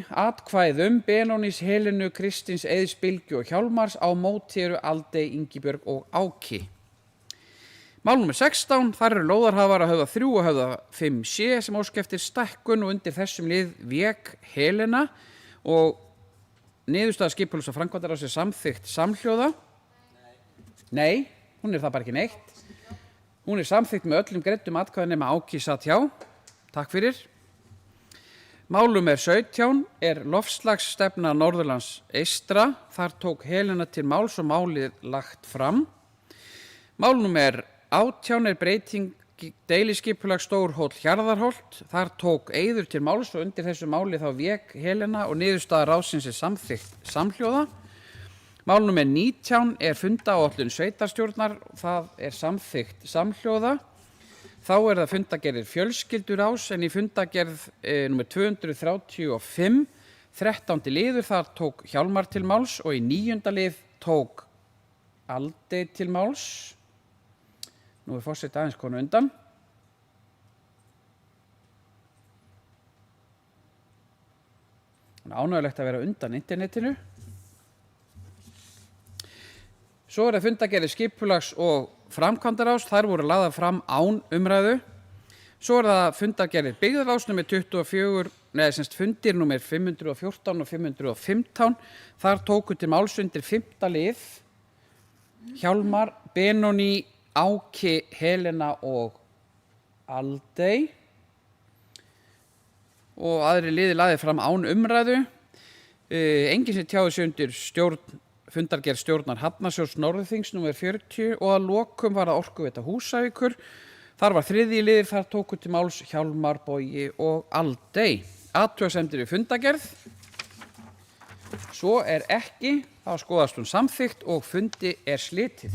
atkvæðum Benónýs, Helenu, Kristíns, Eiðs, Bylgju og Hjálmars. Á móti eru Aldey, Ingibjörg og Áki. Mál númer 16, þar eru lóðarhafar að höfða 3 og höfða 5C sem óska eftir stækkun og undir þessum lið vék Helena og niðurstaða skipulags- og framkvæmdaráðs er samþykkt samhljóða. Nei, hún er það bara ekki neitt. Hún er samþykkt með öllum greiddum atkvæðum nema Áki satt hjá. Takk fyrir. Mál númer 17 er loftslagsstefna Norðurlands eystra. Þar tók Helena til máls og málið lagt fram. Mál númer 18 er breyting deiliskipulag Stórhóll Hjarðarholt. Þar tók Eiður til máls og undir þessu máli þá vék Helena og niðurstaða ráðsins er samþykkt samhljóða. Mál númer 19 er fundaáætlun sveitarstjórnar. Það er samþykkt samhljóða. Þá er það fundagerðir fjölskylduráðs en í fundagerð númer 235, 13. liður, þar tók Hjálmar til máls og í 9. lið tók Aldey til máls. Nú er forseti aðeins konu undan. Það er ánægjulegt að vera undan internetinu. Svo er það fundagerðir skipulags- og framkvæmdaráðs. Þær voru lagðar fram án umræðu. Svo er það fundagerðir byggðarráðs númer 24, fundir númer 514 og 515. Þar tóku til máls undir 5. lið Hjálmar, Benóný, Áki, Helena og Aldey. Og aðri liði lagði fram án umræðu. Enginn sem tjáði sig undir fundargerð stjórnar Hafnarsjóðs Norðurþings númer 40 og að lokum var það Orkuveita Húsavíkur. Þar var 3. liður, þar tóku til máls Hjálmar, Bogi og Aldey. Athugasemdir við fundagerð. Svo er ekki, þá skoðast hún samþykkt og fundi er slitið.